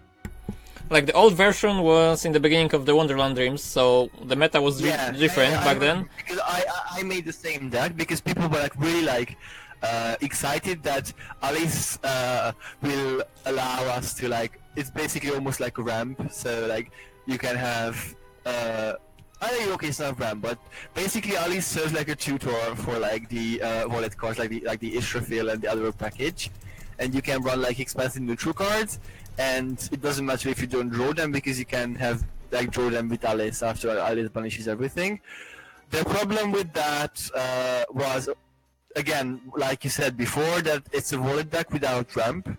Like the old version was in the beginning of the Wonderland Dreams, so the meta was different I back then. remember, because I made the same deck because people were like really like excited that Alice will allow us to like, it's basically almost like a ramp, so like you can have I think okay, it's not ramp, but basically Alice serves like a tutor for like the wallet cards, like the Israfil and the other package, and you can run like expensive neutral cards, and it doesn't matter if you don't draw them because you can have like draw them with Alice after Alice punishes everything. The problem with that was, again, like you said before, that it's a wallet deck without ramp,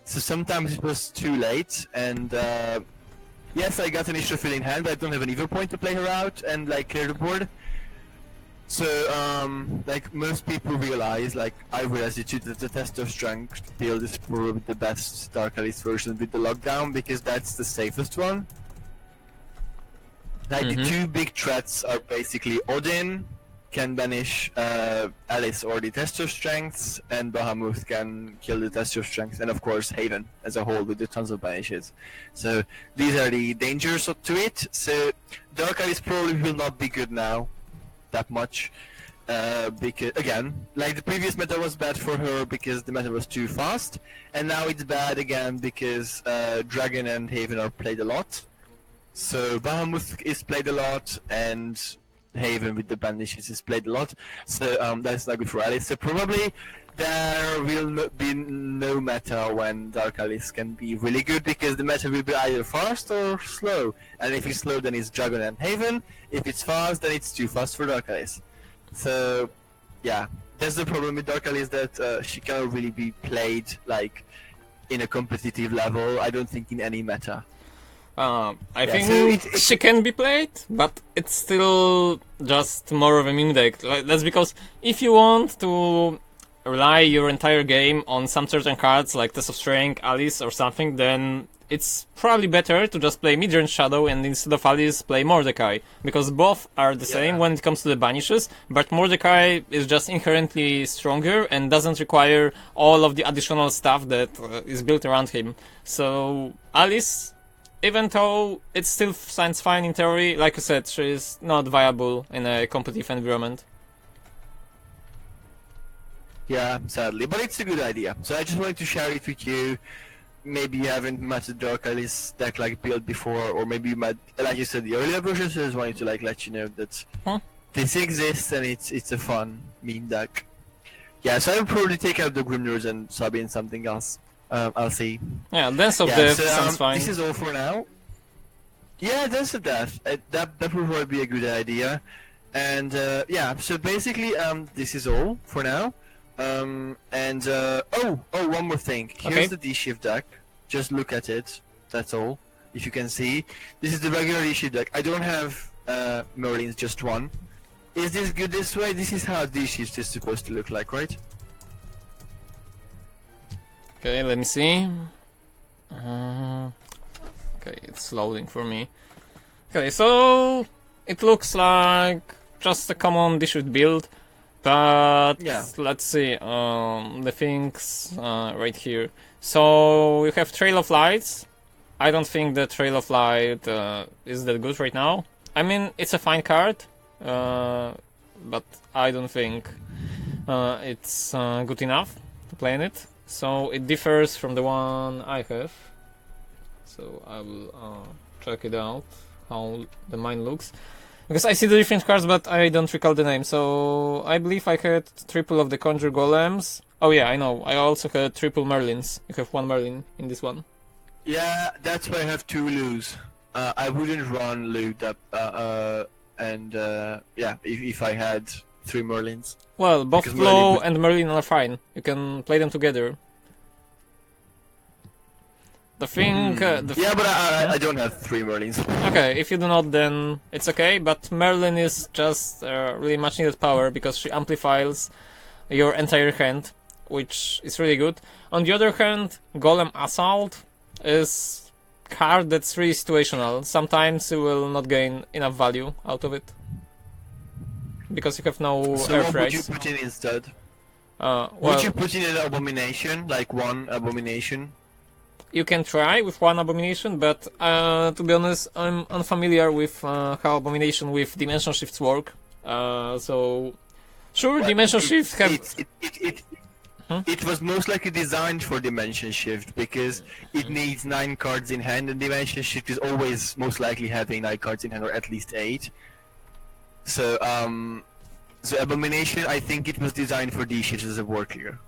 so sometimes it was too late, and yes, I got an Israfil in hand, but I don't have an evil point to play her out and like clear the board. So like most people realize, like I realized it too, that the Test of Strength build is probably the best Dark Alice version with the lockdown, because that's the safest one. Like the 2 big threats are basically Odin can banish Alice or the Test of Strengths, and Bahamut can kill the Test of Strength, and of course Haven as a whole with the tons of banishes. So these are the dangers to it. So Dark Alice probably will not be good now that much, because again, like the previous meta was bad for her because the meta was too fast, and now it's bad again because Dragon and Haven are played a lot. So Bahamut is played a lot, and Haven with the banishes is played a lot, so that's not good for Alice. So probably there will be no meta when Dark Alice can be really good, because the meta will be either fast or slow, and if it's slow then it's Dragon and Haven, if it's fast then it's too fast for Dark Alice. So yeah, that's the problem with Dark Alice, that she cannot really be played like in a competitive level, I don't think in any meta. I think she can be played, but it's still just more of a meme deck. Like, that's because if you want to rely your entire game on some certain cards like Test of Strength, Alice or something, then it's probably better to just play mid-range Shadow and instead of Alice play Mordecai, because both are the same when it comes to the banishes, but Mordecai is just inherently stronger and doesn't require all of the additional stuff that is built around him. So Alice, even though it still sounds fine in theory, like you said, she is not viable in a competitive environment. Yeah, sadly, but it's a good idea. So I just wanted to share it with you. Maybe you haven't met the Dark Alice deck like build before, or maybe you met, like you said, the earlier version. So I just wanted to like let you know that this exists and it's a fun meme deck. Yeah, so I'll probably take out the Grimners and sub in something else. I'll see. Yeah, Dance of Death sounds fine. This is all for now. Yeah, Dance of Death. That would probably be a good idea. And yeah, so basically this is all for now. And one more thing. Here's the D-Shift deck. Just look at it. That's all. If you can see, this is the regular D-Shift deck. I don't have Merlins, just one. Is this good this way? This is how D-Shift is supposed to look like, right? Okay, let me see. Okay, it's loading for me. Okay, so it looks like just a common D-Shift build. But let's see the things right here. So you have Trail of Lights. I don't think the Trail of Light is that good right now. I mean, it's a fine card, but I don't think it's good enough to play in it. So it differs from the one I have. So I will check it out, how the mine looks. Because I see the different cards, but I don't recall the name. So I believe I had triple of the Conjure Golems. Oh yeah, I know. I also had triple Merlins. You have one Merlin in this one. Yeah, that's why I have 2 Lus. I wouldn't run loot up, yeah, if I had 3 Merlins. Well, both Because Flow Merlin was- and Merlin are fine. You can play them together. The thing... Yeah, but I don't have 3 Merlins. Okay, if you do not, then it's okay, but Merlin is just really much needed power because she amplifies your entire hand, which is really good. On the other hand, Golem Assault is card that's really situational. Sometimes you will not gain enough value out of it because you have no So air what would you freights. put in instead? Well, Would you put in an Abomination, like 1 Abomination? you can try with one Abomination, but to be honest, I'm unfamiliar with how Abomination with Dimension Shifts work. So, sure, Well, Dimension Shifts have... It was most likely designed for Dimension Shift because it needs 9 cards in hand, and Dimension Shift is always most likely having 9 cards in hand, or at least 8. So, so Abomination, I think it was designed for D-Shifts as a war clear.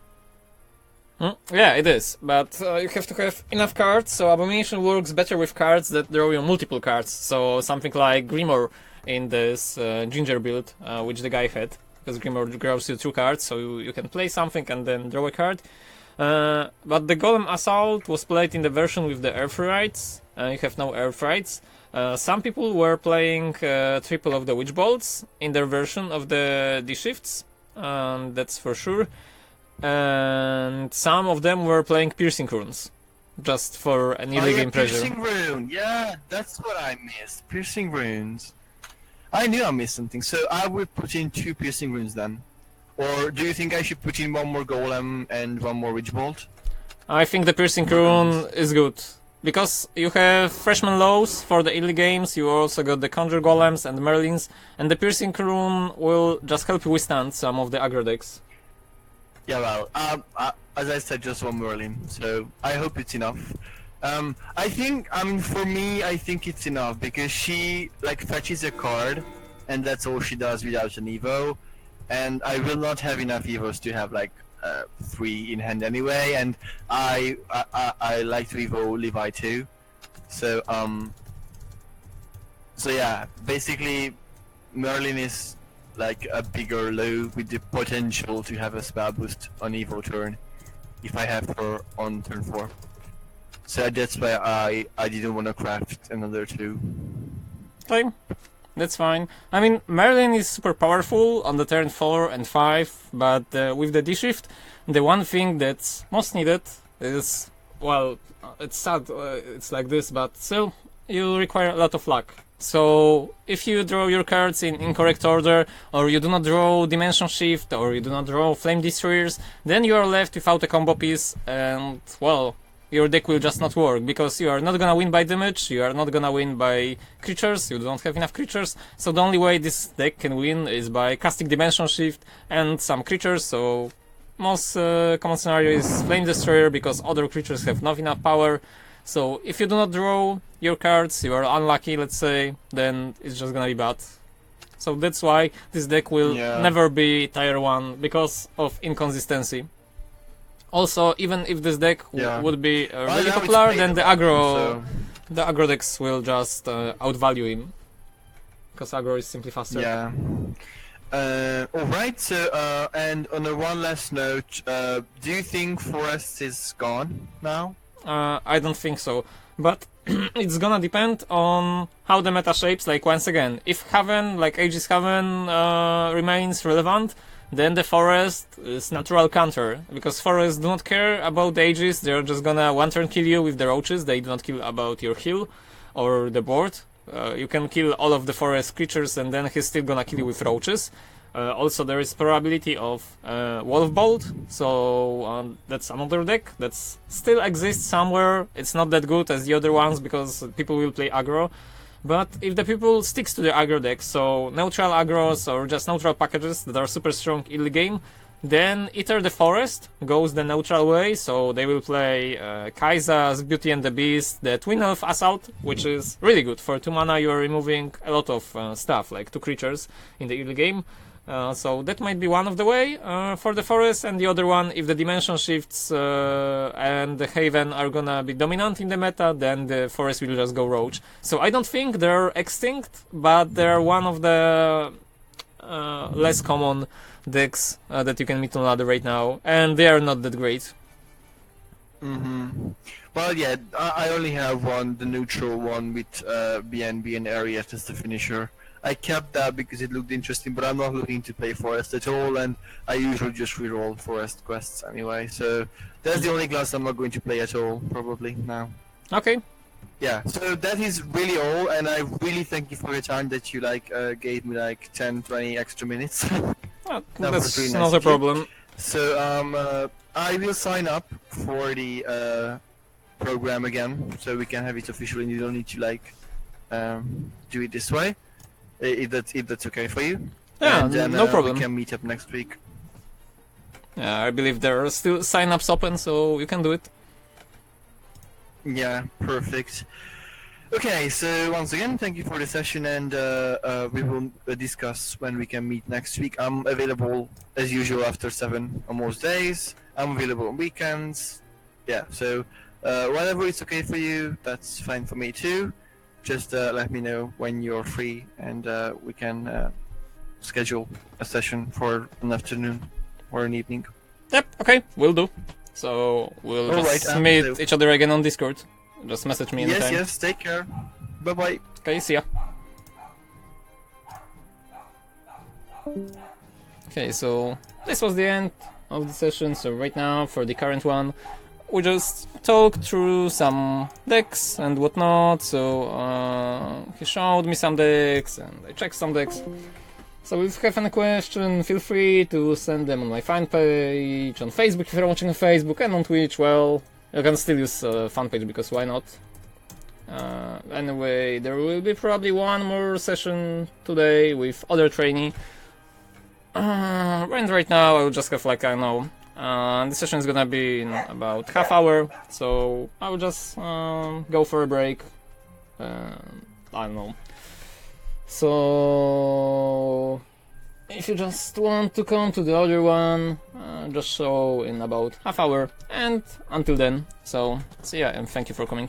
Yeah, it is, but you have to have enough cards, so Abomination works better with cards that draw you multiple cards, so something like Grimoire in this Ginger build, which the guy had, because Grimoire draws you 2 cards, so you can play something and then draw a card. But the Golem Assault was played in the version with the Earth Rights, you have no Earth Rights. Some people were playing triple of the Witch Bolts in their version of the D-Shifts, that's for sure. And some of them were playing Piercing Runes, just for an early game pressure. Piercing Rune, yeah, that's what I missed. Piercing Runes. I knew I missed something, so I would put in 2 Piercing Runes then. Or do you think I should put in 1 more Golem and 1 more Witch Bolt? I think the Piercing Rune is good, because you have Freshman Lows for the early games, you also got the Conjure Golems and Merlins, and the Piercing Rune will just help you withstand some of the aggro decks. Yeah, well, as I said, just 1 Merlin, so I hope it's enough. I think, for me, I think it's enough, because she, fetches a card, and that's all she does without an Evo, and I will not have enough Evos to have, 3 in hand anyway, and I like to Evo Levi too, so yeah, basically, Merlin is a bigger low with the potential to have a spell boost on Evo turn if I have her on turn 4. So that's why I didn't want to craft another 2. Okay, that's fine. I mean, Merlin is super powerful on the turn 4 and 5, but with the D-Shift, the one thing that's most needed is, well, it's sad, it's like this, but still, you require a lot of luck. So, if you draw your cards in incorrect order, or you do not draw Dimension Shift, or you do not draw Flame Destroyers, then you are left without a combo piece, and, well, your deck will just not work, because you are not gonna win by damage, you are not gonna win by creatures, you don't have enough creatures, so the only way this deck can win is by casting Dimension Shift and some creatures, so most common scenario is Flame Destroyer, because other creatures have not enough power. So if you do not draw your cards, you are unlucky, let's say, then it's just gonna be bad. So that's why this deck will never be tier 1, because of inconsistency. Also, even if this deck would be really popular, then the aggro decks will just outvalue him, because aggro is simply faster. Yeah. Alright, so, and on a one last note, do you think Forest is gone now? I don't think so, but it's gonna depend on how the meta shapes. Like, once again, if Haven, like Aegis Haven, remains relevant, then the Forest is natural counter, because Forests do not care about the Aegis, they're just gonna one turn kill you with the roaches, they do not kill about your heal or the board. You can kill all of the Forest creatures and then he's still gonna kill you with roaches. Also, there is probability of Wolf Bolt, so that's another deck that still exists somewhere. It's not that good as the other ones because people will play aggro. But if the people sticks to the aggro deck, so neutral aggros or just neutral packages that are super strong early game, Then either the forest goes the neutral way, so they will play Kaisa's Beauty and the Beast, the Twin Elf Assault, which is really good. For 2 mana you are removing a lot of stuff, like 2 creatures in the early game. So that might be one of the way for the forest, and the other one, if the dimension shifts and the Haven are gonna be dominant in the meta, then the forest will just go roach. So I don't think they're extinct, but they're one of the less common decks that you can meet on ladder right now, and they are not that great. Well, yeah, I only have one, the neutral one with BNB and Ariat as the finisher. I kept that because it looked interesting, but I'm not looking to play Forest at all, and I usually just reroll Forest quests anyway, so that's the only class I'm not going to play at all, probably, now. Okay. Yeah, so that is really all, and I really thank you for your time that you gave me 10, 20 extra minutes. That's really nice not a of you. problem. So I will sign up for the program again, so we can have it official, and you don't need to do it this way, if that's okay for you. Yeah, and then, no problem. We can meet up next week. Yeah, I believe there are still sign-ups open, so you can do it. Yeah, perfect. Okay, so once again, thank you for the session, and we will discuss when we can meet next week. I'm available as usual after 7 on most days. I'm available on weekends. Yeah, so whenever it's okay for you, that's fine for me too. Just let me know when you're free, and we can schedule a session for an afternoon or an evening. Yep, okay, will do. So we'll just meet each other again on Discord. Just message me anytime. Yes, take care. Bye-bye. Okay, see ya. Okay, so this was the end of the session. So right now, for the current one, we just talked through some decks and whatnot. So he showed me some decks and I checked some decks. So if you have any question, feel free to send them on my fan page, on Facebook if you're watching on Facebook, and on Twitch, well, you can still use fan page because why not? Anyway, there will be probably one more session today with other trainee. And right now I will just have I don't know, the session is gonna be in about half hour, so I will just go for a break. I don't know. So if you just want to come to the other one, just show in about half hour, and until then, so see ya and thank you for coming.